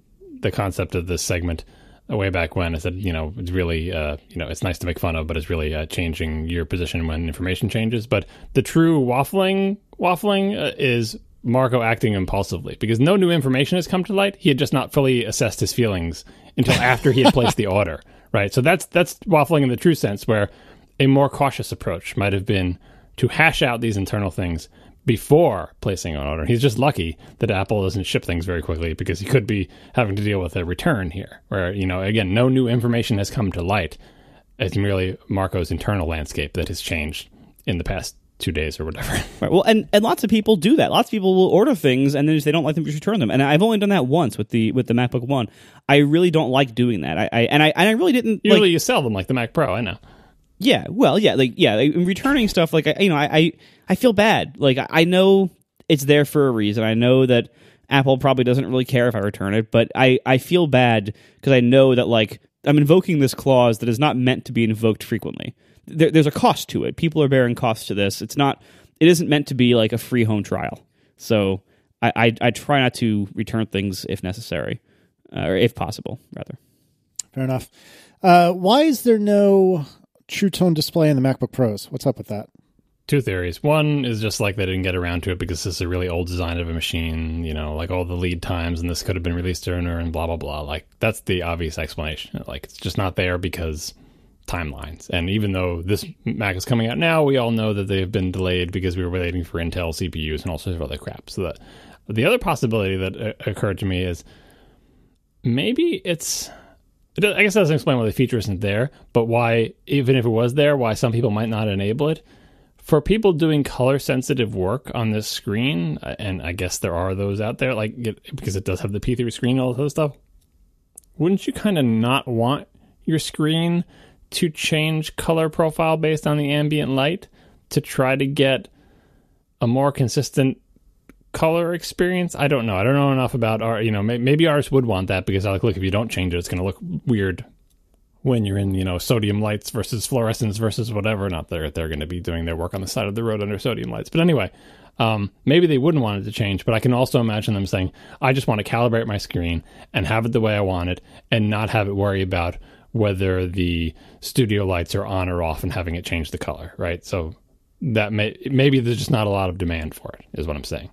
concept of this segment way back when. I said, you know, it's really, it's nice to make fun of, but it's really changing your position when information changes. But the true waffling is Marco acting impulsively, because no new information has come to light. He had just not fully assessed his feelings until after he had placed the order, right? So that's waffling in the true sense, where a more cautious approach might have been to hash out these internal things before placing an order. He's just lucky that Apple doesn't ship things very quickly, because he could be having to deal with a return here, where, you know, again, no new information has come to light. It's merely Marco's internal landscape that has changed in the past 2 days or whatever. Right. Well, and lots of people do that. Lots of people will order things and then if they don't like them, just return them. And I've only done that once with the MacBook One. I really don't like doing that. I really didn't. Usually, you sell them like the Mac Pro. I know. Yeah. Well, yeah. Returning stuff. Like I feel bad. Like I know it's there for a reason. I know that Apple probably doesn't really care if I return it, but I feel bad because I know that like I'm invoking this clause that is not meant to be invoked frequently. There's a cost to it. People are bearing costs to this. It isn't meant to be like a free home trial. So I try not to return things if necessary, or if possible, rather. Fair enough. Why is there no TrueTone display in the MacBook Pros? What's up with that? Two theories. One is just like they didn't get around to it because this is a really old design of a machine, you know, like all the lead times, and this could have been released sooner and blah, blah, blah. Like, that's the obvious explanation. Like, it's just not there because timelines. And even though this Mac is coming out now, we all know that they've been delayed because we were waiting for Intel CPUs and all sorts of other crap. So the other possibility that occurred to me is maybe I guess that doesn't explain why the feature isn't there, but why, even if it was there, why some people might not enable it. For people doing color-sensitive work on this screen, and I guess there are those out there, like because it does have the P3 screen and all this other stuff, wouldn't you kind of not want your screen to change color profile based on the ambient light to try to get a more consistent color experience? I don't know. I don't know enough about our, maybe ours would want that, because look, if you don't change it, it's going to look weird when you're in, sodium lights versus fluorescence versus whatever. Not that they're going to be doing their work on the side of the road under sodium lights. But anyway, maybe they wouldn't want it to change, but I can also imagine them saying, I just want to calibrate my screen and have it the way I want it and not have it worry about whether the studio lights are on or off and having it change the color, right? So that maybe there's just not a lot of demand for it, is what I'm saying.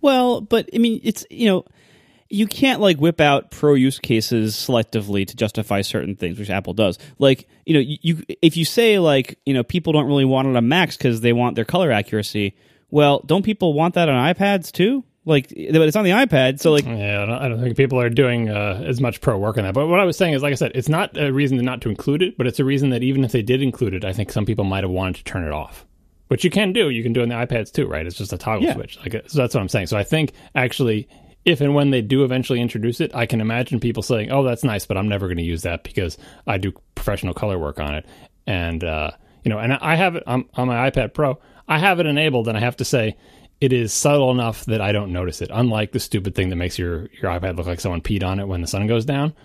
Well, but I mean, it's, you can't like whip out pro use cases selectively to justify certain things, which Apple does. Like, if you say like, people don't really want it on Macs because they want their color accuracy, well, don't people want that on iPads too? Like, but it's on the iPad, so like, yeah, I don't think people are doing as much pro work on that. But what I was saying is, like I said, it's not a reason not to include it, but it's a reason that even if they did include it, I think some people might have wanted to turn it off, which you can do. You can do it on the iPads too, right? It's just a toggle switch. Like, so that's what I'm saying. So I think actually, if and when they do eventually introduce it, I can imagine people saying, "Oh, that's nice, but I'm never going to use that because I do professional color work on it." And and I have it on my iPad Pro. I have it enabled, and I have to say, it is subtle enough that I don't notice it. Unlike the stupid thing that makes your iPad look like someone peed on it when the sun goes down.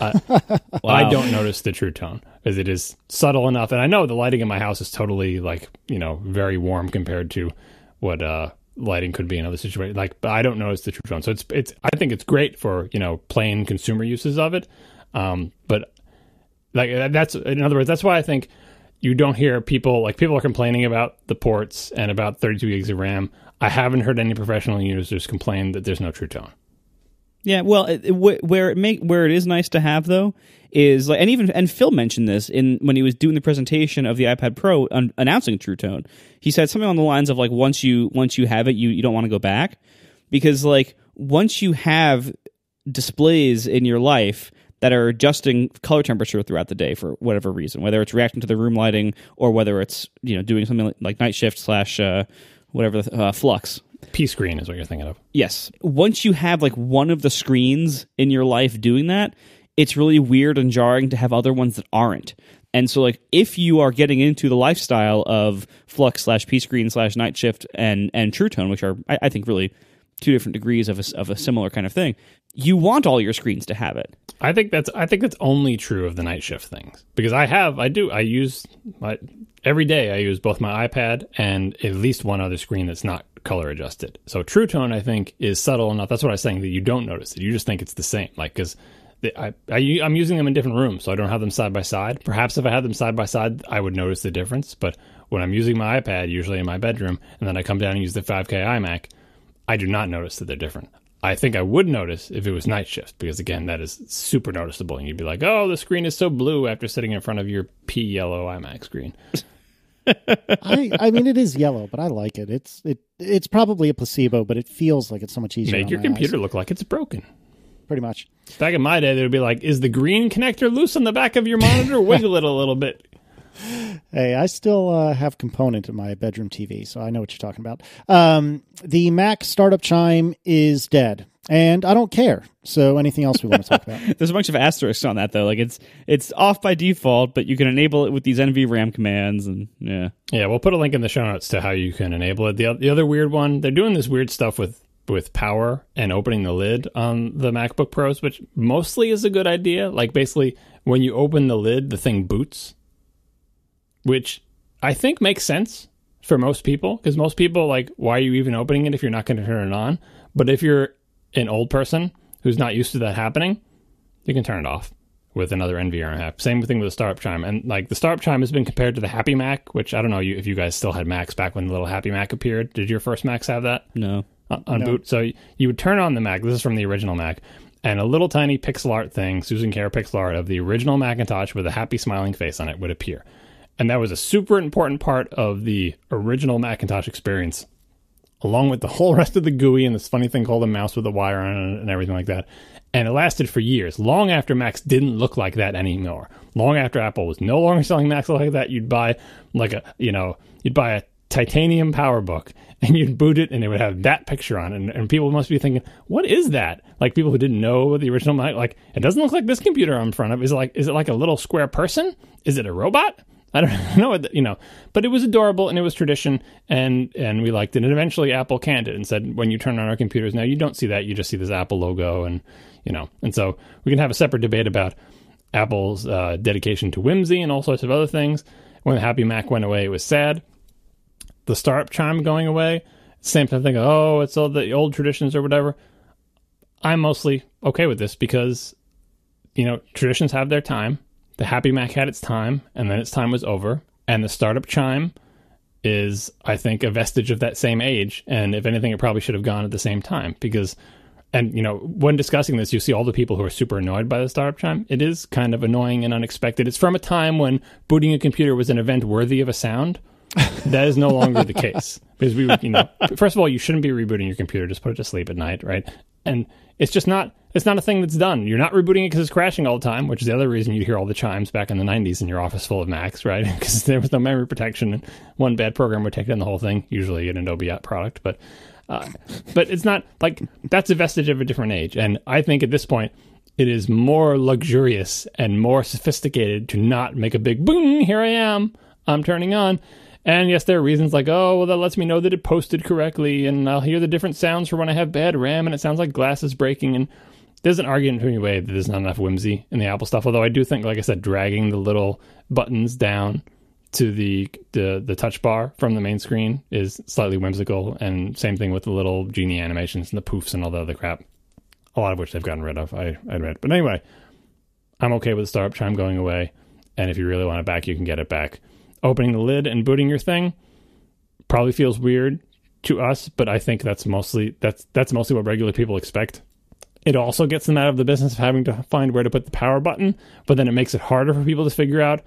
I don't notice the TrueTone, as it is subtle enough. And I know the lighting in my house is totally very warm compared to what lighting could be in other situations. But I don't notice the TrueTone. So it's I think it's great for plain consumer uses of it. But that's, in other words, that's why I think you don't hear people are complaining about the ports and about 32 gigs of RAM. I haven't heard any professional users complain that there's no TrueTone. Yeah, well, where it is nice to have though is like, and Phil mentioned this when he was doing the presentation of the iPad Pro announcing TrueTone. He said something along the lines of like, once you have it, you don't want to go back, because like once you have displays in your life that are adjusting color temperature throughout the day for whatever reason, whether it's reacting to the room lighting or whether it's doing something like night shift / whatever flux. P screen is what you're thinking of. Yes. Once you have like one of the screens in your life doing that, it's really weird and jarring to have other ones that aren't. And so like if you are getting into the lifestyle of flux / P screen / night shift and TrueTone, which are I think really two different degrees of a similar kind of thing, you want all your screens to have it. I think that's only true of the night shift things, because every day I use both my iPad and at least one other screen that's not color adjusted. So TrueTone, I think, is subtle enough. That's what I was saying, that you don't notice it. You just think it's the same. Like, because I'm using them in different rooms, so I don't have them side by side. Perhaps if I had them side by side, I would notice the difference. But when I'm using my iPad, usually in my bedroom, and then I come down and use the 5K iMac, I do not notice that they're different. I think I would notice if it was night shift, because again, that is super noticeable, and you'd be like, "Oh, the screen is so blue," after sitting in front of your pea yellow iMac screen. I mean, it is yellow, but I like it. It's probably a placebo, but it feels like it's so much easier. Make your computer look like it's broken. Pretty much. Back in my day, they would be like, "Is the green connector loose on the back of your monitor? Wiggle it a little bit." Hey, I still have Component in my bedroom TV, so I know what you're talking about. The Mac startup chime is dead, and I don't care. So anything else we want to talk about? There's a bunch of asterisks on that, though. Like it's off by default, but you can enable it with these NVRAM commands, and yeah. We'll put a link in the show notes to how you can enable it. The other weird one, they're doing this weird stuff with power and opening the lid on the MacBook Pros, which mostly is a good idea. Like basically, when you open the lid, the thing boots, which I think makes sense for most people, because most people, like, why are you even opening it if you're not going to turn it on? But if you're an old person who's not used to that happening, you can turn it off with another NVRAM app. Same thing with the startup chime. And like the startup chime has been compared to the Happy Mac, which I don't know if you guys still had Macs back when the little Happy Mac appeared. Did your first Macs have that? No. On boot? So you would turn on the Mac. This is from the original Mac. And a little tiny pixel art thing, Susan Kare pixel art of the original Macintosh with a happy smiling face on it would appear. And that was a super important part of the original Macintosh experience, along with the whole rest of the GUI and this funny thing called a mouse with a wire on it and everything like that. And it lasted for years, long after Macs didn't look like that anymore. Long after Apple was no longer selling Macs like that, you'd buy a titanium PowerBook and you'd boot it and it would have that picture on it. And people must be thinking, what is that? Like people who didn't know the original Mac, like, it doesn't look like this computer I'm in front of. Is it like a little square person? Is it a robot? I don't know, but it was adorable and it was tradition, and we liked it. And eventually Apple canned it and said, when you turn on our computers now, you don't see that. You just see this Apple logo, and so we can have a separate debate about Apple's dedication to whimsy and all sorts of other things. When the Happy Mac went away, it was sad. The startup chime going away, same thing. Oh, it's all the old traditions or whatever. I'm mostly okay with this because, traditions have their time. The Happy Mac had its time, and then its time was over. And the startup chime is, I think, a vestige of that same age. And if anything, it probably should have gone at the same time. When discussing this, you see all the people who are super annoyed by the startup chime. It is kind of annoying and unexpected. It's from a time when booting a computer was an event worthy of a sound. That is no longer the case, because we would, first of all, you shouldn't be rebooting your computer. Just put it to sleep at night, right? And it's just not. It's not a thing that's done. You're not rebooting it because it's crashing all the time, which is the other reason you hear all the chimes back in the 90s in your office full of Macs, right? Because there was no memory protection, and one bad program would take down the whole thing. Usually an Adobe product, but it's not like that's a vestige of a different age. And I think at this point, it is more luxurious and more sophisticated to not make a big boom. Here I am. I'm turning on. And yes, there are reasons like, oh, well, that lets me know that it posted correctly, and I'll hear the different sounds for when I have bad RAM, and it sounds like glass is breaking. And there's an argument to me way that there's not enough whimsy in the Apple stuff. Although I do think, like I said, dragging the little buttons down to the touch bar from the main screen is slightly whimsical. And same thing with the little genie animations and the poofs and all the other crap. A lot of which they've gotten rid of, I admit. But anyway, I'm okay with the startup chime going away. And if you really want it back, you can get it back. Opening the lid and booting your thing probably feels weird to us, but I think that's mostly what regular people expect. It also gets them out of the business of having to find where to put the power button, but then it makes it harder for people to figure out,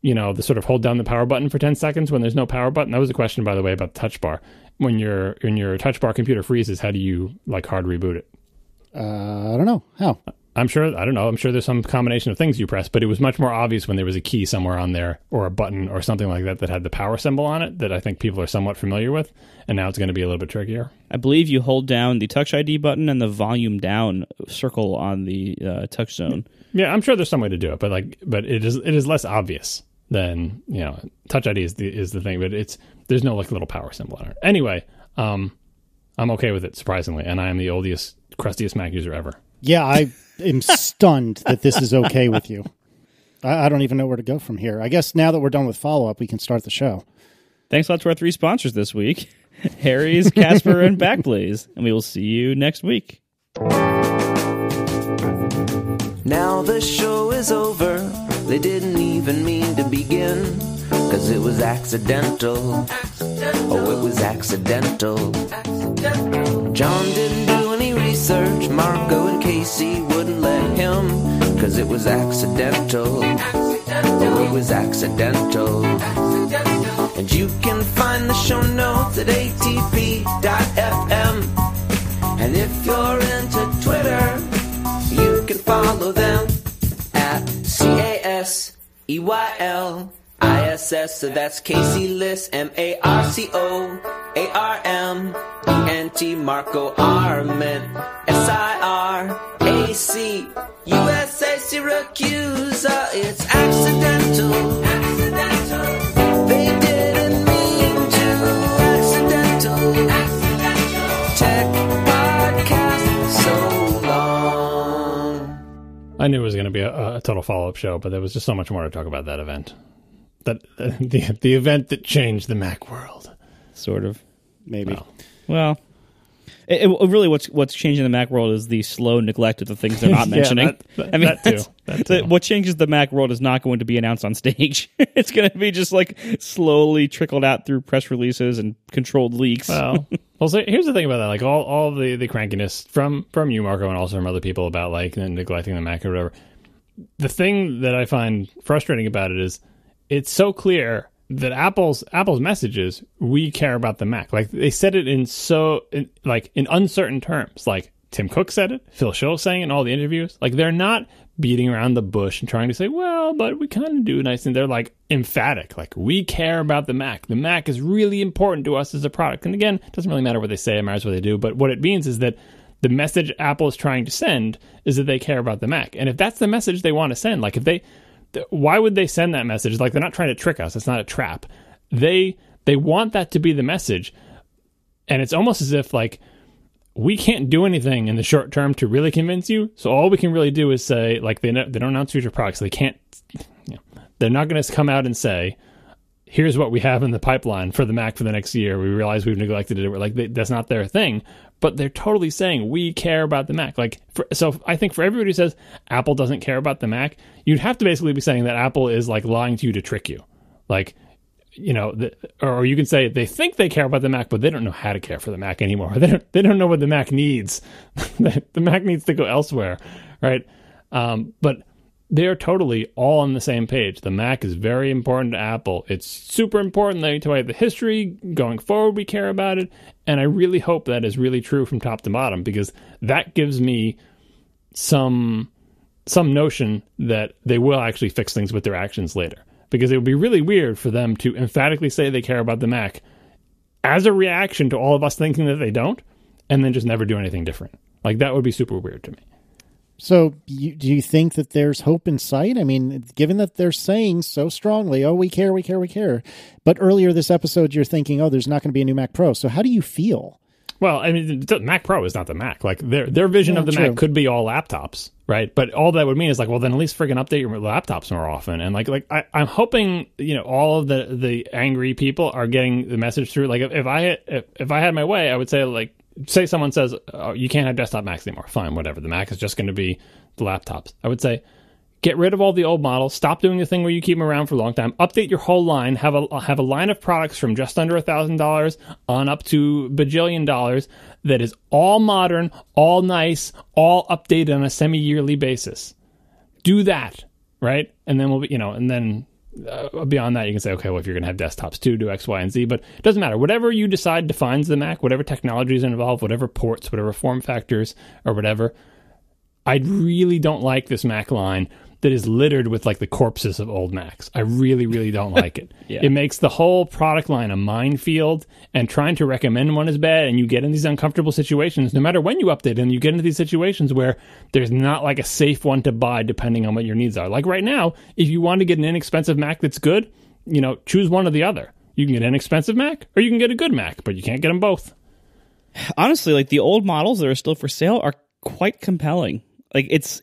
the sort of hold down the power button for 10 seconds when there's no power button. That was a question, by the way, about the TouchBar. When your TouchBar computer freezes, how do you hard reboot it? I don't know. How? I don't know. I'm sure there's some combination of things you press, but it was much more obvious when there was a key somewhere on there or a button or something like that had the power symbol on it that I think people are somewhat familiar with. And now it's going to be a little bit trickier. I believe you hold down the Touch ID button and the volume down circle on the touch zone. Yeah, I'm sure there's some way to do it, but it is less obvious than, Touch ID is the thing, but there's no little power symbol on it. Anyway, I'm okay with it, surprisingly, and I am the oldest, crustiest Mac user ever. Yeah, I am stunned that this is okay with you. I don't even know where to go from here. I guess now that we're done with follow-up, we can start the show. Thanks a lot to our 3 sponsors this week, Harry's, Casper, and Backblaze. And we will see you next week. Now the show is over. They didn't even mean to begin, 'cause it was accidental. Oh, it was accidental. John didn't do any research. Marco and Casey wouldn't let him, 'cause it was accidental. Oh, it was accidental. And you can find the show notes at atp.fm. And if you're into Twitter, you can follow them at CASEYLISS. So that's Casey Liss, MARCOARMENT, Marco Arment, SIRAC, USA Syracuse. It's accidental. They didn't mean to. Accidental. Tech podcast so long. I knew it was going to be a total follow-up show, but there was just so much more to talk about that event. The event that changed the Mac world. Sort of. Maybe. Well, it really what's changing the Mac world is the slow neglect of the things they're not mentioning. That too. What changes the Mac world is not going to be announced on stage. It's going to be just slowly trickled out through press releases and controlled leaks. Well, so here's the thing about that. All the crankiness from you, Marco, and also from other people about neglecting the Mac or whatever. The thing that I find frustrating about it is it's so clear that Apple's message is, we care about the Mac. They said it in uncertain terms. Tim Cook said it, Phil Schill's saying it in all the interviews. They're not beating around the bush and trying to say, well, but we kind of do a nice thing. They're emphatic. We care about the Mac. The Mac is really important to us as a product. And again, it doesn't really matter what they say, it matters what they do. But what it means is that the message Apple is trying to send is that they care about the Mac. And if that's the message they want to send, why would they send that message? They're not trying to trick us. It's not a trap. They want that to be the message. And it's almost as if we can't do anything in the short term to really convince you. So all we can really do is say, they don't announce future products. They can't, they're not going to come out and say, here's what we have in the pipeline for the Mac for the next year. We realize we've neglected it. That's not their thing. But they're totally saying, we care about the Mac. So I think for everybody who says Apple doesn't care about the Mac, you'd have to basically be saying that Apple is lying to you to trick you. Or you can say they think they care about the Mac, but they don't know how to care for the Mac anymore. They don't know what the Mac needs. The Mac needs to go elsewhere, right? But they are totally all on the same page. The Mac is very important to Apple. It's super important that we talk about the history. Going forward, we care about it. And I really hope that is really true from top to bottom, because that gives me some notion that they will actually fix things with their actions later. Because it would be really weird for them to emphatically say they care about the Mac as a reaction to all of us thinking that they don't, and then just never do anything different. Like, that would be super weird to me. So do you think that there's hope in sight? I mean, given that they're saying so strongly, oh, we care, we care, we care. But earlier this episode, you're thinking, oh, there's not going to be a new Mac Pro. So how do you feel? Well, I mean, the Mac Pro is not the Mac. Like, their vision of the Mac could be all laptops, right? But all that would mean is, like, well, then at least friggin' update your laptops more often. And I'm hoping, all of the angry people are getting the message through. Like, if I had my way, I would say, like, say someone says, oh, you can't have desktop Macs anymore. Fine, whatever. The Mac is just going to be the laptops. I would say, get rid of all the old models. Stop doing the thing where you keep them around for a long time. Update your whole line. Have a line of products from just under $1,000 on up to bajillion dollars that is all modern, all nice, all updated on a semi-yearly basis. Do that, right? And then we'll be, and then beyond that, you can say, okay, well, if you're going to have desktops too, do X, Y, and Z. But it doesn't matter. Whatever you decide defines the Mac, whatever technologies involved, whatever ports, whatever form factors, or whatever. I really don't like this Mac line that is littered with, like, the corpses of old Macs. I really, really don't like it. Yeah. It makes the whole product line a minefield, and trying to recommend one is bad, and you get in these uncomfortable situations. No matter when you update, and you get into these situations where there's not, like, a safe one to buy depending on what your needs are. Like right now, if you want to get an inexpensive Mac that's good, choose one or the other. You can get an inexpensive Mac, or you can get a good Mac, but you can't get them both. Honestly, like, the old models that are still for sale are quite compelling. Like, it's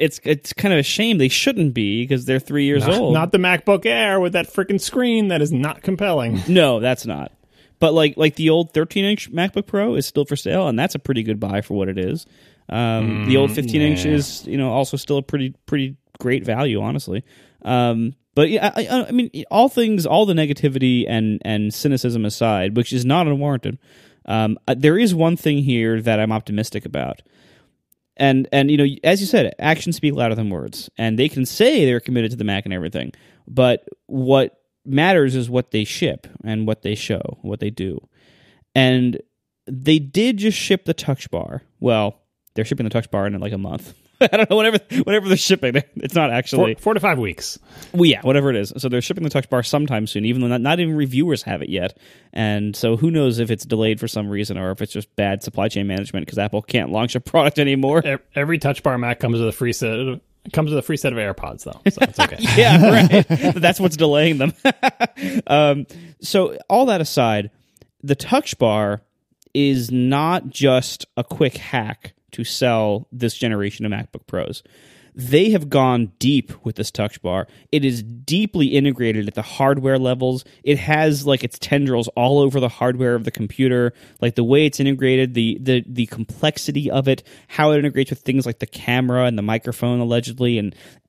kind of a shame they shouldn't be, because they're 3 years old. Not the MacBook Air with that freaking screen that is not compelling. No, that's not. But like the old 13-inch MacBook Pro is still for sale, and that's a pretty good buy for what it is. The old 15-inch is also still a pretty great value, honestly. But yeah, I mean, all the negativity and cynicism aside, which is not unwarranted, there is one thing here that I'm optimistic about. And as you said, actions speak louder than words. And they can say they're committed to the Mac and everything, but what matters is what they ship and what they show, what they do. And they did just ship the TouchBar. Well, they're shipping the TouchBar in like a month. I don't know, whenever they're shipping. It's not actually... 4 to 5 weeks. Well, yeah, whatever it is. So they're shipping the TouchBar sometime soon, even though not even reviewers have it yet. And so who knows if it's delayed for some reason, or if it's just bad supply chain management because Apple can't launch a product anymore. Every TouchBar Mac comes with a free set. It comes with a free set of AirPods, though, so it's okay. Yeah, right. That's what's delaying them. So all that aside, the TouchBar is not just a quick hack to sell this generation of MacBook Pros. They have gone deep with this TouchBar. It is deeply integrated at the hardware levels. It has like its tendrils all over the hardware of the computer, like the way it's integrated, the complexity of it, how it integrates with things like the camera and the microphone allegedly,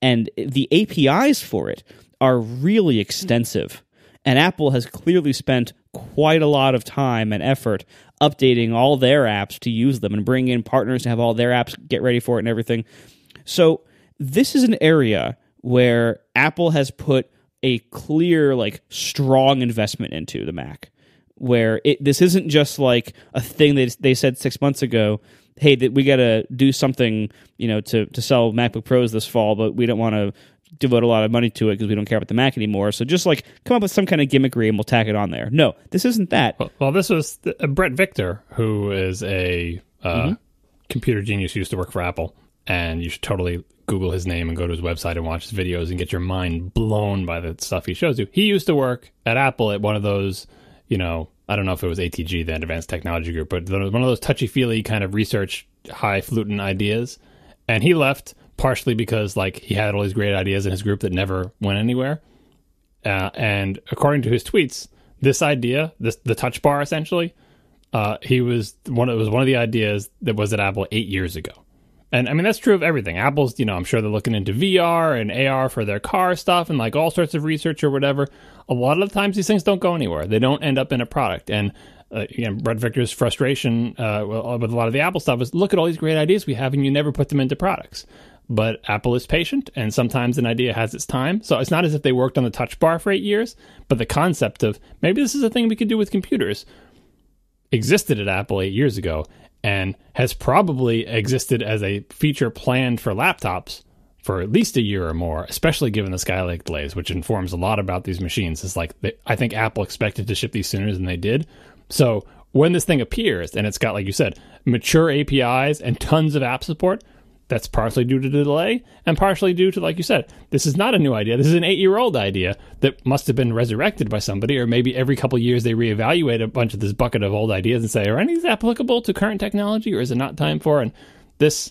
and the APIs for it are really extensive. And Apple has clearly spent quite a lot of time and effort updating all their apps to use them and bringing in partners to have all their apps get ready for it and everything. So this is an area where Apple has put a clear, like, strong investment into the Mac, where this isn't just like a thing that they said 6 months ago, hey, that we got to do something, to sell MacBook Pros this fall, but we don't want to devote a lot of money to it because we don't care about the Mac anymore. So just like come up with some kind of gimmickry and we'll tack it on there. No, this isn't that. Well, this was Brett Victor, who is a computer genius who used to work for Apple, and you should totally Google his name and go to his website and watch his videos and get your mind blown by the stuff he shows you. He used to work at Apple at one of those, I don't know if it was ATG, the Advanced Technology Group, but one of those touchy-feely kind of research, highfalutin ideas. And he left partially because, like, he had all these great ideas in his group that never went anywhere. And according to his tweets, this idea, the TouchBar essentially, it was one of the ideas that was at Apple 8 years ago. And I mean, that's true of everything. Apple's, I'm sure they're looking into VR and AR for their car stuff and like all sorts of research or whatever. A lot of the times these things don't go anywhere. They don't end up in a product. And Brett Victor's frustration with a lot of the Apple stuff is, look at all these great ideas we have and you never put them into products. but Apple is patient, and sometimes an idea has its time. So it's not as if they worked on the touch bar for 8 years, but the concept of maybe this is a thing we could do with computers existed at Apple 8 years ago and has probably existed as a feature planned for laptops for at least a year or more, especially given the Skylake delays, which informs a lot about these machines. It's like, I think Apple expected to ship these sooner than they did. So when this thing appears and it's got, like you said, mature APIs and tons of app support, that's partially due to the delay and partially due to, like you said, this is not a new idea. This is an 8-year-old idea that must have been resurrected by somebody, or maybe every couple of years they reevaluate a bunch of this bucket of old ideas and say, are any of these applicable to current technology, or is it not time for? And this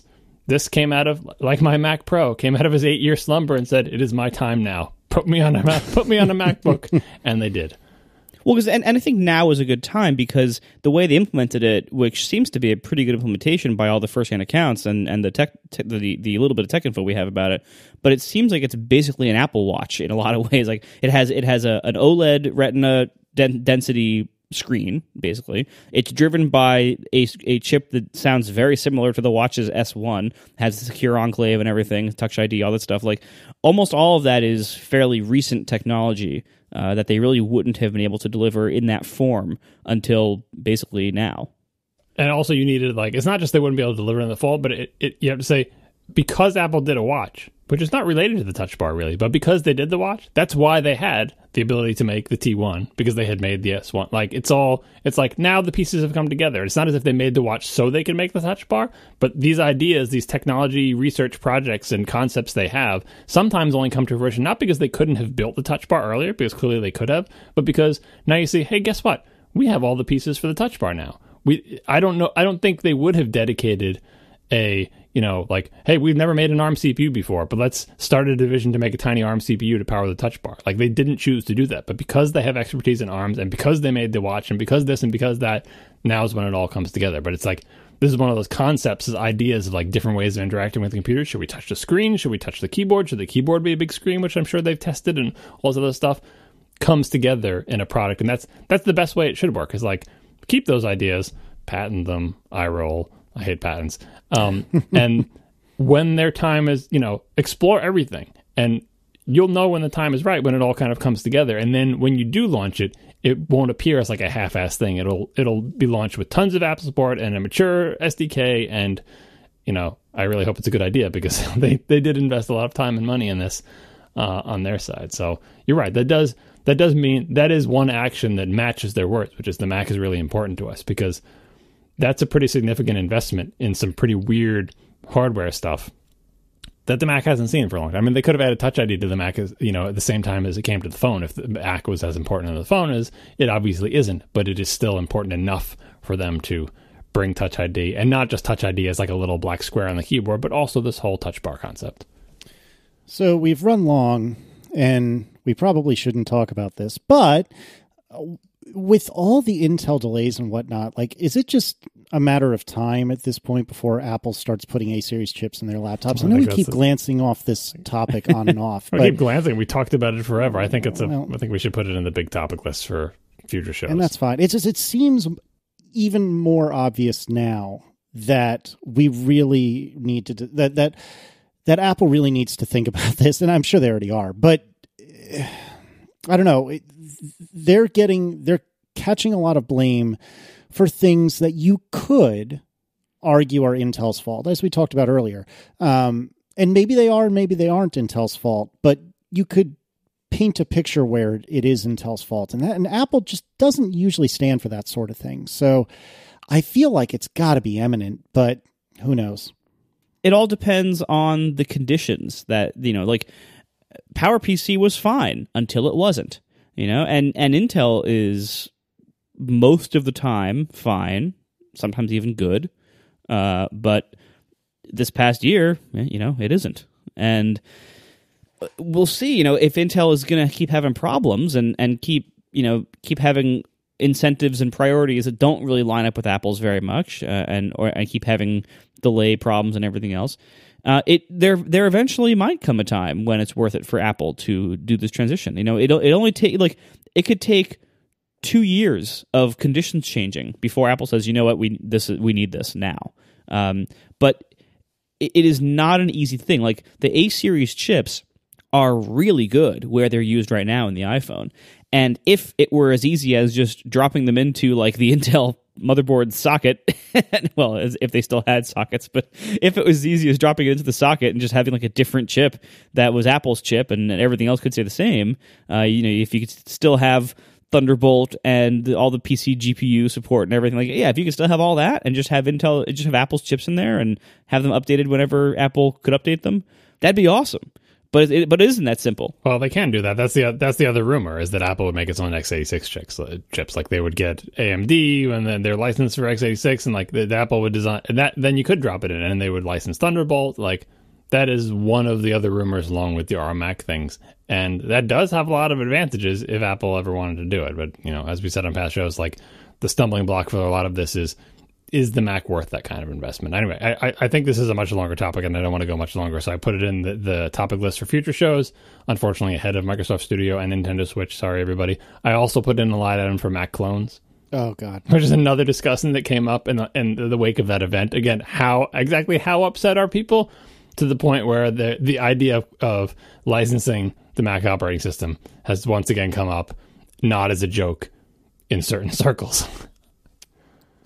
came out of, like my Mac Pro, came out of his 8-year slumber and said, it is my time now. Put me on a MacBook. And they did. Well, and I think now is a good time because the way they implemented it, which seems to be a pretty good implementation by all the first-hand accounts and the little bit of tech info we have about it, but it seems like it's basically an Apple Watch in a lot of ways. Like it has an OLED Retina density screen, basically. It's driven by a chip that sounds very similar to the Watch's S1, has the secure enclave and everything, Touch ID, all that stuff. Like almost all of that is fairly recent technology that they really wouldn't have been able to deliver in that form until basically now. And also you needed, like, it's not just they wouldn't be able to deliver in the fall, but you have to say, because Apple did a watch, which is not related to the Touch Bar really, but because they did the watch, that's why they had the ability to make the T1, because they had made the S1. Like, it's like now the pieces have come together. It's not as if they made the watch so they could make the Touch Bar, but these ideas, these technology research projects and concepts they have sometimes only come to fruition, not because they couldn't have built the Touch Bar earlier, because clearly they could have, but because now you see, hey, guess what? We have all the pieces for the Touch Bar now. I don't think they would have dedicated a, like, hey, we've never made an ARM CPU before, but let's start a division to make a tiny ARM CPU to power the Touch Bar. Like, they didn't choose to do that, but because they have expertise in ARMs and because they made the watch and because this and because that, now's when it all comes together. But it's like, this is one of those concepts, ideas of like different ways of interacting with the computer. Should we touch the screen? Should we touch the keyboard? Should the keyboard be a big screen, which I'm sure they've tested, and all this other stuff comes together in a product. And that's the best way it should work, is like, keep those ideas, patent them, I roll. I hate patents. And when their time is, explore everything. And you'll know when the time is right, when it all kind of comes together. And then when you do launch it, it won't appear as like a half-assed thing. It'll be launched with tons of app support and a mature SDK. And, I really hope it's a good idea, because they did invest a lot of time and money in this on their side. So you're right. That does mean that is one action that matches their worth, which is the Mac is really important to us, because that's a pretty significant investment in some pretty weird hardware stuff that the Mac hasn't seen for a long time. I mean, they could have added Touch ID to the Mac, at the same time as it came to the phone. If the Mac was as important as the phone is, it obviously isn't, but it is still important enough for them to bring Touch ID, and not just Touch ID as like a little black square on the keyboard, but also this whole Touch Bar concept. So we've run long, and we probably shouldn't talk about this, but with all the Intel delays and whatnot, like, is it just a matter of time at this point before Apple starts putting A-series chips in their laptops? I know we keep glancing off this topic on and off. We keep glancing. We talked about it forever. I think I think we should put it in the big topic list for future shows. And that's fine. It's just, it seems even more obvious now that we really need to that Apple really needs to think about this, and I'm sure they already are. But I don't know. They're catching a lot of blame for things that you could argue are Intel's fault, as we talked about earlier. And maybe they are, maybe they aren't Intel's fault, but you could paint a picture where it is Intel's fault. And Apple just doesn't usually stand for that sort of thing. So I feel like it's got to be imminent, but who knows? It all depends on the conditions that, like PowerPC was fine until it wasn't. And Intel is most of the time fine, sometimes even good. But this past year, it isn't. And we'll see, if Intel is going to keep having problems and keep having incentives and priorities that don't really line up with Apple's very much, and keep having delay problems and everything else. There eventually might come a time when it's worth it for Apple to do this transition. It only take it could take 2 years of conditions changing before Apple says, you know what, we need this now. But it is not an easy thing. Like the A series chips are really good where they're used right now in the iPhone. And if it were as easy as just dropping them into like the Intel motherboard socket, well, as if they still had sockets, but if it was as easy as dropping it into the socket and just having like a different chip that was Apple's chip and everything else could stay the same, if you could still have Thunderbolt and all the PC GPU support and everything, like, yeah, if you could still have all that and just have Apple's chips in there and have them updated whenever Apple could update them, that'd be awesome. But it isn't that simple. Well, they can do that. That's the other rumor, is that Apple would make its own x86 chips. Like they would get AMD and then they're licensed for x86, and like the Apple would design that. Then you could drop it in, and they would license Thunderbolt. Like that is one of the other rumors, along with the RMAC things, and that does have a lot of advantages if Apple ever wanted to do it. But as we said on past shows, like the stumbling block for a lot of this is the Mac worth that kind of investment? Anyway, I think this is a much longer topic, and I don't want to go much longer, so I put it in the topic list for future shows, unfortunately ahead of Microsoft Studio and Nintendo Switch. Sorry, everybody. I also put in a line item for Mac clones. Oh, God. Which is another discussion that came up in the wake of that event. Again, how upset are people? To the point where the idea of licensing the Mac operating system has once again come up, not as a joke, in certain circles.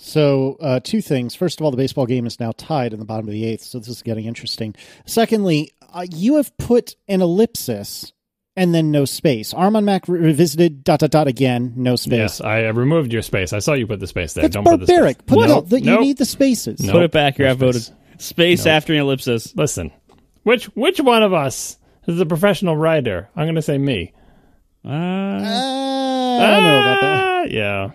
So, two things. First of all, the baseball game is now tied in the bottom of the eighth, so this is getting interesting. Secondly, you have put an ellipsis and then no space. ARM on Mac revisited ... again, no space. Yes, I removed your space. I saw you put the space there. That's Don't barbaric. Put the space. You need the spaces. Put it back. You're outvoted. Space after an ellipsis. Listen, which one of us is a professional writer? I'm going to say me. I don't know about that. Yeah.